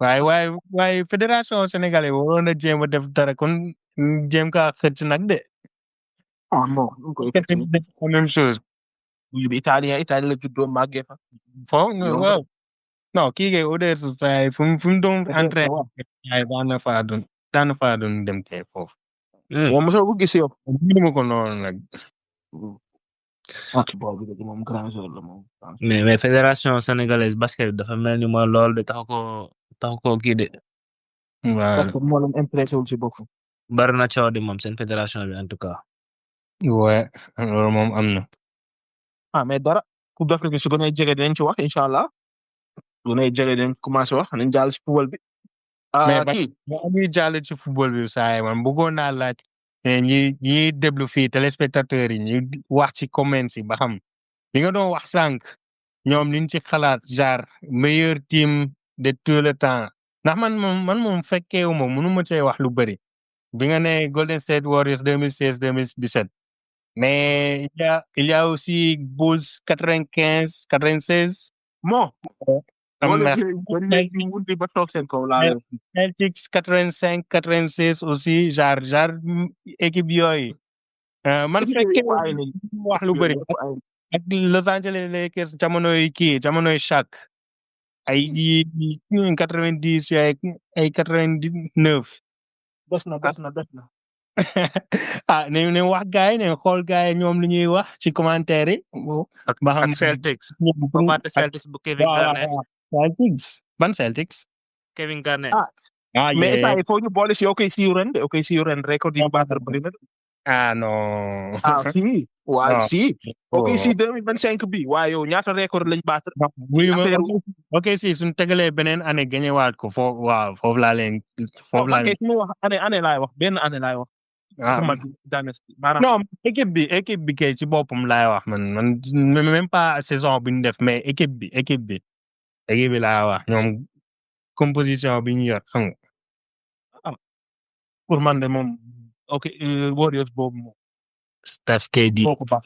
waaye fédération sénégalaise waroon na jéem a def dara kon jéem kaa xëcc nag de non même chose bi Italie la juddoo màggee fa waaw non kii kay Odeur say fu mu doon entraîné ay daan na faa doon dem tey foofu moom mosoo ko gis yow mënuma ko noonu nag moom grand joueur la moom mais fédération sénégalaise basket dafa mel ni mooy loolu de tax ko kii de waaw parce que moo leen intéressé wul si bopp bari na coow di moom seen fédération bi en tout cas ouais loolu moom am na mais dara Coupe d'Afrique bi su gënee jege dinañ ci wax incha allah su gënee jege dinañ commencé wax nañ jàll si football bi mais ñuy jàll ci football bi saa yi man bëggoon naa laaj ñi déglu fii téléspectateurs yi ñu wax ci comments yi ba xam li nga doon wax sànq ñoom liñ ci xalaat genre meilleur team de tout le temps ndax man moom fekkeewu ma mënu ma cee wax lu bëri bi nga ne Golden State Warriors 2016-2017 mais il y a aussi Bulls 95 96 moo am boole na bari léegi wundi ba toog seen kaw laa leen Celtics 85 96 aussi genre équipe yooyu man fekkee ay nañ wax lu bëri ak Los Angeles Lakers jamonoy Shaq ay 90 ay 99 des na ne wax gaay ne xool gaay ñoom li ñuy wax ci commentaire yi ba xam ak Celtics commenté Celtics bu Kevin Garnett Celtics ban Celtics Kevin Garnett mais état il faut ñu boole si OKC yu ren de OKC yu ren record yi battre bëri na non si waaw Non. si OKC 2025 bi waaye yow ñaata record lañ battre oui affaire- ok si suñu tegalee beneen année gagné waat ko foofu laa leen foofu laa man kay su ma wax année laay wax benn année laay wax sama dynasty maanaam non équipe bi kay ci boppam laay wax man même pas saison bi ñu def mais équipe bi laay wax ñoom composition bi ñu yor xam nga pour man de moom ok Warriors boobu moom Steph KD boo ko baax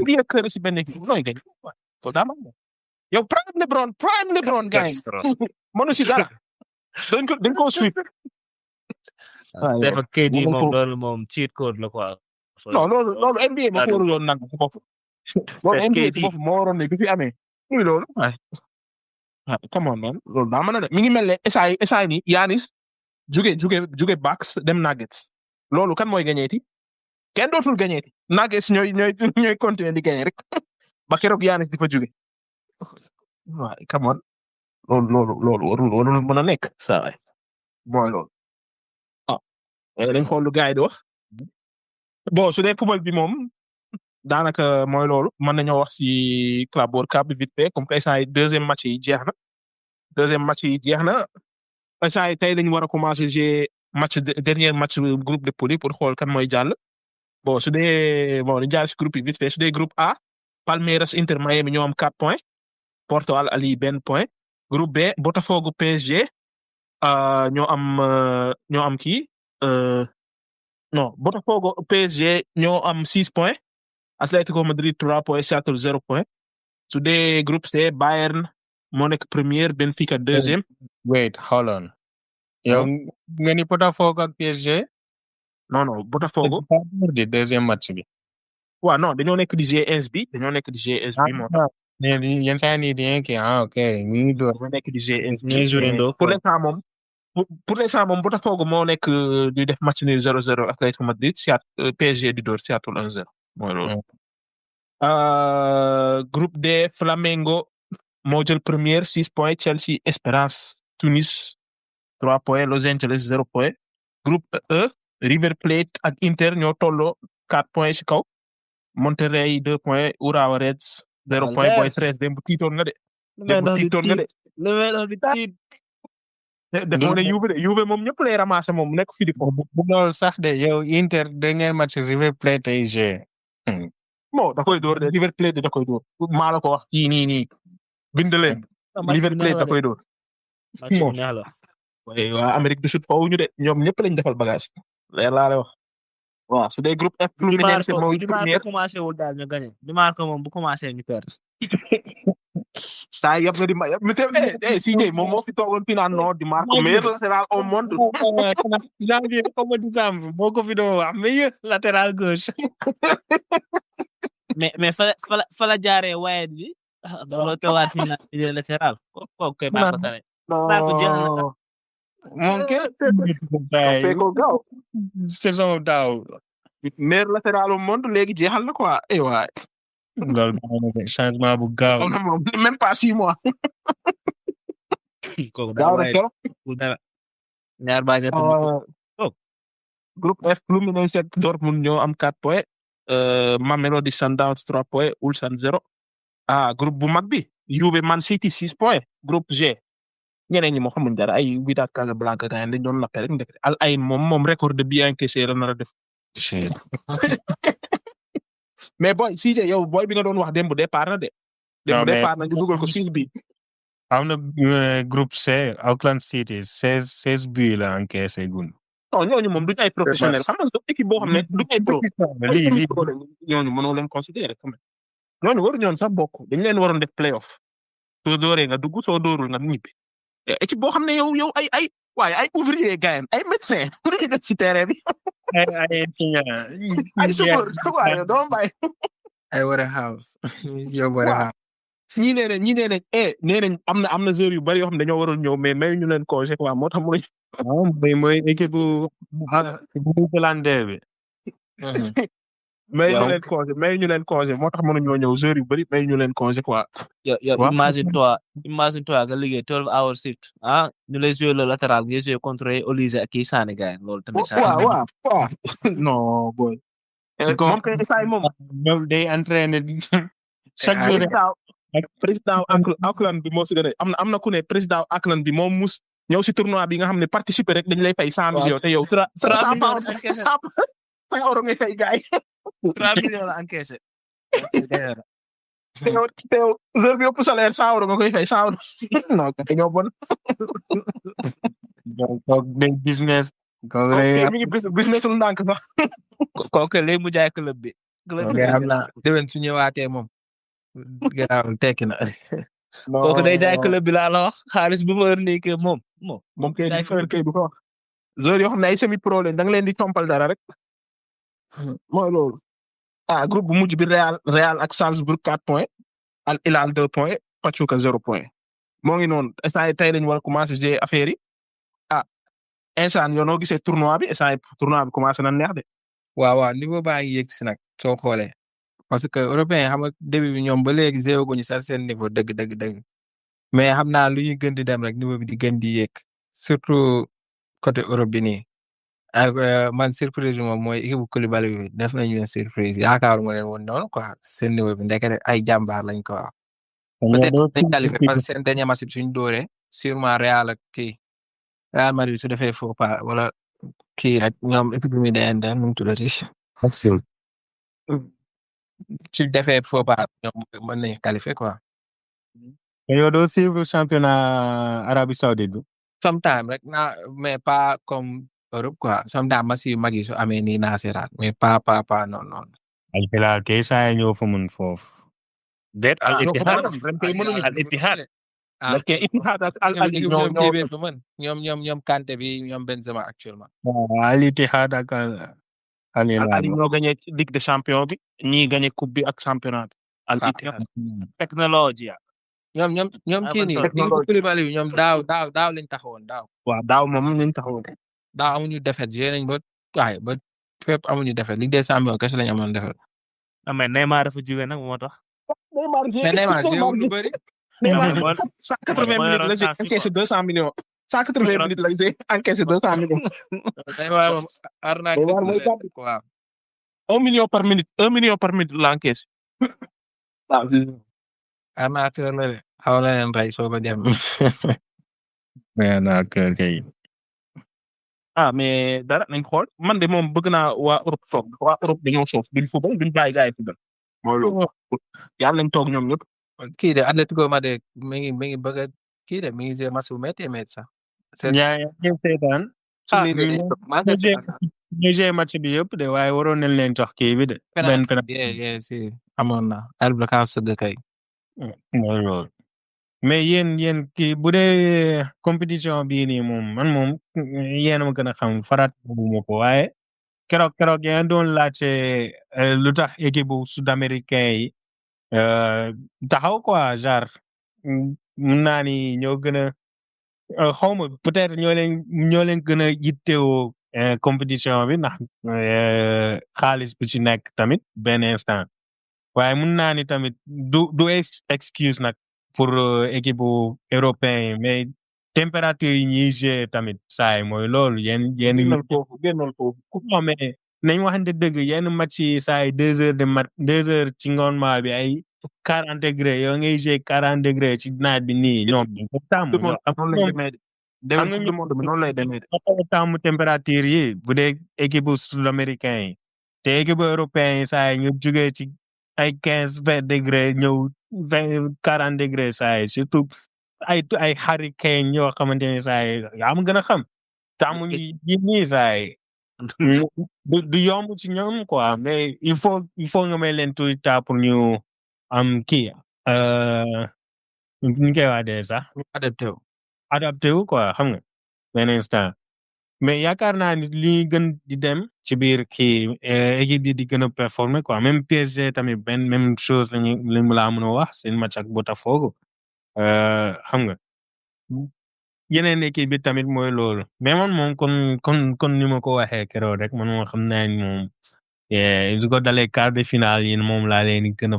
bi kër si benn équipe nooy gañ ko daa moom yow prime LeBron gañ mënu si dara dañ ko sweep Steph ak KD moom loolu moom cheat code la quoi non loolu NBA moo ko waru yoon nangu si bopp loolu NBA si bopp moo waroon ne bi fi amee muy loolu waay come on man loolu daa mën a de mi ngi mel ne essay ni Giannis jóge Bucks dem Nuggets loolu kan mooy gañeeti kenn dootul gañeeti Nuggets ñooy continuer di gañe rek ba keroog Giannis di fa jóge waay come on loolu warul mën a nekk saa waay mooy loolu dañ xool lu gars yi di wax bon su dee football bi moom daanaka mooy loolu mën nañoo wax ci Club World Cup bi vite fait comme que instant yi deuxième match yi jeex na instant yi tey lañu war a commencer jouer dernier match groupe de poule pour xool kan mooy jàll bon su dee bon dañu jaar ci groupe yi vite fait su dee groupe A Palmeiras Inter Miami ñoo am 4 points Porto Al Ahly benn point groupe B Botafogo PSG ñoo am kii non Botafogo PSG ñoo am 6 points Atlético Madrid 3 points Seattle 0 point su dee groupe C Bayern moo nekk première Benfica deuxième. wait hold on yow nga ni Botafogo ak PSG. non Botafogo. di deuxième match bi. waaw non dañoo nekk di GS bi moo tax. yenn saa yi di kii ok mi ngi door. dañoo nekk di GS bi pour l'instant moom Botafogo moo nekk di def match nul 0-0 Atlético Madrid PSG di door Seattle 1-0 mooy loolu. Groupe D Flamengo moo jël première 6 points Chelsea Espérance Tunis 3 points Los Angeles 0 point. Groupe E River Plate ak Inter ñoo tolloo 4 points ci kaw Monterrey 2 points Urawa Reds 0 point Boy 13 démb tiitoon nga de. dafa ne Juve moom ñëpp lay ramasser moom nekk fi di foofu. bu loolu sax de yow Inter dernier match River Plate ay joué. bon da koy door de River Plate da koy door maa la ko wax kii nii bind leen River Plate da koy door. waa Amérique du Sud foofu ñu de ñoom ñëpp lañ defal bagage leer laa lay wax. waaw su dee groupe F. Fluminense mooy première commencé wul daal ñu gagné Di Marco moom bu commencé ñu perdre. saa yab nga di ma yab mais CJ moom moo fi toogoon fi naan non Di Marco meilleur latéral au monde. janvier comme décembre moo ko fi doon wax meilleur latéral gauche. mais fa la jaaree waaye bi. looloo teewaat fi naan meilleur latéral kooku kay baax na tane. moom kenn ko gaaw saison daaw. meilleur latéral au monde léegi jeexal na quoi eh waay. changement bu gaaw. même pas 6 mois. kooku gaaw na trop. ñaar baa nga groupe F Fluminense ak Dortmund ñoo am 4 points. Mamelodi Sundowns 3 points Ulsan 0. groupe bu mag bi. Juve Man City 6 points. groupe G. ñeneen ñi moo xamuñ dara ay Wydad Casablanca dañ doon nappe rek ndek Al Ain moom record de but encaissé la nar a def. mais boy CJ yow boy bi nga doon wax démb départ na de. démb départ na ñu dugal ko 6 bi. am na groupe C Auckland City 16 buts la encaissé gun. non ñooñu moom duñ ay professionnel xam nga équipe boo xam ne duñ ay pro lii ñooñu mënoo leen considérer quand même ñooñu waru ñoon sax bokk dañ leen waroon def playoff soo dooree nga dugg soo doorul nga ñibbi équipe boo xam ne yow ay waaye ay ouvrier gayen ay médecin ku nekk def ci terrain bi ay ay chauffeur waaye doo bàyyi ay warehouse yow warehouse ñii nee nañ am na joueurs yu bari yoo xam ne dañoo waroon ñëw mais may ñu leen congé quoi moo tax mooy équipe bu Néerlandais bi may ñu leen congé moo tax mënuñoo ñëw joueurs yu bari may ñu leen congé quoi yow imagine toi nga liggéey 12 hours shift ñu lay jouer le latéral nga jouer contre Olise ak kii Sané gars loolu tamit waaw non boy moom kay say moom day entraîner chaque jour président Auckland bi moo si gën a am na ku ne président Auckland bi moom mus ñëw si tournoi bi nga xam ne participer rek dañu lay fay 100 millions te yow 100 € ngay fay gars yi 3 millions la encaissé te yow joueur bi ëpp salaire 100 € nga koy fay 100 € non dañoo bon donc day business mi ngi business lu ndànk sax kooku léegi mu jaay club bi xam naa déwén su ñëwaatee moom garaawul tekki na kooku day jaay club bi laa la wax xaalis bu ma nii que moom kay du ko wax joueur yoo xam ne ay semi pro leen da nga leen di tompal dara rek mooy loolu groupe bu mujj bi Real ak Salzbourg 4 points Al Hilal 2 points Pachuca 0 points moo ngi noonu instant tey lañu war a commencé jouer affaire yi instant yoo noo gisee tournoi bi instant tournoi bi commencé na neex de waaw niveau baa ngi yëg si nag soo xoolee parce que européen xam nga début bi ñoom ba léegi zéro guñu sax seen niveau dëgg mais xam naa lu ñuy gën di dem rek niveau bi di gën di yéeg surtout côté Europe bi nii ak man surprise bi moom mooy équipe bu Koulibaly bi def nañu leen surprise yaakaaruma leen woon noonu quoi seen niveau bi ndekete ay jàmbaar lañ ko wax peut-être dañ qualifié parce que seen dernier match bi suñu dooree sûrement Real ak Real Madrid su defee faux pas wala kii rek ñoom équipe bi day indi nu mu tuddati su defee faux pas ñoom mën nañu qualifié quoi. yow doo suivre championnat Arabie Saoudite bi. sometime rek mais pas comme Europe quoi sometime match yu mag yi su amee nii naa seetaan mais pas non. Al Hilal kay saa ñëw fa mun foofu. déet Al Ittihad ñoom Kanté bi ñoom Benzema actuellement. Al Ittihad ak Al Hilal ñoo gagné Ligue des champions bi ñii gagné coupe bi ak championnat bi. Al Ittihad technologie. ñoom kii nii ñoom Koulibaly bi ñoom daaw lañ taxawoon daaw. waaw daaw moom lañ taxawoon. daaw amuñu défaite joué nañ ba fépp amuñu défaite Ligue des champions kese lañ amoon défaite. mais Neymar dafa jóge nag moo tax. Neymar joué lu bëri. Neymar 180 minutes la joué encaissé 200 millions. 180 minutes la joué encaissé 200 millions. Neymar moom arnaque waaw. 1 million par minute la encaissé. waaw. arnaqueur la de xaw na leen rey soo ko dem. mais arnaqueur kay. mais dara nañ xool man de moom bëgg naa waa Europe toog waa Europe dañoo soof duñ football duñ bàyyi gars yi football. mooy loolu yàlla nañ toog ñoom ñëpp. kii de Atlético Madrid mi ngi bëgg a kii de mi ngi jouer match bu métti sax. ñaa seetaan. ñu jouer match bi yëpp de waaye waroon nañ leen jox kii bi de. benn penalty si amoon na arbitrage de kay. mooy loolu. mais yéen kii bu dee compétition bii nii man moom yéen a ma gën a xam farat bu ma ko waaye keroog yéen doon laajte lu tax équipe bu sud-américain yi taxaw quoi genre mun naa ni ñoo gën a xaw ma peut-être ñoo leen gën a yittewoo compétition bi ndax xaalis bu ci nekk tamit benn instant waaye mun naa ni tamit du excuse nag pour équipe bu européen yi mais température yi ñuy jouer tamit saay mooy loolu yéen génnal foofu non mais nañ waxante dëgg yenn match yi saay 2 heures ci ngoon maa bi ay 40 degrés yow ngay jouer 40 degrés ci naaj bi nii ñoom tàmm noonu lay demee tàmm température yi bu dee équipe bu sud-américain yi te équipe européen yi saay ñu jugee ci ay 15-20 degrés ñëw 40 degrés saay surtout ay hurricane yoo xamante ne saay yaa ma gën a xam tàmmuñu yi nii saay du yomb ci ñoom quoi mais il faut nga may leen tout temps pour ñu am kii ñu koy waxee sax adapté wu quoi xam nga benn instant mais yaakaar naa ni li gën di dem ci biir kii équipe yi di gën a performer quoi même PSG tamit même chose lañu laa mën a wax seen match ak Botafogo xam nga yeneen équipe bi tamit mooy loolu mais man moom kon ni ma ko waxee keroog rek man moom xam naa ni moom su ko dalee quart de finale yi moom laa leen di gën a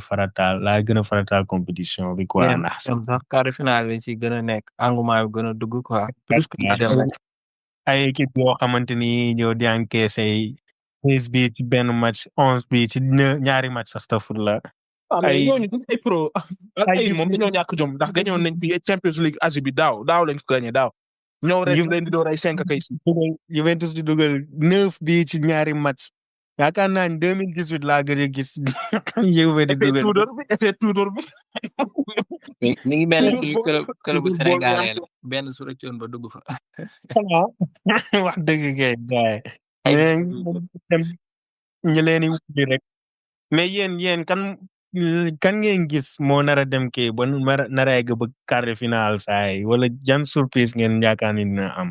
farataal compétition bi quoi ndax ñoom sax quart de finale lañ ci gën a nekk engouement bi gën a dugg quoi plus que ñu dem rek ay équipe yoo xamante ni ñoo di encaissé 16 bi ci benn match 11 bi ci ñaari match astafurlah mais ñooñu duñ ay pro ay moom dañoo ñàkk jom ndax gañoon nañ fi Champions League Asie bi daaw lañ ko gagné daaw ñëw rek leen di door ay 5 kay Juventus di dugal 9 bi ci ñaari match yaakaar naa ni 2018 laa gëj a gis Juve di dugal effet Tudor bi mi ngi mel ni club bu Sénégalais la benn su rëccoon ba dugg fa wax dëgg kay gaay ñu leen di wuti rek mais yéen kan ngeen gis moo nar a dem kii ba nar a egg ba quart de finale saa yi wala jan surprise ngeen yaakaar ni dina am.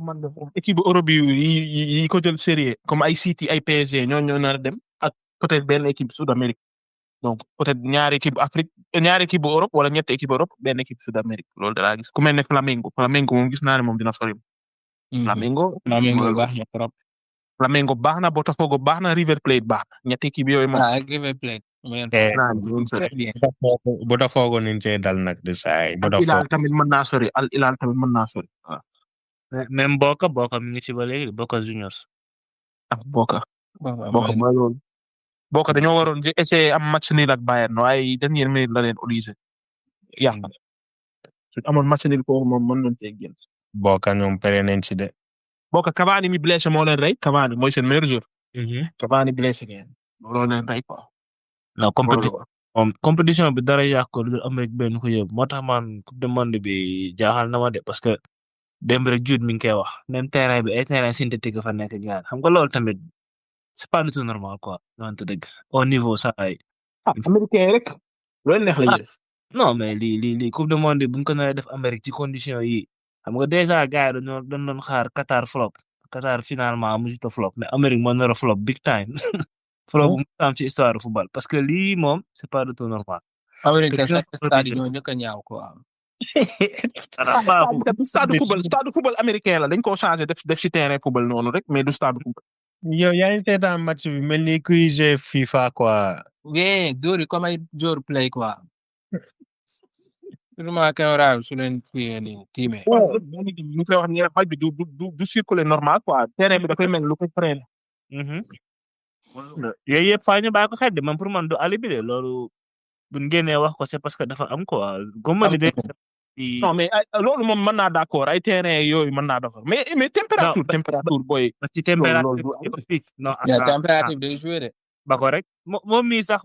man de équipe Europe yi ko jël sérieux comme ay City ay PSG ñoo nar a dem ak peut-être benn équipe Sud Amérique donc peut-être ñaari équipe bu Europe wala ñetti équipe Europe benn équipe Sud Amérique loolu da laa gis ku mel ne Flamengo moom gis naa ne moom dina sori. Flamengo baax na trop. Flamengo baax na Botafogo baax na River Plate baax na ñetti équipe yooyu moom. River Plate. Botafogo niñ cee dal nag de saa yi. Al Hilal tamit mën naa sori waaw. même Boca mi ngi ci ba léegi Boca Juniors. Boca mooy loolu. Boca dañoo waroon essayer am match nul ak Bayern waaye dernière minute la leen obligé yàq su amoon match nul foofu moom mën nañ cee génn. Boca ñoom pere nañ ci de. Boca Cavani mi blessé moo leen rey Cavani mooy seen meilleur joueur. Cavani blessé ngeen looloo leen rey quoi. non compétition bi dara yàq ko lu Amérique benn ko yëpp moo tax man coupe du monde bi jaaxal na ma de parce que démb rek Jude mi ngi koy wax même terrain bi ay terrain synthétique fa nekk gaan xam nga loolu tamit c'est pas du tout normal quoi wante dëgg au niveau ça ay. américain rek loolu neex la ñuy def. non mais lii coupe du monde bu ñu ko naree def Amérique ci condition yi xam nga déjà gars yi dañoo doon xaar Qatar finalement mujut a flop mais Amérique moo nar a flop big time. flop bu mu am ci histoire du football parce que lii moom c'est pas du tout normal. Amérique sax stade yi ñoo njëkk a ñaaw quoi. stade football américain la dañ koo changé def ci terrain football noonu rek mais du stade football. yow yaa ngi seetaan match bi mel ni kuy jouer FIFA quoi. oui joueur yi comme ay joueur play quoi. sûrement caméra bi su leen kii nii tiimee. ñu koy wax ni match bi du circuler normal quoi terrain bi da koy mel lu koy freiné. yooyu yëpp faa ñu bàyyi ko xel de man pour man du alibi de loolu buñ génnee wax ko c'est parce que dafa am quoi. non mais loolu moom mën naa d'accord ay terrain yooyu mën naa d'accord mais température booy. ci température non température day jouer de. ba ko rek moom mii sax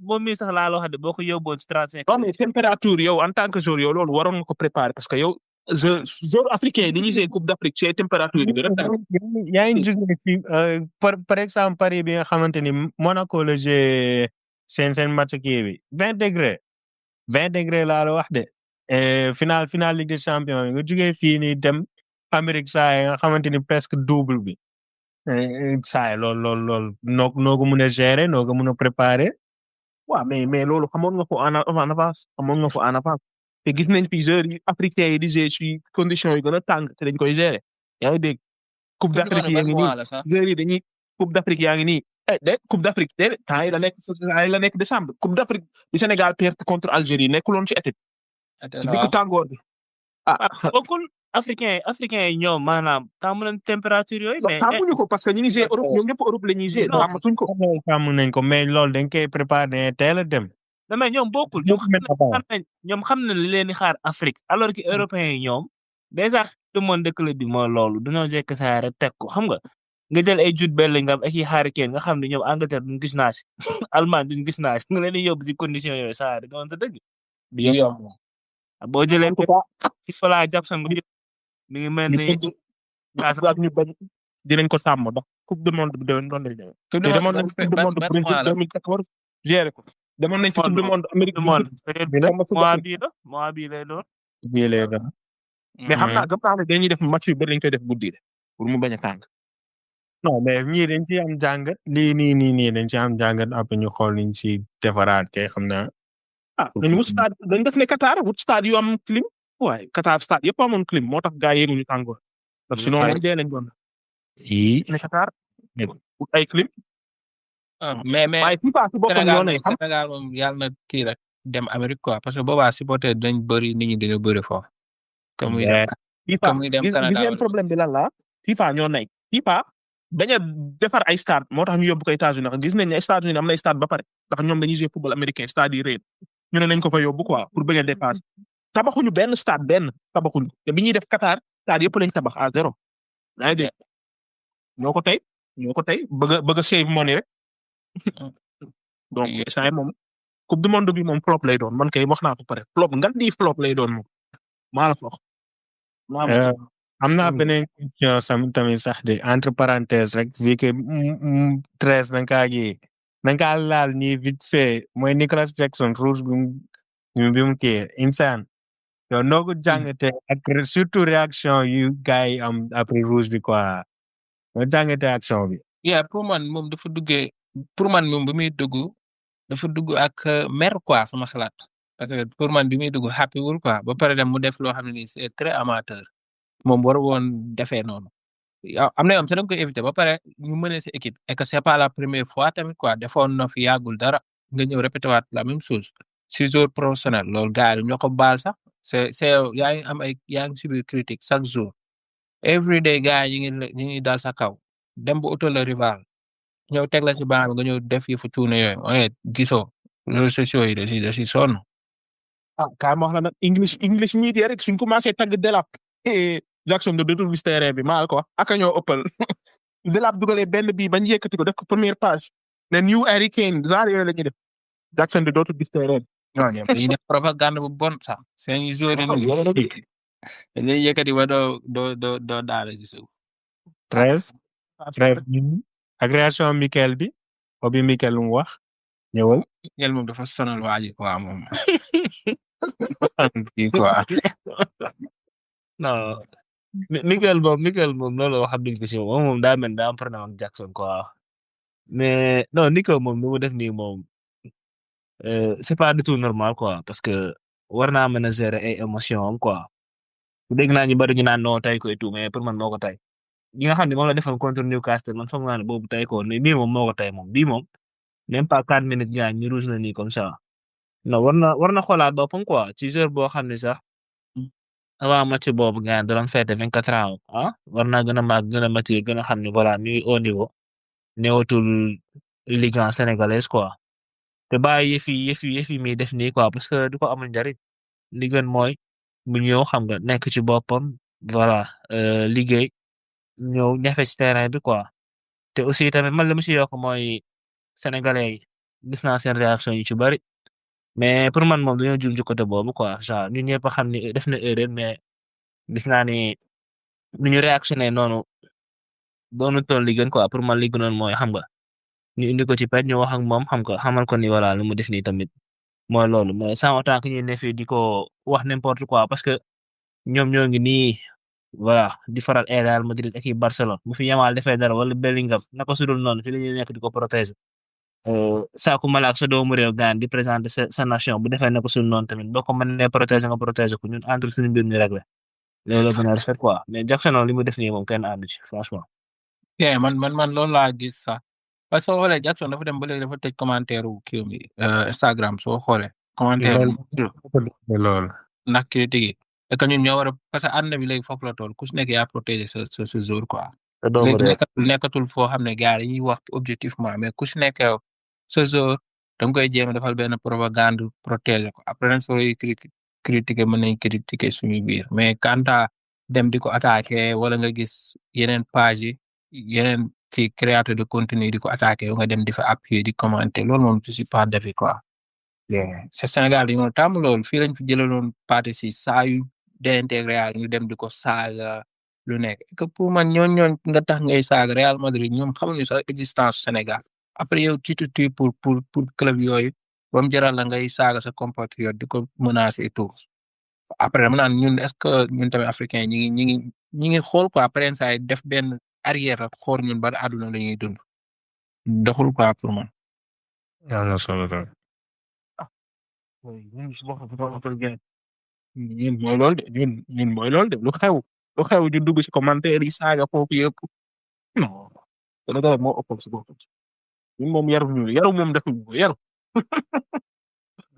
laa loo xam ne boo ko yóbboon ci 35. non mais température yow en tant que joueur yow loolu waroon nga ko préparer parce que yow joueur africain dañuy jouer coupe d'Afrique ci température bi rek. yaa ngi jógee ci par exemple Paris bi nga xamante ni Monaco la joué seen match kii bi 20 degré laa la wax de. final Ligue des Champions nga jógee fii nii dem Amérique saa yi nga xamante ni presque double bi. saa yi lool noo ko mën a gérer noo ko mën a préparer. waaw mais loolu xamoon nga ko en avance te gis nañ fi joueurs yi africains yi di jouer ci conditions yi gën a tàng te dañ koy gérer yaa ngi dégg. coupe d'Afrique yaa ngi nii joueurs yi dañuy coupe d'Afrique yaa ngi nii coupe d'Afrique temps yi la nekk décembre coupe d'Afrique du Sénégal perte contre Algérie nekkuloon ci été. ci biir tàngoor bi bokkul africain yi ñoom maanaam tàmm nañ température yooyu. mais tàmmuñu ko parce que ñu ngi jouer Europe ñoom ñëpp Europe la ñuy jouer tàmmatuñ ko. tàmm nañ ko mais loolu dañ koy préparer teel a dem. mais ñoom bokkul ñoom xam nañ li leen di xaar Afrique alors que européens yi ñoom déjà le monde de club bi mooy loolu dañoo jekk saa rek teg ko xam nga jël ay Jude Bellingham ak i Harry Kane nga xam ne ñoom Angleterre duñ gis naa si Allemagne duñ gis naa si nga leen di yóbbu si condition yooyu saa rek nga dëgg. bi yomb boo jëlee Nicolas Jackson mi ngi mel ñu ni bëgg ak ñu bañ dinañ ko sàmm ndax coupe du monde bi doon lay demee. coupe te du demoon monde nañ coupe du monde ban Brésil mois la 2014 géré ko demoon nañ fi coupe du monde Amérique du Sud bi la xam nga mois bii la mois bii lay doon. bii lay doon. mais xam naa gëm naa ne dañuy def match yu bëri lañ koy def guddi de pour mu bañ a tàng. non mais ñii dañ ci am jàngat lii nii dañ ci am jàngat après ñu xool niñ ci defaraat kay xam naa. dañu wut stade dañ def ne Qatar wut stade yu am clim waaye Qatar stade yëpp amoon clim moo tax gars yi yënguñu tàngoor parce que sinon moom dee lañ doon yii ne Qatar wut ay clim. mais waaye FIFA si boppam ñoo ne xam Sénégal moom yàlla na kii rek dem Amérique quoi parce que boobaa supporter dañ bëri nit ñi dina bëri foofu. comme muy dem FIFA comme muy dem gis Canada ngeen problème bi lan la FIFA ñoo nekk FIFA bañ a defar ay stade moo tax ñu yóbbu ko États-Unis ndax gis nañ ne États-Unis am na ay stade ba pare ndax ñoom dañuy jouer football américain stade yi réer ñu ne nañ ko fa yóbbu quoi pour bañ a dépasser tabaxuñu benn stade tabaxuñu te bi ñuy def Qatar stade yëpp lañ tabax à zéro yaa ngi dégg ñoo ko tey bëgg a save money rek donc saa moom coupe du monde bi moom flop lay doon man kay wax naa ko pare flop nga di flop lay doon moom maa la wax. am naa beneen question tamit sax de entre parenthèses rek vu que 13 da nga kaa laal nii vite fait mooy Nicolas Jackson rouge bi mu kii insane yow noo ko jàngatee ak surtout réaction yu gars yi am après rouge bi quoi noo jàngatee action bi. pour man moom dafa duggee pour man moom bi muy dugg dafa dugg ak mer quoi sama xalaat parce que pour man bi muy dugg happy wul quoi ba pare dem mu def loo xam ne nii c'est très amateur moom war woon defee noonu am na yoon sax da nga koy éviter ba pare ñu mëne sa équipe et que c'est pas la première fois tamit quoi defoon na fi yàggul dara nga ñëw répété waat la même chose si joueur professionnel loolu gars yi ñoo ko baal sax c'est yaa ngi am yaa ngi subir critique chaque jour every day gars yi ñu ngi dal sa kaw dem ba utal la rival ñëw teg la si banc bi nga ñëw def yi fu tuune yooyu on gisoo réseaux sociaux yi da si sonn. kaay ma wax la nag English media rek suñ commencé tagg Delap Jackson de dootul gis terrain bi maa ko wax ak ñoo ëppal Delap dugalee benn bii bañ yëkkati ko def ko première page ne New Harry Kane genre yooyu la ñuy def Jackson de dootul gis terrain bi. ñooñu dañuy def propagande bu bon sax seen joueur yi dañuy yëkkati ba doo daal ci suuf. 13 agression Mikel bi obi Mikel lu mu wax ñëwal. Mikel moom dafa sonal waa ji quoi moom. kii quoi. non Mikel moom loolu wax dëgg ko si moom daa mel daa am problème ak Jackson quoi mais non Nico moom lu mu def nii moom c'est pas du tout normal quoi parce que war naa mën a gérer ay émotions am quoi dégg naa ñu bari ñu naan non tay ko et tout mais pour man moo ko tay ñi nga xam ne moom la defoon contre Newcastle man foog naa ne boobu tay ko ne bii moom moo ko tay moom bii moom même pas 4 minutes ñaar ñu rouge la nii comme ça non war na xoolaat boppam quoi ci joueur boo xam ne sax avant match boobu nga doon fête 24 ans war naa gën a màgg gën a mature gën a xam ne voilà mi ngi au niveau néewatul Ligue 1 sénégalaise quoi te bàyyi yëfi mi def nii quoi parce que du ko amul njariñ li gën mooy mu ñëw xam nga nekk ci boppam voilà liggéey ñëw ñafe ci terrain bi quoi te aussi tamit man li mu si yokk mooy sénégalais yi gis naa seen réaction yi ci bari mais pour man moom dañoo jum ci côté boobu quoi genre ñun ñëpp xam ni def na erreur mais gis naa ni nu ñu réactionné noonu doonu toll li gën quoi pour man li gënoon mooy xam nga ñu indi ko ci pet ñu wax ak moom xam nga xamal ko ni voilà lu mu def nii tamit mooy loolu mais sans autant que ñu ne fii di ko wax n'importe quoi parce que ñoom ñoo ngi nii voilà di faral Real Madrid ak i Barcelone bu fi Yamal defee dara wala Bellingham naka su dul noonu fi la ñuy nekk di ko protéger saaku malaak sa doomu réew gaan di présenter sa nation bu defee naka su dul noonu tamit boo ko mënee protéger nga protéger ko ñun entre suñu mbir ñu régler loolu la gën a rafet quoi mais Jackson li mu def nii moom kenn àndu ci franchement. man loolu laa gis sax parce que soo xoolee Jackson dafa dem ba léegi dafa tëj commentaire wu kii bi Instagram soo xoolee. commentaire loolu ndax critique yi et que ñun ñoo war a parce que àdduna bi léegi foofu la toll ku si nekk yaa protéger sa jour quoi. léegi nekkatul foo xam ne gars yi ñuy wax objectivement mais ku si nekk sa jour da nga koy jéem a defal benn propagande protéger ko après nag soo critiquer mën nañ critiquer suñu biir mais quant à dem di ko attaquer wala nga gis yeneen page yi yeneen kii créateur de contenu di ko attaquer nga dem di fa appuyer di commenter loolu moom je suis pas d'avis quoi. c'est Sénégal yi moom tàmm loolu fii lañ fi jëlaloon parti si saa yu déintégrer Real ñu dem di ko saaga lu nekk et que pour man ñooñu nga tax ngay saaga Real Madrid ñoom xamuñu sax existence Sénégal après yow tu te tues pour club yooyu ba mu jaral la ngay saaga sa compatriote di ko menacer et tout après dama naan ñun est-ce que ñun tamit africain ñi ngi xool quoi après saa yi def benn arrière rek xool ñun ban àdduna la ñuy dund doxul quoi pour man. am na solo tamit. ñun mooy loolu de ñun mooy loolu de lu xew ñu dugg ci commentaire yi saaga foofu yëpp non Sénégal moo ëppal si boppam ñun moom yaru moom defuñu ko yaru.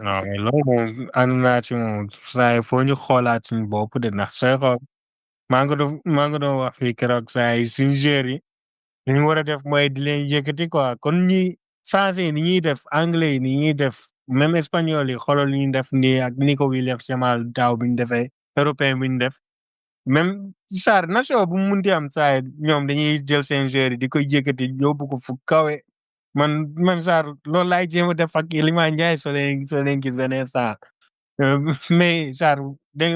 non mais loolu moom ànd naa ci moom saa yi foo ñu xoolaat suñu bopp de ndax sooy xool maa ngi doon wax fii keroog saa yi suñu joueurs yi li ñu war a def mooy di leen yëkkati quoi kon ñi français yi ni ñuy def anglais yi ni ñuy def même espagnol yi xoolal li ñu def nii ak Nico Williams Yamal daaw bi ñu defee européen bi ñu def même saar nation bu mu munti am saa yi ñoom dañuy jël seen joueurs yi di koy yëkkati yóbbu ko fu kawe man saar loolu laay jéem a def ak Iliman Ndiaye soo leen gis benn instant mais saar da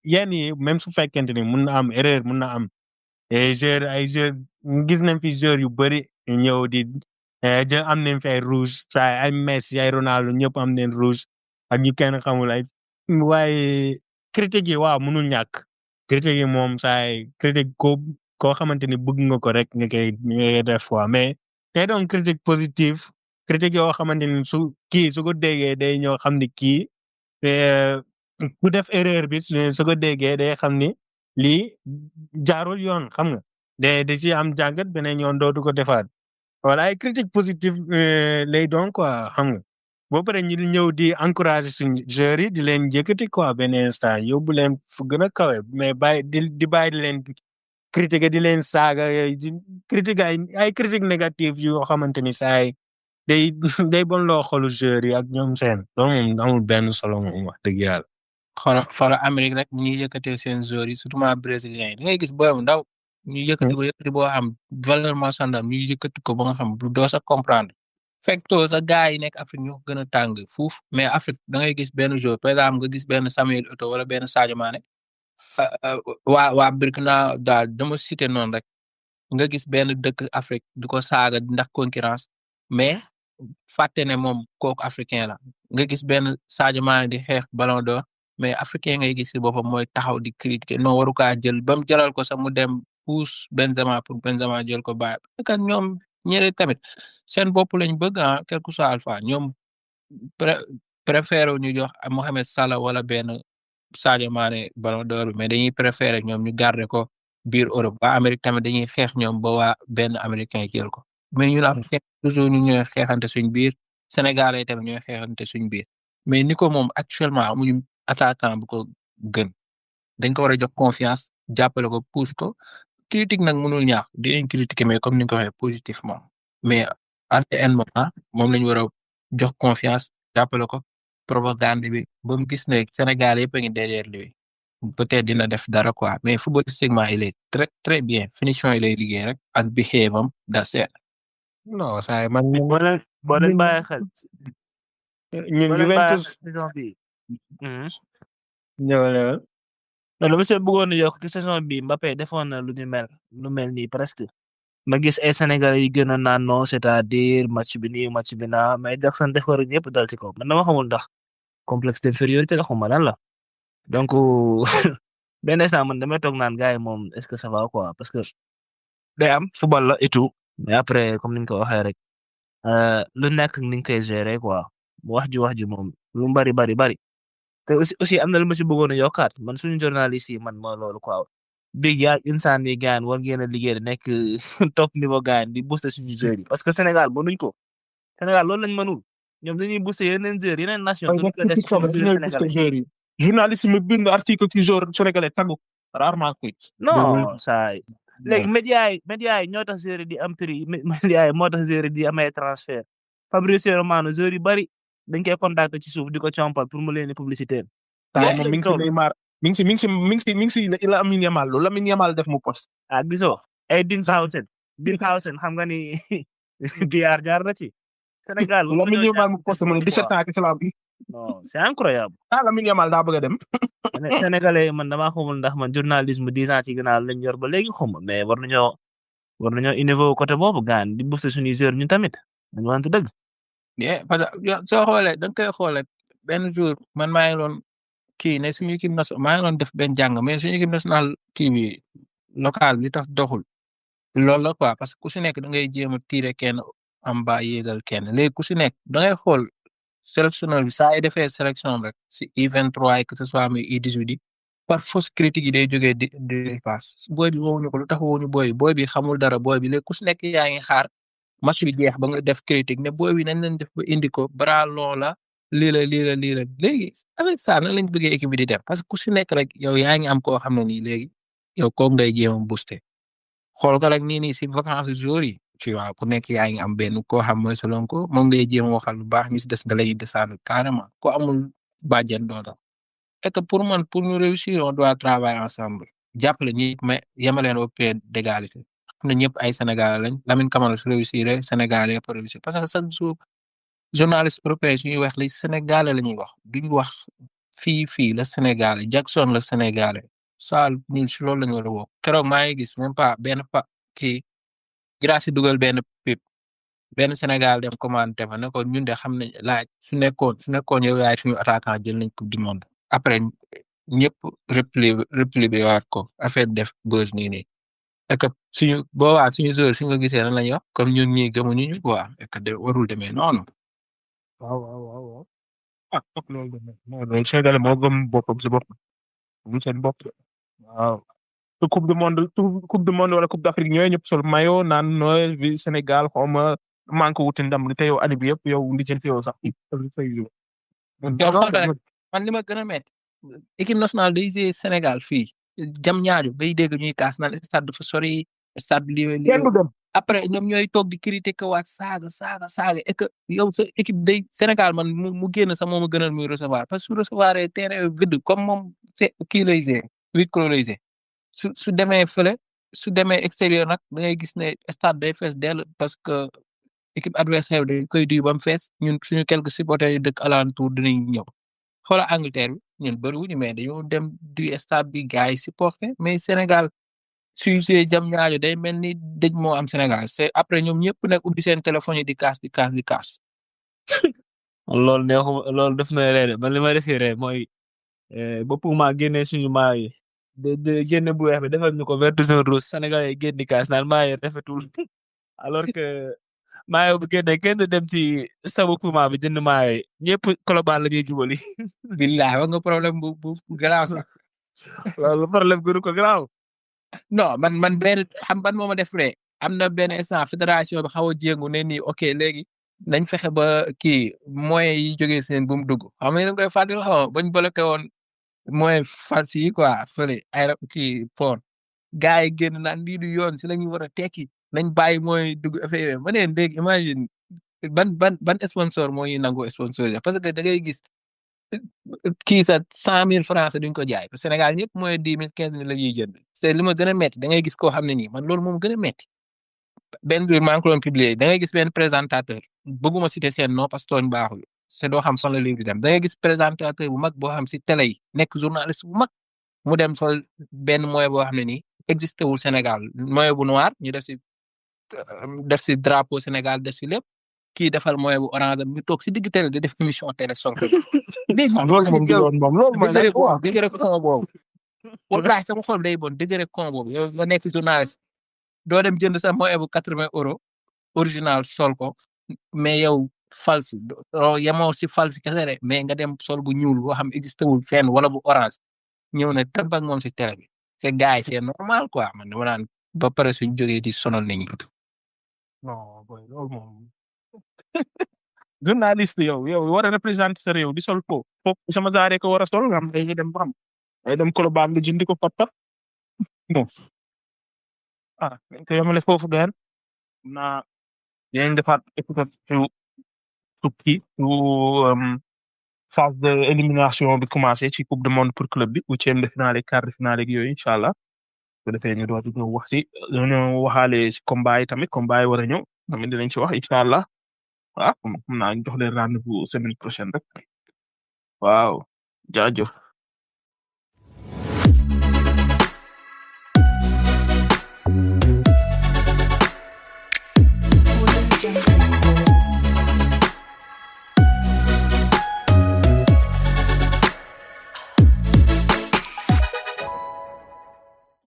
yenn yi même su fekkente ni mun na am erreur mun na am ay joueurs gis nañ fi joueurs yu bëri ñëw di jël am nañ fi ay rouge saa ay Messi ay Ronaldo ñëpp am nañ rouge ak ñu kenn xamul ay waaye critique yi waaw mënul ñàkk critique yi moom saa critique koo xamante ni bëgg nga ko rek nga koy def quoi mais tey doon critique positive critique yoo xamante ni su ko déggee day ñëw xam ni kii ku def erreur bi su ko déggee day xam ni lii jaarul yoon xam nga da ci am jàngat beneen yoon dootu ko defaat voilà ay critique positive lay doon quoi xam nga boo paree ñu ñëw di encourager suñu joueurs yi di leen yëkkati quoi benn instant yóbbu leen fu gën a kawe mais di bàyyi di leen critiquer di leen saaga di critiquer ay critique négative yoo xamante ni saay day bon loo xolu joueurs yi ak ñoom seen loolu moom amul benn solo moom wax dëgg yàlla. xoolal Amérique rek ñuy yëkkatee seen joueurs yi surtout brésiliens yi da ngay gis booy bu ndaw ñu yëkkati boo xam valeur marchande ñu yëkkati ko ba nga xam doo sa comprendre fekk too sa gars yi nekk Afrique ñu gën a tàng fuuf mais Afrique da ngay gis benn joueur par exemple nga gis benn Samuel Eto'o wala benn Sadio Mané waa Burkina daal dama cité noonu rek nga gis benn dëkk Afrique di ko saaga ndax concurrence mais fàtte ne moom kooku africain la nga gis benn Sadio Mané di xeex Ballon d'Or mais africain ngay gis si boppam mooy taxaw di critiquer non waru kaa jël ba mu jaral ko sax mu dem pousse Benzema pour Benzema jël ko bàyyi parce que ñoom ñeneen tamit seen bopp lañ bëgg ah quel que soit alpha ñoom préféré ñu jox Mohamed Salah wala benn Sadio Mané Ballon d'Or bi mais dañuy préféré ñoom ñu garder ko biir Europe waa Amérique tamit dañuy xeex ñoom ba waa benn américain jël ko mais ñu la toujours ñu ñooy xeexante suñ biir Sénégalais tamit ñooy xeexante suñ biir mais ni ko moom actuellement amuñu attaquant bu ko gën dañ ko war a jox confiance jàppale ko pousse ko critique nag mënul ñaax dinañ critiquer mais comme ni nga ko waxee positivement mais anti-moment moom lañ war a jox confiance jàppale ko propagande bi ba mu gis ne Sénégal yëpp a ngi derrière lui peut-être dina def dara quoi mais footballistiquement il est très très bien finition yi lay liggéey rek ak behave am da seet. non saa man boo leen bàyyi xel ñun Juventus saison bi ñëwal non lu ma see bëggoon a yokk ci saison bi Mbappé defoon na lu mel nii presque ma gis ay Sénégalais yi gën a naan non c'est-à-dire match bi nii match bi naa mais Jackson defar ñëpp dal ci kaw man dama xamul ndax complexe d'infériorité la xuma lan la donc benn instant man damay toog naan gars yi moom est-ce que ça va quoi parce que day am football la et tout mais après comme ni nga ko waxee rek lu nekk ni nga koy gérer quoi wax ji moom lu bari te aussi am na lu ma si bëggoon a yokkaat man suñu journaliste yi man mooy loolu quoi big yaa insaan yi gaan war ngeen a liggéey nekk top niveau gaan di booster suñu joueurs yi parce que Sénégal mënuñ ko Sénégal loolu lañ mënul ñoom dañuy booster yeneen joueurs yeneen nation duñ ko def Sénégal journaliste mu bind article ci joueur sénégalais taggu rarement kuy non saay léegi média yi ñoo tax joueurs yi di am prix média yi moo tax joueurs yi di am ay transfert Fabrizio Romano joueurs yu bari dañ koy contacter ci suuf di ko compal pour mu leen publicité moom mi ngi si Neymar mi ngi si Lamine Yamal loolu Lamine Yamal def mu poste gisoo ay Dinshausen xam nga ni biyaar jaar na ci Sénégal Lamine Yamal mu poste mu 17 ans non c'est incroyable. Lamine Yamal daa bëgg a dem. Sénégalais man damaa xamul ndax man journalisme 10 ans ci ginnaaw lañ yor ba léegi xaw ma mais war nañoo innover côté boobu gaan di booster suñuy joueurs ñun tamit dañu wante dëgg. parce que soo xoolee da nga koy xoolee benn jour man maa ngi doon kii ne suñu équipe nationale maa ngi doon def benn jàng mais suñu équipe nationale kii bi local bi tax doxul loolu la quoi parce que ku si nekk da ngay jéem a tirer kenn am ba yéegal kenn léegi ku si nekk da ngay xool sélectionneur bi saa yi defee sélection rek si U23 yi que ce soit muy U18 yi par force critique yi day jógee di passe booy bi woowuñu ko lu tax woowuñu booy bi xamul dara booy bi léegi ku si nekk yaa ngi xaar match bi jeex ba nga def critique ne booy bi nañ leen def ba indi ko bras long la lii la léegi avec ça nan lañ bëggee équipe bi di dem parce que ku si nekk rek yow yaa ngi am koo xam ne nii léegi yow koo ngay jéem a booster xool ko rek nii si vacances jours yi tu vois ku nekk yaa ngi am benn koo xam mooy selon ko moom ngay jéem a waxal lu baax ñi si des nga lay descendre carrément ko amul bàjjen doo tax et que pour ñu réussir on doit travailler ensemble jàppale ñi mais yemaleen au pied d'égalité xam ne ñëpp ay Sénégalais lañ Lamine Camara su réussir Sénégalais pour réussir parce que chaque jour journaliste européen suñuy wax li Sénégalais la ñuy wax duñ wax fii la Sénégalais Jackson la Sénégalais Saal ñun si loolu la ñu war a woo keroog maa ngi gis même pas benn kii grâce dugal benn Sénégal dem commenté ma ne ko ñun de xam nañ laaj su nekkoon yow yaay suñu attaquant jël nañ coupe du monde après ñëpp repli bi waat ko affaire def buzz nii et que suñu joueur suñu gisee lan lañuy wax comme ñun ñii gëmuñu ñu quoi et que warul demee noonu. waaw foog loolu demee loolu Sénégal moo gëm boppam si boppam mu seen bopp waaw coupe du monde wala coupe d'Afrique ñooy ñëpp sol maillot naan nooy bi Sénégal xawma manque wuti ndam li te yow année bi yëpp yow lijjanti yow sax man li ma gën a métti équipe nationale day jouer Sénégal fii jam ñaaju bay dégg ñuy kaas naan stade dafa sori stade bi lii après ñoom ñooy toog di critiquer waat saaga et que yow sa équipe day Sénégal man mu génn sax moom a gënal muy recevoir parce que su recevoir terrain vide comme moom kii lay jouer huis clos lay jouer su demee fële su demee extérieur nag da ngay gis ne stade day fees dell parce que équipe adversaire bi dañ koy duy ba mu fees ñun suñu quelques supporters yu dëkk alentour dinañ ñëw xoolal Angleterre bi ñun bëriwuñu mais dañoo dem du stade bi gars yi supporter mais Sénégal suy see jam ñaajo day mel ni dëj moo am Sénégal c'est après ñoom ñëpp nag ubbi seen téléphone yi di kaas. loolu neexuma loolu def na ree de man li ma defee ree mooy bopp maa génnee suñu maa yi de génne bu weex bi defal ñu ko vert jaune rouge Sénégal yi génn di kaas naan maa yi rafetul alors que maa yi bu génnee kenn dem ci sabu puma bi jënd maa yi ñëpp Colobane la ñuy jubali. billahi wax nga problème bu garaaw sax. loolu problème gënu ko garaaw. non man benn xam ban moo ma def ree am na benn instant fédération bi xaw a jéngu ne nii ok léegi nañ fexe ba kii moyens yi jógee seen bu mu dugg xam nga dañ koy fàttali xaw ma bañ bloqué woon moyens fals yi quoi fële ay kii port gars yi génn naan lii du yoon si la ñu war a tekki nañ bàyyi mooy dugg affaire ma ne léegi imagine ban sponsor moo ñuy nangu sponsor parce que da ngay gis kii sa 100,000 francs duñ ko jaay Sénégal ñëpp mooy 10,000 15,000 la ñuy jënd c'est li ma gën a métti da ngay gis koo xam ne nii man loolu moom gën a métti benn jour maa ngi ko doon publier da ngay gis benn présentateur bëgguma citer seen nom parce que tooñ baaxul c'est doo xam fan la livre dem da ngay gis présentateur bu mag boo xam si télé yi nekk journaliste bu mag mu dem sol benn moyen boo xam ne nii existé wul Sénégal moyen bu noir ñu def si drapeau Sénégal def si lépp kii defal moyen bu orange ñu toog si digg télé di def émission télé sol ko dégg nga loolu moom dégg rek kon boobu wallahi sama xol day bon dégg rek kon boobu yow nga nekk si journaliste doo dem jënd sa moyen bu 80 € original sol ko mais yow false yemoo si false kese rek mais nga dem sol bu ñuul boo xam existé wul fenn wala bu orange ñëw na tëb ak moom si télé bi c'est gars yi c'est normal quoi man dama naan ba pare suñ jógee di sonal nit ñi. non boy loolu moom journaliste yow war a représenter sa réew di sol ko foofu sama jaaree ko war a sol nga xam day dem ba xam day dem Colobane nga jëndi ko fattat bon dañ ko yemale foofu gaan naa dinañ defaat épisode su phase de élimination bi commencé ci coupe du monde pour club bi 8e de finale quart de finale ak yooyu incha allah bu defee ñu doon ñëw wax ci dañoo waxaale ci combat yi tamit combat yi war a ñëw tamit dinañ ci wax incha allah waaw xam naa ñu jox leen rendez-vous semaine prochaine rek waaw jaajëf.